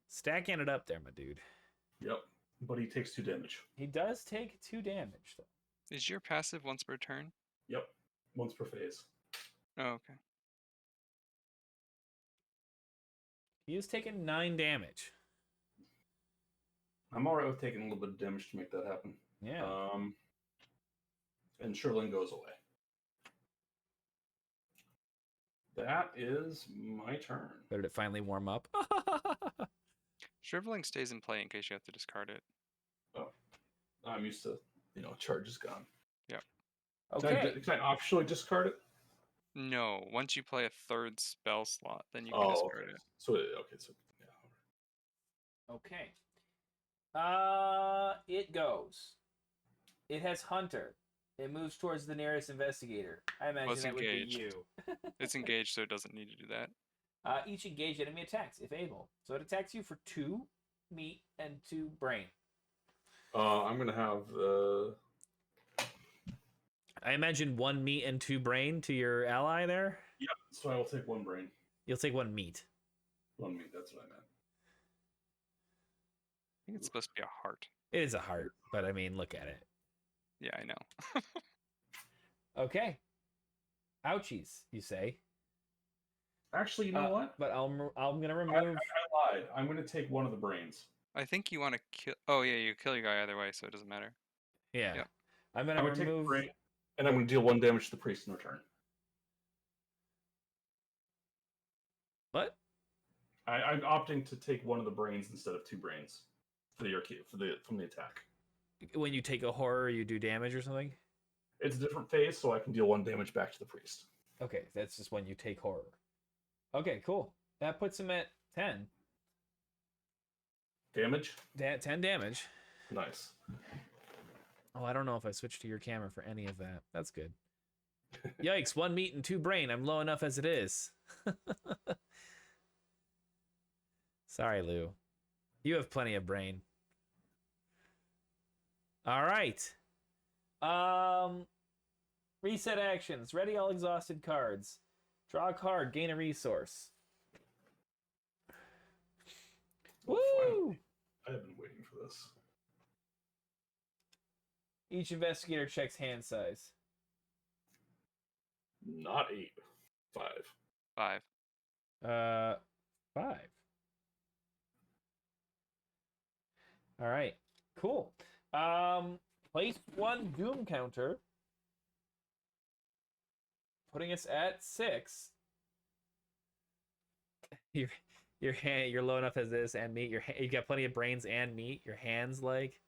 Stacking it up there, my dude. Yep. But he takes 2 damage. He does take 2 damage, though. Is your passive once per turn? Yep. Once per phase. Oh, okay. He is taking 9 damage. I'm alright with taking a little bit of damage to make that happen. Yeah. And shriveling goes away. That is my turn. But did it finally warm up? Shriveling stays in play in case you have to discard it. I'm used to, charge is gone. Okay. Can I optionally discard it? No, once you play a 3rd spell slot, then you can discard it. So yeah. Okay. It goes. It has Hunter. It moves towards the nearest investigator. I imagine it's that would be engaged. you. It's engaged, so it doesn't need to do that. Each engaged enemy attacks, if able. So it attacks you for 2 meat and 2 brain. I'm gonna have I imagine 1 meat and 2 brain to your ally there. Yep. So I will take 1 brain. You'll take 1 meat. One meat, that's what I meant. I think it's supposed to be a heart. It is a heart, but I mean, look at it. Yeah, I know. Okay. Ouchies, you say? Actually, you know what? But I'm gonna I remove. lied. I'm going to take one of the brains. I think you want to kill. Oh yeah, you kill your guy either way, so it doesn't matter. Yeah. Yep. I'm gonna I'm going to take the remove. brain, and I'm going to deal 1 damage to the priest in return. What? I'm opting to take one of the brains instead of 2 brains for from the attack. When you take a horror, you do damage or something? It's a different phase, so I can deal 1 damage back to the priest. Okay, that's just when you take horror. Okay, cool. That puts him at 10. Damage? 10 damage. Nice. Oh, I don't know if I switched to your camera for any of that. That's good. Yikes, 1 meat and 2 brain. I'm low enough as it is. Sorry, Lou. You have plenty of brain. All right. Reset actions. Ready all exhausted cards. Draw a card. Gain a resource. Oh, Woo! finally. I have been waiting for this. Each investigator checks hand size. Not 8. 5. 5. 5. All right. Cool. Place 1 doom counter, putting us at 6. You're low enough as this and meat. You got plenty of brains and meat. Your hands like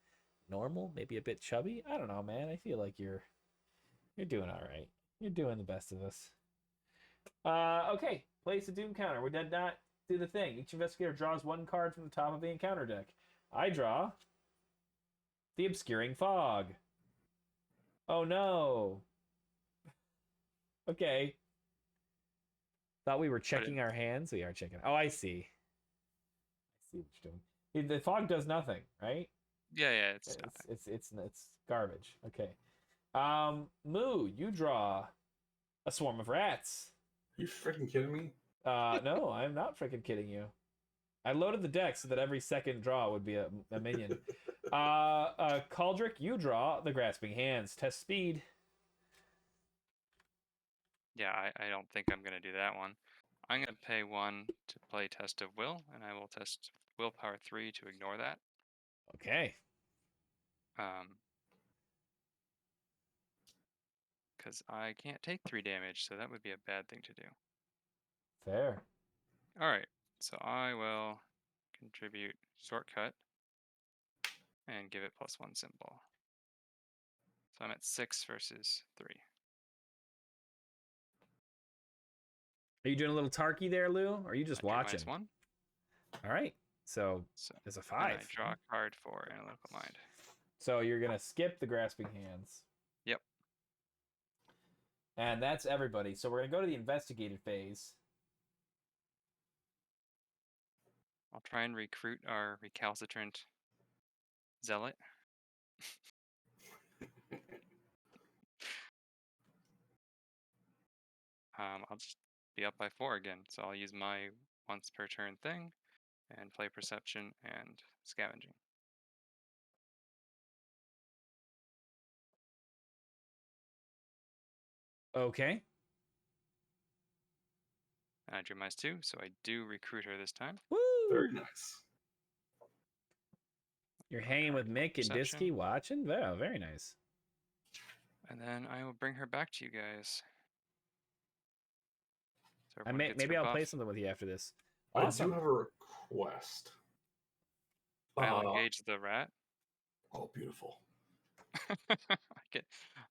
normal, maybe a bit chubby. I don't know, man. I feel like you're doing all right. You're doing the best of us. Okay. Place a doom counter. We did not do the thing. Each investigator draws 1 card from the top of the encounter deck. I draw the Obscuring Fog. Oh no. Okay. Thought we were checking our hands. We are checking. Oh, I see. I see what you're doing. The fog does nothing, right? Yeah, it's nothing. It's garbage. Okay. Moo, you draw a swarm of rats. Are you freaking kidding me? No, I'm not freaking kidding you. I loaded the deck so that every second draw would be a minion. Caldric, you draw the Grasping Hands. Test speed. Yeah, I don't think I'm going to do that one. I'm going to pay 1 to play Test of Will, and I will test Willpower 3 to ignore that. Okay. Because I can't take 3 damage, so that would be a bad thing to do. Fair. Alright, so I will contribute Shortcut and give it +1 symbol. So I'm at 6 versus 3. Are you doing a little Tarky there, Lou? Or are you just watching? -1. All right. So it's a 5. And I draw a card for Analytical Mind. So you're going to skip the Grasping Hands. Yep. And that's everybody. So we're going to go to the investigated phase. I'll try and recruit our recalcitrant zealot. I'll just be up by 4 again. So I'll use my once per turn thing and play Perception and Scavenging. Okay. And I drew minus 2, so I do recruit her this time. Woo! Very nice. You're hanging with Mick and Perception. Disky watching? Wow, very nice. And then I will bring her back to you guys. So I everyone gets maybe her I'll play buff. something with you after this. I do Awesome. have a request. I'll engage the rat. Oh, beautiful.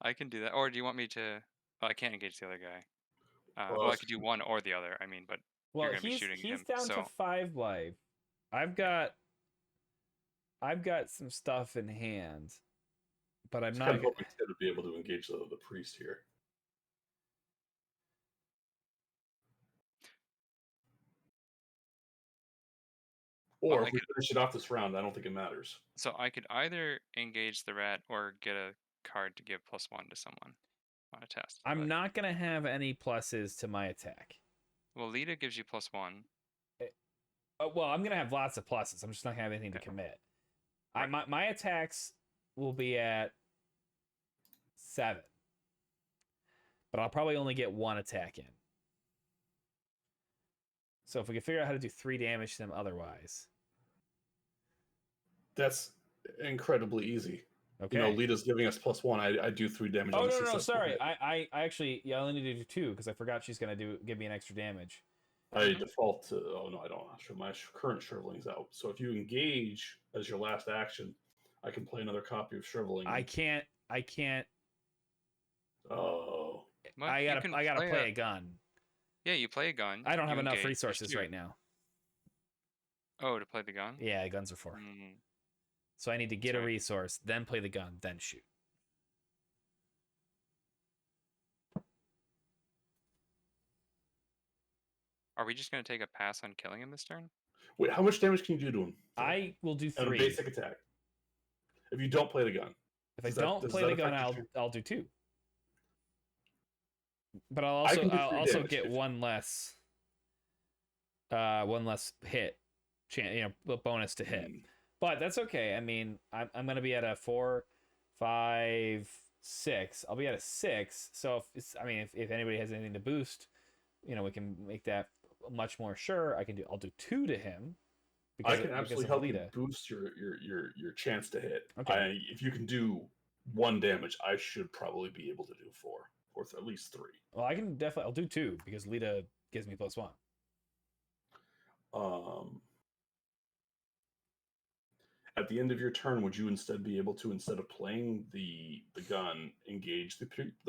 I can do that. Or do you want me to? Oh, I can't engage the other guy. Well, Well, I could do one or the other. I mean, but Well, you're gonna be shooting he's him. down So to 5 life. I've got some stuff in hand, but I'm I'm not. hoping Ted would be able to engage the priest here. Or Well, if we finish it off this round, I don't think it matters. so I could either engage the rat or get a card to give +1 to someone on a test. I'm but- not gonna have any pluses to my attack. Well, Lita gives you +1. Well, I'm gonna have lots of pluses. I'm just not gonna have anything to Yeah. commit. Right. My attacks will be at 7, but I'll probably only get 1 attack in. So if we can figure out how to do 3 damage to them otherwise. That's incredibly easy. Okay. You know, Lita's giving us +1. I do 3 damage. Oh on a no, successful sorry. hit. I actually I only need to do 2 because I forgot she's gonna give me an extra damage. I default to. Oh no, I don't. My current shriveling's out. So if you engage as your last action, I can play another copy of shriveling. I can't. Oh. Well, I you gotta can play a gun. Yeah, you play a gun. I don't you have enough engage, there's resources 2. right now. Oh, to play the gun? Yeah, guns are 4. Mm. So I need to get a Sorry. resource, then play the gun, then shoot. Are we just going to take a pass on killing him this turn? Wait, how much damage can you do to him? I will do And a 3. basic attack. If you don't play the gun. If I Does that- don't does play that the gun, affect your I'll do 2. But I'll I can do 3 also damage get if- one less hit, bonus to hit. But that's okay. I mean, I'm gonna be at a 4, 5, 6. I'll be at a 6. So if anybody has anything to boost, we can make that much more sure. I'll do 2 to him. I can absolutely help you Lita. boost your chance to hit. Okay. If you can do 1 damage, I should probably be able to do 4 or at least 3. Well, I'll do 2 because Lita gives me +1. At the end of your turn, would you instead be able to, instead of playing the gun, engage the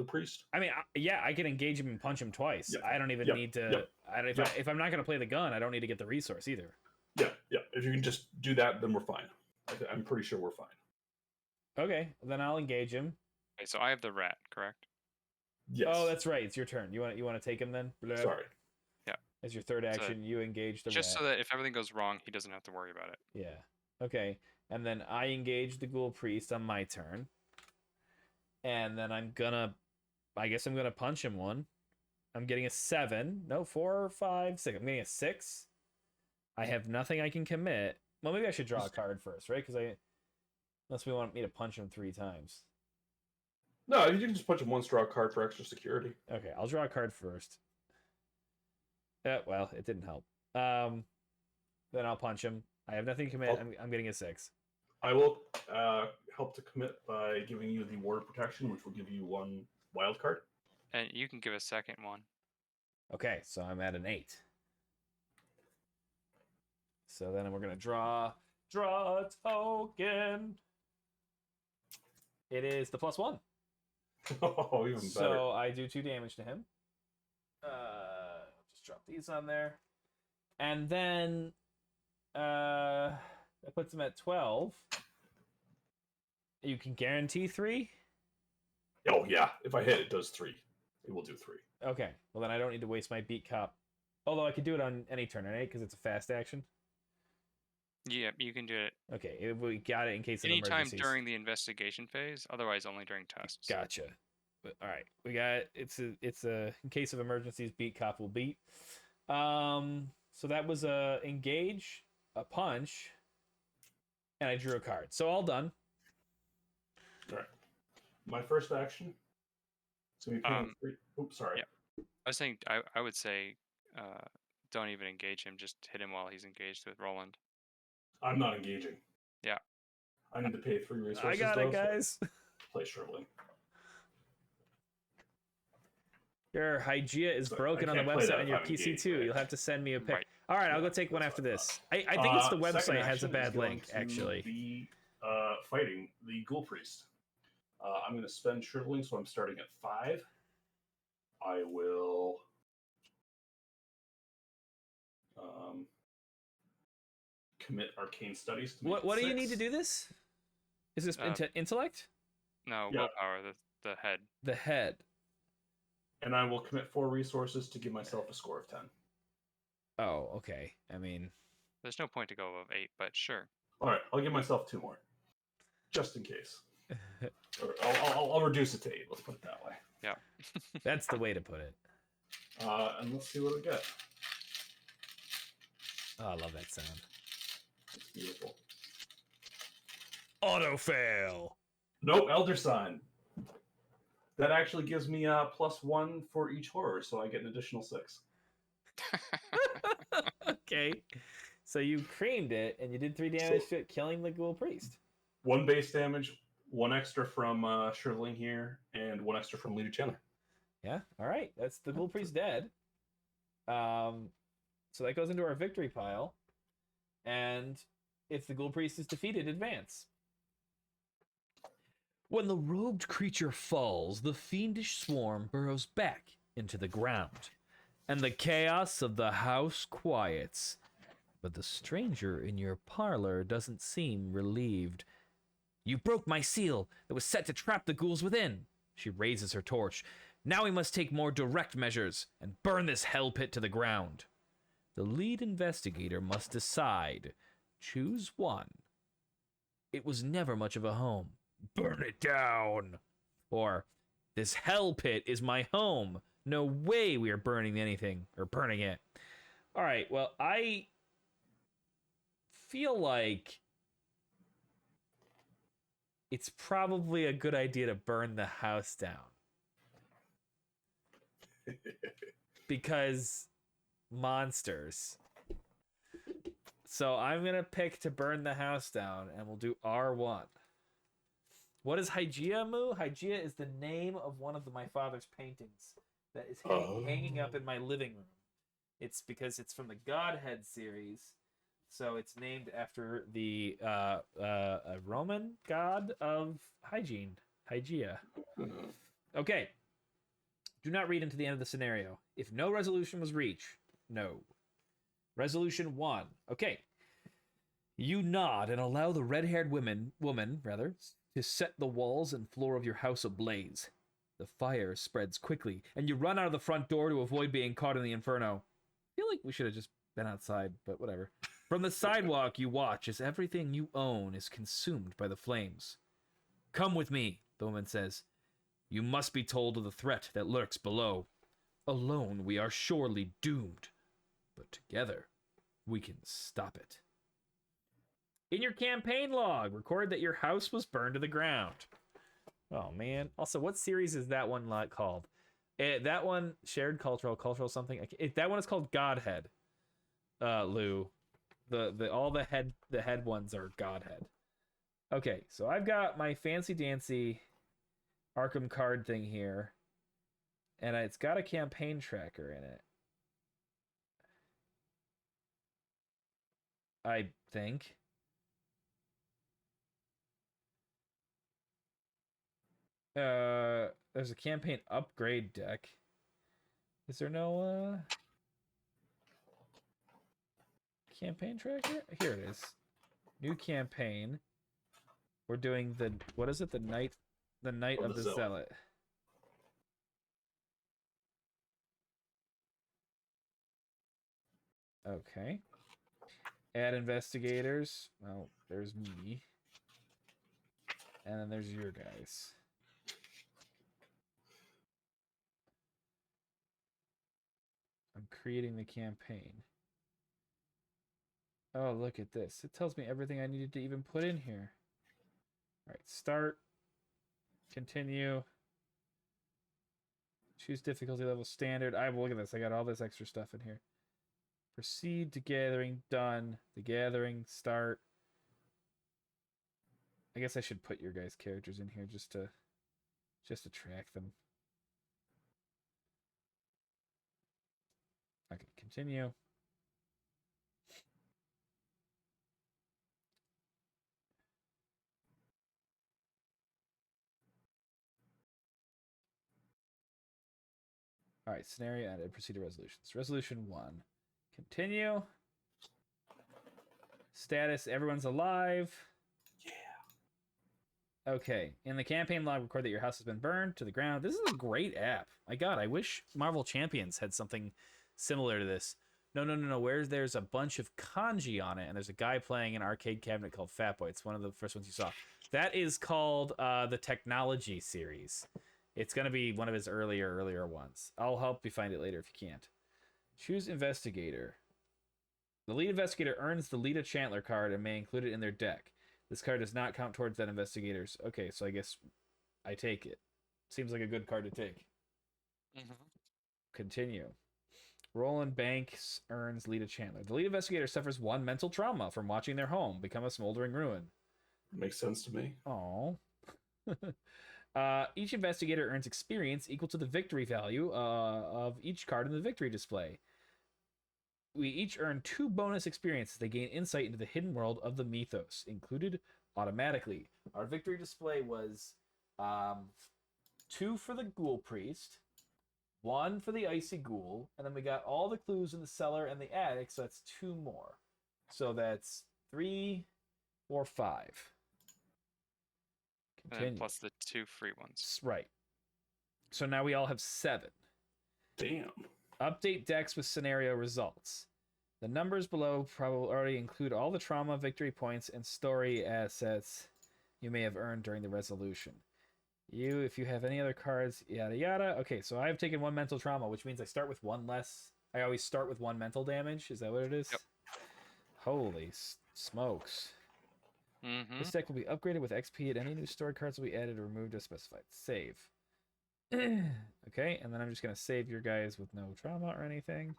priest? I mean, I can engage him and punch him twice. Yep. I don't even Yep. need to. Yep. If I'm not going to play the gun, I don't need to get the resource either. Yeah. If you can just do that, then we're fine. I'm pretty sure we're fine. Okay, then I'll engage him. Okay, so I have the rat, correct? Yes. Oh, that's right. It's your turn. You want to take him then? Bleh. Sorry. As your third action, you engage the Just rat. so that if everything goes wrong, he doesn't have to worry about it. Yeah. Okay. And then I engage the ghoul priest on my turn. And then I guess I'm gonna punch him 1. I'm getting a 7. No, 4, 5, 6. I'm getting a 6. I have nothing I can commit. Well, maybe I should draw a card first, right? Unless we want me to punch him 3 times. No, you can just punch him 1 straw card for extra security. Okay, I'll draw a card first. Well, it didn't help. Then I'll punch him. I have nothing to commit. I'm getting a 6. I will help to commit by giving you the ward of protection, which will give you 1 wild card. And you can give a second one. Okay, so I'm at an 8. So then we're gonna draw a token. It is the +1. Oh, even better. So I do 2 damage to him. Just drop these on there, and then that puts him at 12. You can guarantee 3. Oh yeah, if I hit, it does 3. It will do 3. Okay, well then I don't need to waste my beat cop. Although I could do it on any turn, right? Because it's a fast action. Yeah, you can do it Okay, we got it in case of anytime emergencies. during the investigation phase. Otherwise, only during tests. Gotcha. But, all right, we got it's a in case of emergencies, beat cop will beat. So that was a engage, a punch, and I drew a card. So all done. All right. My first action. So we paying 3. Oops, sorry. yeah. I was saying I would say don't even engage him. Just hit him while he's engaged with Roland. I'm not engaging. Yeah. I need to pay 3 resources. I got though, it, guys. So play shriveling. Your Hygeia is So broken I on the can't play that website on if your I'm PC engaged, too. right? You'll have to send me a pic. Right. All right, I'll Yeah, go take one that's after fine. this. I think it's the Second website has a action bad is going link, to actually. Be fighting the ghoul priest. I'm going to spend shriveling, so I'm starting at 5. I will commit arcane studies. To make What it do you need 6. to do this? Is this intellect? No, Yeah. willpower. The head. The head. And I will commit 4 resources to give myself a score of 10. Oh, okay. I mean, There's no point to go above 8, but sure. All right, I'll give myself 2 more, just in case. Or I'll reduce it to 8. Let's put it that way. Yeah. that's the way to put it. And let's see what we get. Oh, I love that sound. It's beautiful. Auto fail. Nope, Elder Sign. That actually gives me +1 for each horror, so I get an additional 6. Okay. So you creamed it, and you did 3 damage to it, killing the ghoul priest. 1 base damage, 1 extra from Shriveling here, and 1 extra from Leader Chandler. Yeah. All right. That's the ghoul priest dead. So that goes into our victory pile, and if the ghoul priest is defeated, advance. When the robed creature falls, the fiendish swarm burrows back into the ground, and the chaos of the house quiets. But the stranger in your parlor doesn't seem relieved. You broke my seal that was set to trap the ghouls within. She raises her torch. Now we must take more direct measures and burn this hell pit to the ground. The lead investigator must decide. Choose one. It was never much of a home. Burn it down. Or, this hell pit is my home. No way we are burning anything, or burning it. All right, well, I feel like it's probably a good idea to burn the house down. Because monsters. So I'm going to pick to burn the house down, and we'll do R1. What is Hygeia, Moo? Hygeia is the name of one of my father's paintings that is hanging up in my living room. It's because it's from the Godhead series, so it's named after the Roman god of hygiene, Hygeia. Okay. Do not read into the end of the scenario. If no resolution was reached, no. Resolution 1. Okay. You nod and allow the red-haired woman, to set the walls and floor of your house ablaze. The fire spreads quickly, and you run out of the front door to avoid being caught in the inferno. I feel like we should have just been outside, but whatever. From the sidewalk, you watch as everything you own is consumed by the flames. Come with me, the woman says. You must be told of the threat that lurks below. Alone, we are surely doomed. But together, we can stop it. In your campaign log, record that your house was burned to the ground. Oh, man. Also, what series is that one called? That one, shared cultural something. That one is called Godhead, Lou. All the head ones are Godhead. Okay, so I've got my fancy dancy Arkham card thing here, and it's got a campaign tracker in it. I think. There's a campaign upgrade deck. Is there no campaign tracker? Here it is. New campaign. We're doing the what is it? The night of the Zealot. Okay. Add investigators. Well, there's me. And then there's your guys. I'm creating the campaign. Oh, look at this. It tells me everything I needed to even put in here. All right, start. Continue. Choose difficulty level standard. Look at this. I got all this extra stuff in here. Proceed to gathering. Done. The gathering. Start. I guess I should put your guys' characters in here just to track them. Okay, continue. All right, scenario added. Proceed to resolutions. Resolution 1. Continue. Status, everyone's alive. Yeah. Okay, in the campaign log, record that your house has been burned to the ground. This is a great app. My God, I wish Marvel Champions had something similar to this. No. There's a bunch of kanji on it, and there's a guy playing an arcade cabinet called Fat Boy. It's one of the first ones you saw. That is called the Technology series. It's gonna be one of his earlier ones. I'll help you find it later if you can't. Choose investigator. The lead investigator earns the Lita Chandler card and may include it in their deck. This card does not count towards that investigator's. Okay, so I guess I take it. Seems like a good card to take. Continue. Roland Banks earns Lita Chandler. The lead investigator suffers 1 mental trauma from watching their home become a smoldering ruin. Makes sense to me. Oh. Each investigator earns experience equal to the victory value of each card in the victory display. We each earn 2 bonus experiences. They gain insight into the hidden world of the mythos, included automatically. Our victory display was 2 for the Ghoul Priest, 1 for the Icy Ghoul, and then we got all the clues in the cellar and the attic, so that's 2 more. So that's 3 or 5. Continue. Plus the 2 free ones. Right. So now we all have 7. Damn. Update decks with scenario results. The numbers below probably already include all the trauma, victory points, and story assets you may have earned during the resolution. If you have any other cards, yada yada. Okay, so I have taken 1 mental trauma, which means I start with 1 less. I always start with 1 mental damage. Is that what it is? Yep. Holy smokes. This deck will be upgraded with XP, and any new story cards will be added or removed as specified. Save. Okay, and then I'm just going to save your guys with no trauma or anything.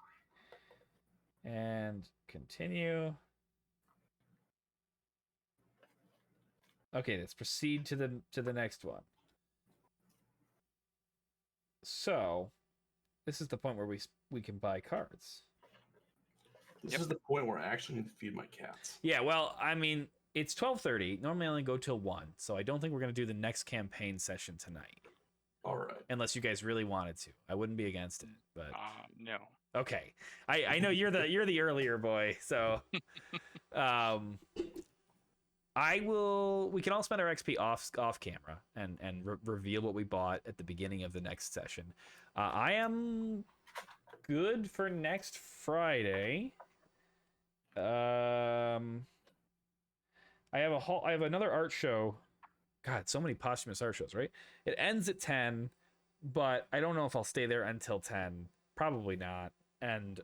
And continue. Okay, let's proceed to the next one. So, this is the point where we can buy cards. This is the point where I actually need to feed my cats. Yeah, well, I mean, it's 12:30. Normally I only go till 1, so I don't think we're going to do the next campaign session tonight. All right. Unless you guys really wanted to. I wouldn't be against it, but no. okay. I know you're the earlier boy, so we can all spend our XP off camera and reveal what we bought at the beginning of the next session. I am good for next Friday. I have another art show. God, so many posthumous art shows, right? It ends at 10, but I don't know if I'll stay there until 10. Probably not. And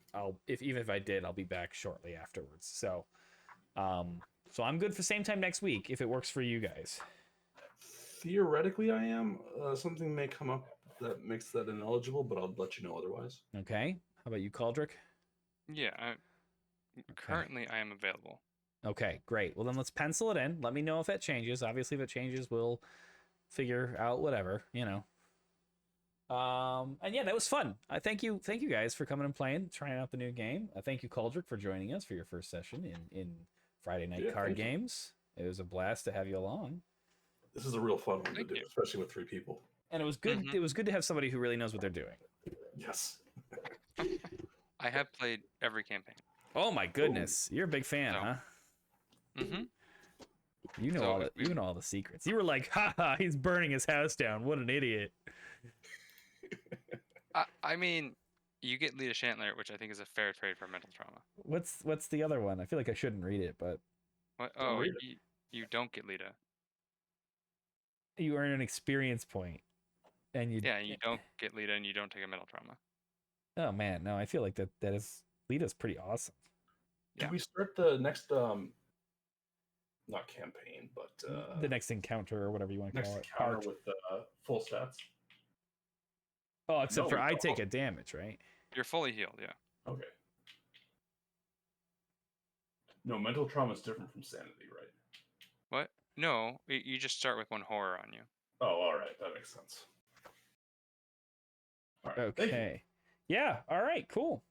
even if I did, I'll be back shortly afterwards. So I'm good for same time next week if it works for you guys. Theoretically, I am. Something may come up that makes that ineligible, but I'll let you know otherwise. Okay. How about you, Caldric? Yeah. Currently, I am available. Okay, great. Well, then let's pencil it in. Let me know if that changes. Obviously, if it changes, we'll figure out whatever, you know. And yeah, that was fun. I thank you guys for coming and playing, trying out the new game. Thank you, Caldric, for joining us for your first session in Friday Night Card Games. It was a blast to have you along. This is a real fun one to do, especially with 3 people. And it was good. It was good to have somebody who really knows what they're doing. Yes. I have played every campaign. Oh my goodness, you're a big fan, huh? Mm-hmm. You know all the secrets. You were like, "Ha, he's burning his house down. What an idiot." I mean, you get Lita Chandler, which I think is a fair trade for mental trauma. What's the other one? I feel like I shouldn't read it, but what? Oh, you don't get Lita. You earn an experience point, and you don't get Lita, and you don't take a mental trauma. Oh man, no, I feel like that is Lita's pretty awesome. Yeah. Can we start the next not campaign, but the next encounter or whatever you want to call it. Encounter with full stats. Oh, except for I take a damage, right? You're fully healed, yeah. Okay. No, mental trauma is different from sanity, right? What? No, you just start with 1 horror on you. Oh, all right, that makes sense. All right. Okay. Yeah. All right. Cool.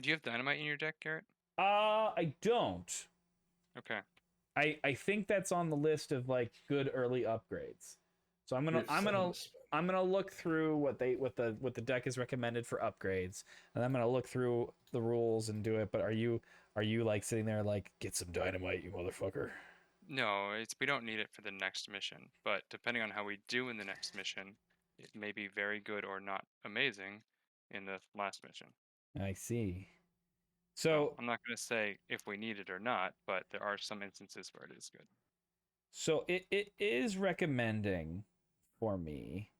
Do you have dynamite in your deck, Garrett? I don't. Okay. I think that's on the list of like good early upgrades. So I'm gonna look through what the deck is recommended for upgrades, and I'm gonna look through the rules and do it. But are you like sitting there like, get some dynamite, you motherfucker? No, we don't need it for the next mission. But depending on how we do in the next mission, it may be very good or not amazing in the last mission. I see. So I'm not going to say if we need it or not, but there are some instances where it is good. So it is recommending for me.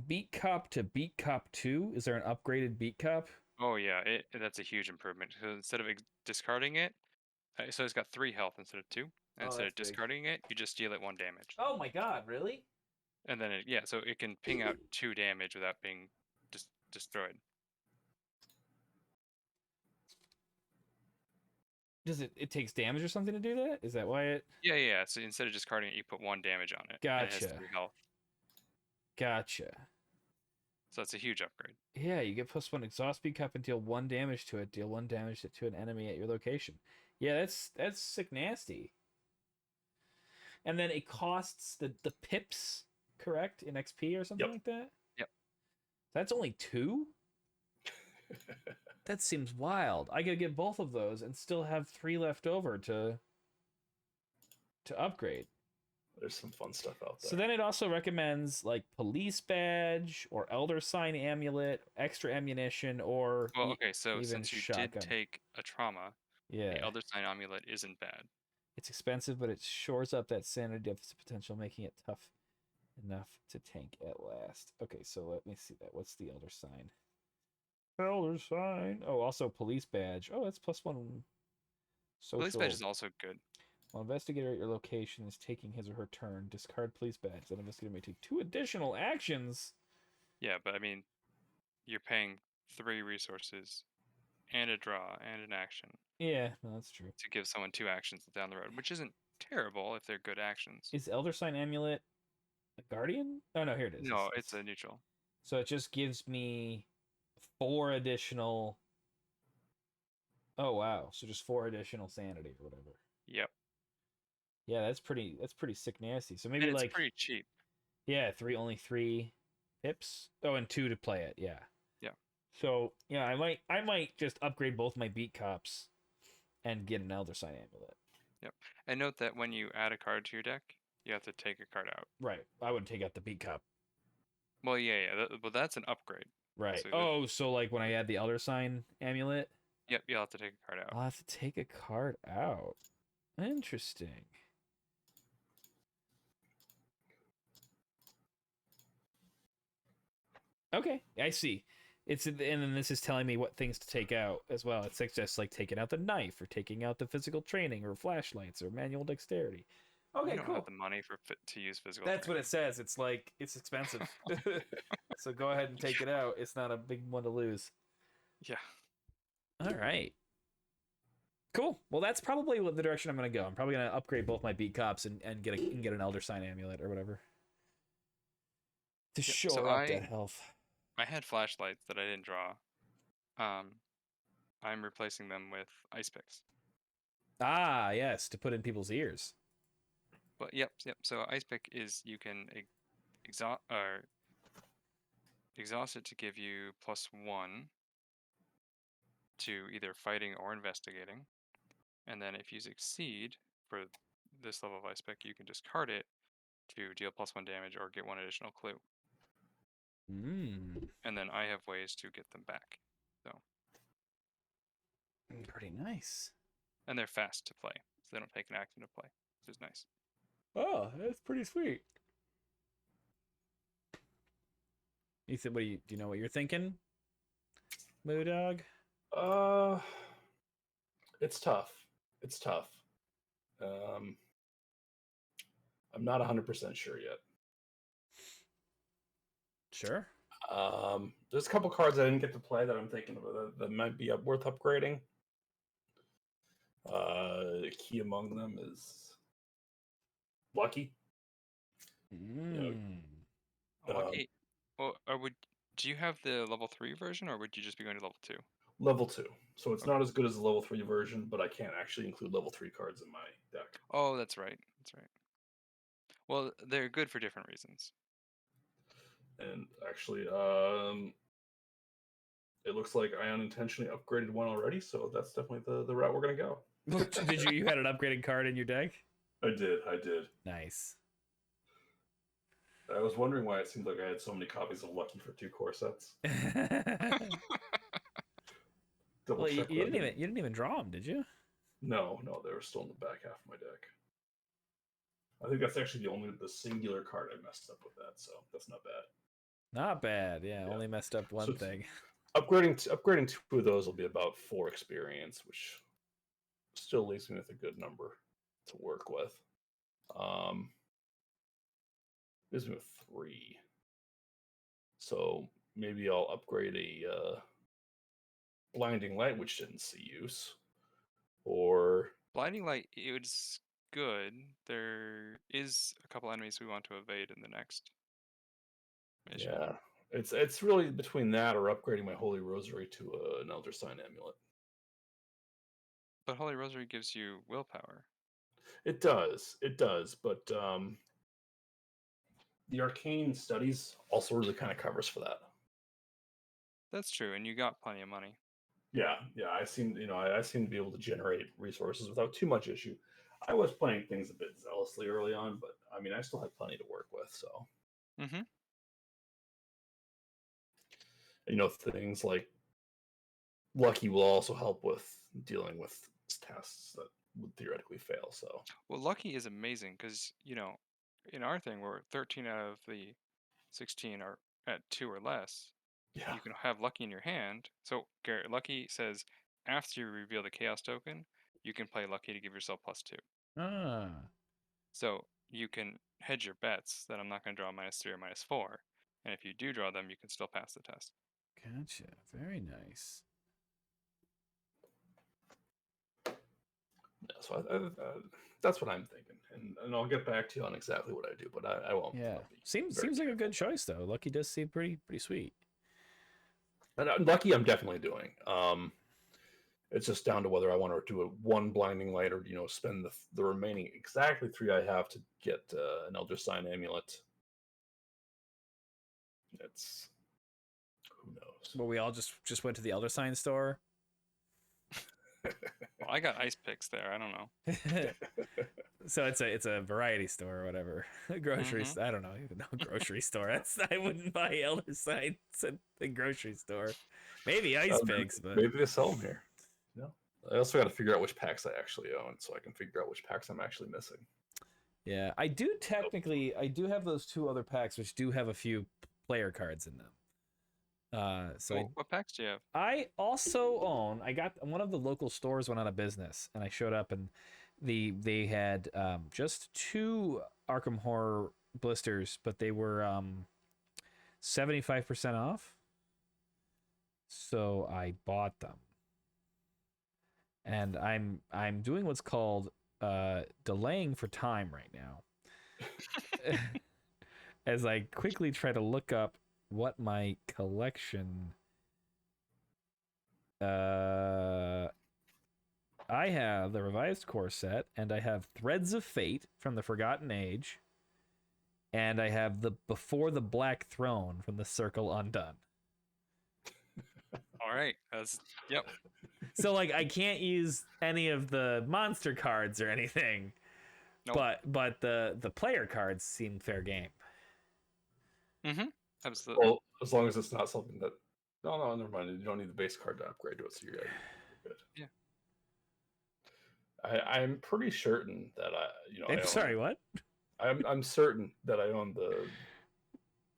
Beat Cop to Beat Cop 2. Is there an upgraded Beat Cop? Oh yeah, that's a huge improvement. So instead of discarding it, so it's got 3 health instead of 2. And Oh, instead of that's big. discarding it, you just deal it 1 damage. Oh my god, really? And then so it can ping out 2 damage without being destroyed. Does it takes damage or something to do that? Is that why it? Yeah. So instead of discarding it, you put 1 damage on it. And it has Gotcha. 3 health. Gotcha. So it's a huge upgrade. Yeah, you get +1 exhaust Beat Cop and deal 1 damage to it. Deal 1 damage to an enemy at your location. Yeah, that's sick nasty. And then it costs the pips, correct, in XP or something like that? Yep. That's only 2? That seems wild. I could get both of those and still have 3 left over to upgrade. There's some fun stuff out there. So then it also recommends like police badge or elder sign amulet, extra ammunition, or Well, okay, so even since you shotgun. did take a trauma, yeah, the Elder Sign Amulet isn't bad. it's expensive, but it shores up that sanity deficit potential, making it tough enough to tank at last. Okay, so let me see that. What's the elder sign? Elder sign. Oh, also police badge. Oh, that's +1 social. Police badge is also good. While investigator at your location is taking his or her turn, discard police badge. That investigator may take 2 additional actions. Yeah, but I mean, you're paying 3 resources and a draw and an action Yeah, no, that's true. to give someone 2 actions down the road, which isn't terrible if they're good actions. Is elder sign amulet a guardian? Oh no, here it is. No, it's a neutral. So it just gives me 4 additional. Oh wow! So just 4 additional sanity or whatever. Yep. Yeah, that's pretty sick nasty. So maybe And it's like pretty cheap. yeah, only 3 pips. Oh, and 2 to play it. Yeah. Yeah. So yeah, I might just upgrade both my beat cops and get an elder sign amulet. Yep. And note that when you add a card to your deck, you have to take a card out. Right. I would take out the beat cop. Well, yeah. But that's an upgrade. Right. So Oh, so like when I add the elder sign amulet, Yep, you'll have to take a card out. I'll have to take a card out. Interesting. Okay, I see. It's and then this is telling me what things to take out as well. It suggests like taking out the knife or taking out the physical training or flashlights or manual dexterity. Okay, you don't cool. have the money to use physical. That's what training. it says. It's like it's expensive. So go ahead and take it out. It's not a big one to lose. Yeah. All right. Cool. Well, that's probably the direction I'm going to go. I'm probably going to upgrade both my beat cops and get an elder sign amulet or whatever to shore so up that health. I had flashlights that I didn't draw. I'm replacing them with ice picks. Ah, yes, to put in people's ears. But yep. So ice pick is you can exhaust it to give you +1 to either fighting or investigating, and then if you succeed for this level of ice pick, you can discard it to deal +1 damage or get 1 additional clue. And then I have ways to get them back. So pretty nice. And they're fast to play, so they don't take an action to play, which is nice. Oh, that's pretty sweet. Ethan, do you know what you're thinking? Moo Dog? It's tough. It's tough. I'm not 100% sure yet. Sure. There's a couple cards I didn't get to play that I'm thinking of that might be worth upgrading. Key among them is Lucky. Lucky. Well, do you have the level 3 version, or would you just be going to level 2? Level 2. So it's not as good as the level 3 version, but I can't actually include level 3 cards in my deck. Oh, that's right. Well, they're good for different reasons. And actually, it looks like I unintentionally upgraded one already, so that's definitely the route we're going to go. Did you had an upgraded card in your deck? I did. Nice. I was wondering why it seemed like I had so many copies of Lucky for 2 core sets. Well, you didn't even draw them, did you? No, they were still in the back half of my deck. I think that's actually the singular card I messed up with that, so that's not bad. Not bad. Yeah, Yeah. only messed up one So thing. upgrading 2 of those will be about 4 experience, which still leaves me with a good number to work with. Leaves me with 3. So maybe I'll upgrade a blinding light, which didn't see use, or Blinding light, it's good. There is a couple enemies we want to evade in the next mission. yeah, it's really between that or upgrading my Holy Rosary to an Elder Sign amulet. But Holy Rosary gives you willpower. It does, but the arcane studies also really kind of covers for that. That's true, and you got plenty of money. Yeah, I seem I seem to be able to generate resources without too much issue. I was playing things a bit zealously early on, but I mean I still had plenty to work with. So Mm-hmm. things like Lucky will also help with dealing with tests that would theoretically fail. So Well, Lucky is amazing because, in our thing, where 13 out of the 16 are at 2 or less, yeah, you can have Lucky in your hand. So, Garrett, Lucky says after you reveal the Chaos token, you can play Lucky to give yourself +2. Ah, So, you can hedge your bets that I'm not going to draw -3 or -4. And if you do draw them, you can still pass the test. gotcha. Very nice. yeah, so that's what I'm thinking, and I'll get back to you on exactly what I do, but I won't. Yeah, I'll be seems very like a good careful. choice though. Lucky does seem pretty sweet. And Lucky, I'm definitely doing. It's just down to whether I want to do a 1 blinding light or spend the remaining exactly 3 I have to get an Elder Sign amulet. It's who knows. Well, we all just went to the Elder Sign store. Well, I got ice picks there. I don't know. So it's a variety store or whatever. Grocery. Mhm. I don't know even know grocery store. I wouldn't buy Elder Signs at the grocery store. Maybe ice picks, but Maybe they sell them here. I also got to figure out which packs I actually own, so I can figure out which packs I'm actually missing. yeah, I do have those 2 other packs which do have a few player cards in them. So What packs do you have? I also own. I got one of the local stores went out of business, and I showed up, and they had just 2 Arkham Horror blisters, but they were 75% off. So I bought them, and I'm doing what's called delaying for time right now, as I quickly try to look up what my collection. I have the revised core set, and I have Threads of Fate from the Forgotten Age, and I have the Before the Black Throne from the Circle Undone. All right. Yep. So like I can't use any of the monster cards or anything, Nope. but the player cards seem fair game. Mm-hmm. Absolutely. Well, as long as it's not something that. No, never mind. You don't need the base card to upgrade to it, so you're good. Yeah. I'm pretty certain that I own, Sorry, what? I'm certain that I own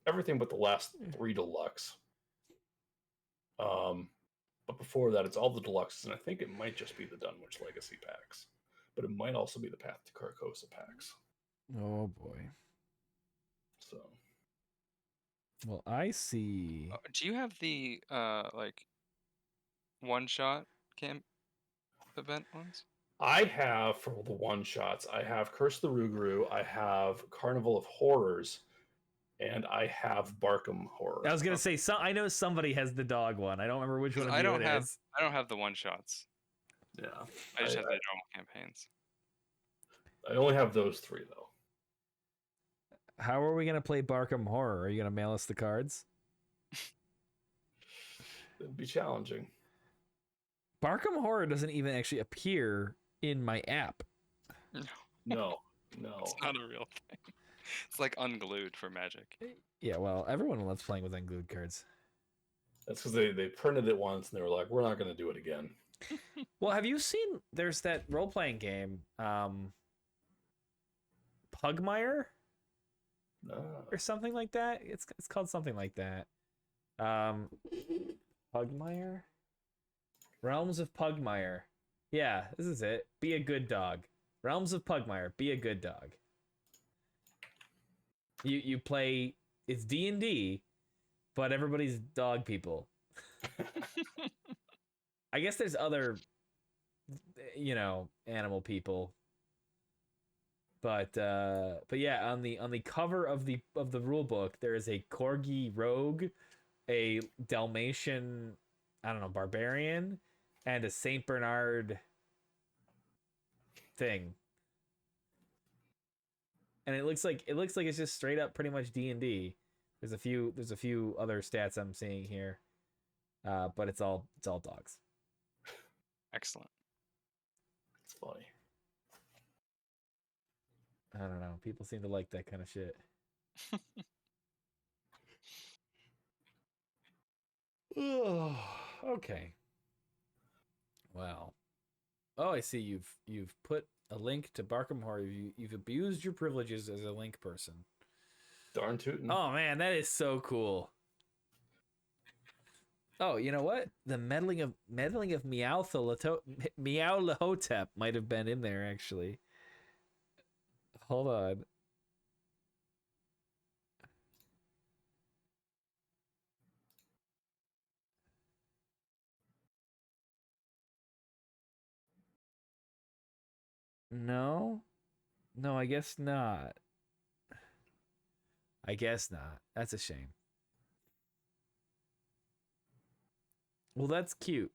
everything but the last 3 deluxe. But before that, it's all the deluxes, and I think it might just be the Dunwich Legacy packs, but it might also be the Path to Carcosa packs. Oh boy. So. Well, I see. Do you have the one-shot camp event ones? I have, for the one-shots, I have Curse of the Rougarou, I have Carnival of Horrors, and I have Arkham Horror. I was gonna say I know somebody has the dog one. I don't remember which one of you it is. I don't have the one-shots. Yeah. I just have the normal campaigns. I only have those 3, though. How are we gonna play Arkham Horror? Are you gonna mail us the cards? It'd be challenging. Arkham Horror doesn't even actually appear in my app. No. It's not a real thing. It's like unglued for Magic. Yeah, well, everyone loves playing with unglued cards. That's because they printed it once and they were like, we're not going to do it again. Well, have you seen? There's that role-playing game, Pugmire No. or something like that. It's called something like that. Pugmire? Realms of Pugmire. Yeah, this is it. Be a good dog. Realms of Pugmire. Be a good dog. You play, it's D&D, but everybody's dog people. I guess there's other, animal people. But yeah, on the cover of the rule book, there is a corgi rogue, a Dalmatian, I don't know, barbarian, and a Saint Bernard thing. And it looks like it's just straight up pretty much D&D. There's a few other stats I'm seeing here. But it's all dogs. Excellent. It's funny. I don't know. People seem to like that kind of shit. Okay. Wow. Oh, I see. You've put a link to Arkham Horror. You've abused your privileges as a link person. Darn tootin'. Oh man, that is so cool. Oh, you know what? The meddling of Meowlahotep might have been in there actually. Hold on. No, I guess not. That's a shame. Well, that's cute.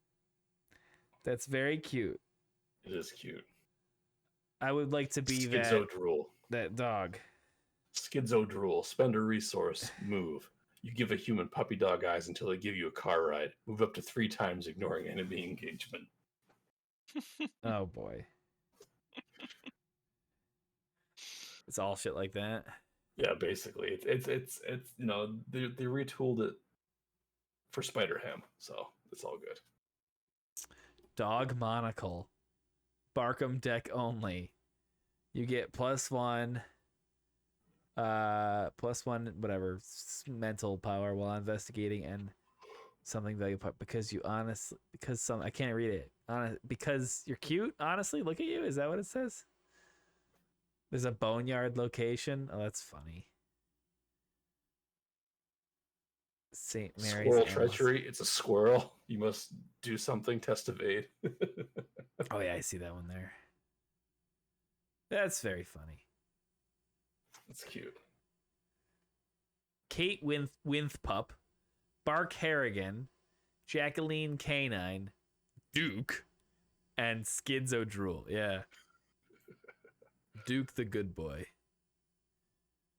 That's very cute. It is cute. I would like to be Schizo drool. that dog. Schizo drool. Spend a resource. Move. You give a human puppy dog eyes until they give you a car ride. Move up to 3 times, ignoring enemy engagement. Oh boy. It's all shit like that. Yeah, basically, it's they retooled it for Spider Ham, so it's all good. Dog monocle. Barkham deck only. You get +1 whatever mental power while investigating and something value because I can't read it. Because you're cute, honestly, look at you. Is that what it says? There's a boneyard location. Oh, that's funny. St. Mary's Squirrel Animals. treachery. It's a squirrel. You must do something. Test evade. Oh yeah, I see that one there. That's very funny. That's cute. Kate Winthpup, Bark Harrigan, Jacqueline Canine, Duke, and Schizo Drool. Yeah. Duke the good boy.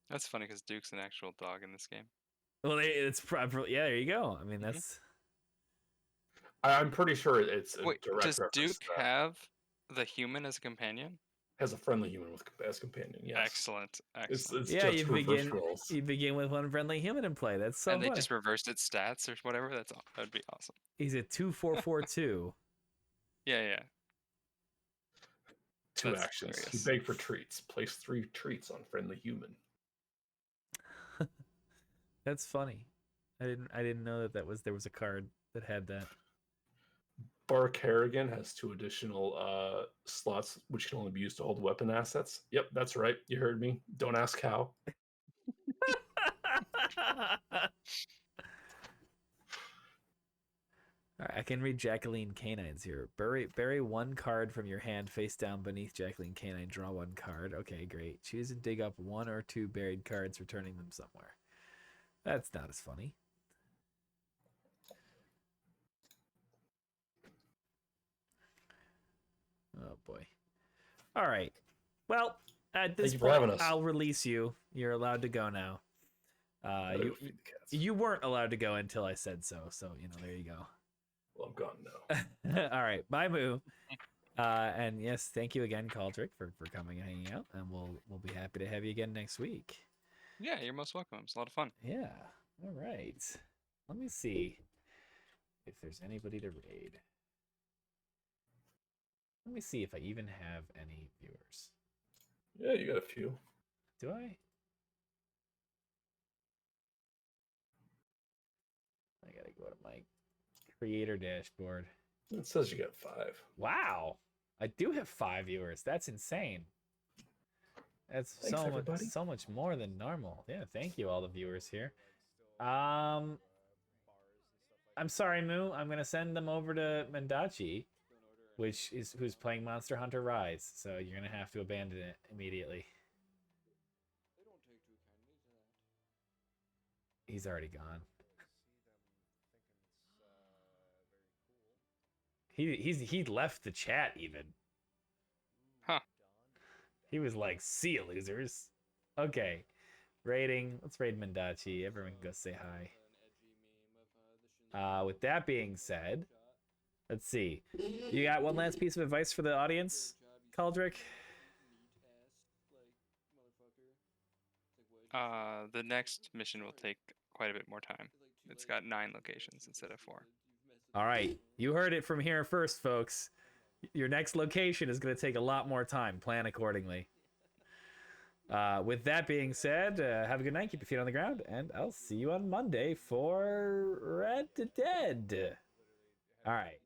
That's funny because Duke's an actual dog in this game. Well, it's probably, yeah, there you go. I mean, that's... I'm pretty sure it's a Wait, direct does reference Duke to that. have the human as a companion? Has a friendly human as companion. Yes. Excellent. It's yeah, just reverse roles. you begin with one friendly human in play. That's so and they funny. just reversed its stats or whatever. That'd be awesome. He's a 2-4-4-2. Yeah. 2 That's actions. hilarious. You beg for treats. Place 3 treats on friendly human. That's funny. I didn't know that there was a card that had that. Bark Harrigan has 2 additional slots, which can only be used to hold weapon assets. Yep, that's right. You heard me. Don't ask how. All right, I can read Jacqueline Canine's here. Bury 1 card from your hand face down beneath Jacqueline Canine. Draw 1 card. Okay, great. Choose and dig up 1 or 2 buried cards, returning them somewhere. That's not as funny. Oh boy. All right. Well, at this Thank you for having point, us. I'll release you. You're allowed to go now. You weren't allowed to go until I said so. So there you go. Well, I'm gone now. All right. Bye, Moo. And yes, thank you again, Caldrick, for coming and hanging out. And we'll be happy to have you again next week. Yeah, you're most welcome. It's a lot of fun. Yeah. All right. Let me see if there's anybody to raid. Let me see if I even have any viewers. Yeah, you got a few. Do I? I gotta go to my creator dashboard. It says you got 5. Wow, I do have 5 viewers. That's insane. That's Thanks, everybody. so much more than normal. Yeah, thank you all the viewers here. I'm sorry, Moo. I'm gonna send them over to Mendachi, who's playing Monster Hunter Rise. So you're gonna have to abandon it immediately. He's already gone. He left the chat even. Huh. He was like, "See you, losers." Okay, rating. Let's raid Mendachi. Everyone can go say hi. With that being said, let's see. You got one last piece of advice for the audience, Caldric? The next mission will take quite a bit more time. It's got 9 locations instead of 4. All right, you heard it from here first, folks. Your next location is going to take a lot more time. Plan accordingly. With that being said, have a good night. Keep your feet on the ground, and I'll see you on Monday for Red Dead. All right.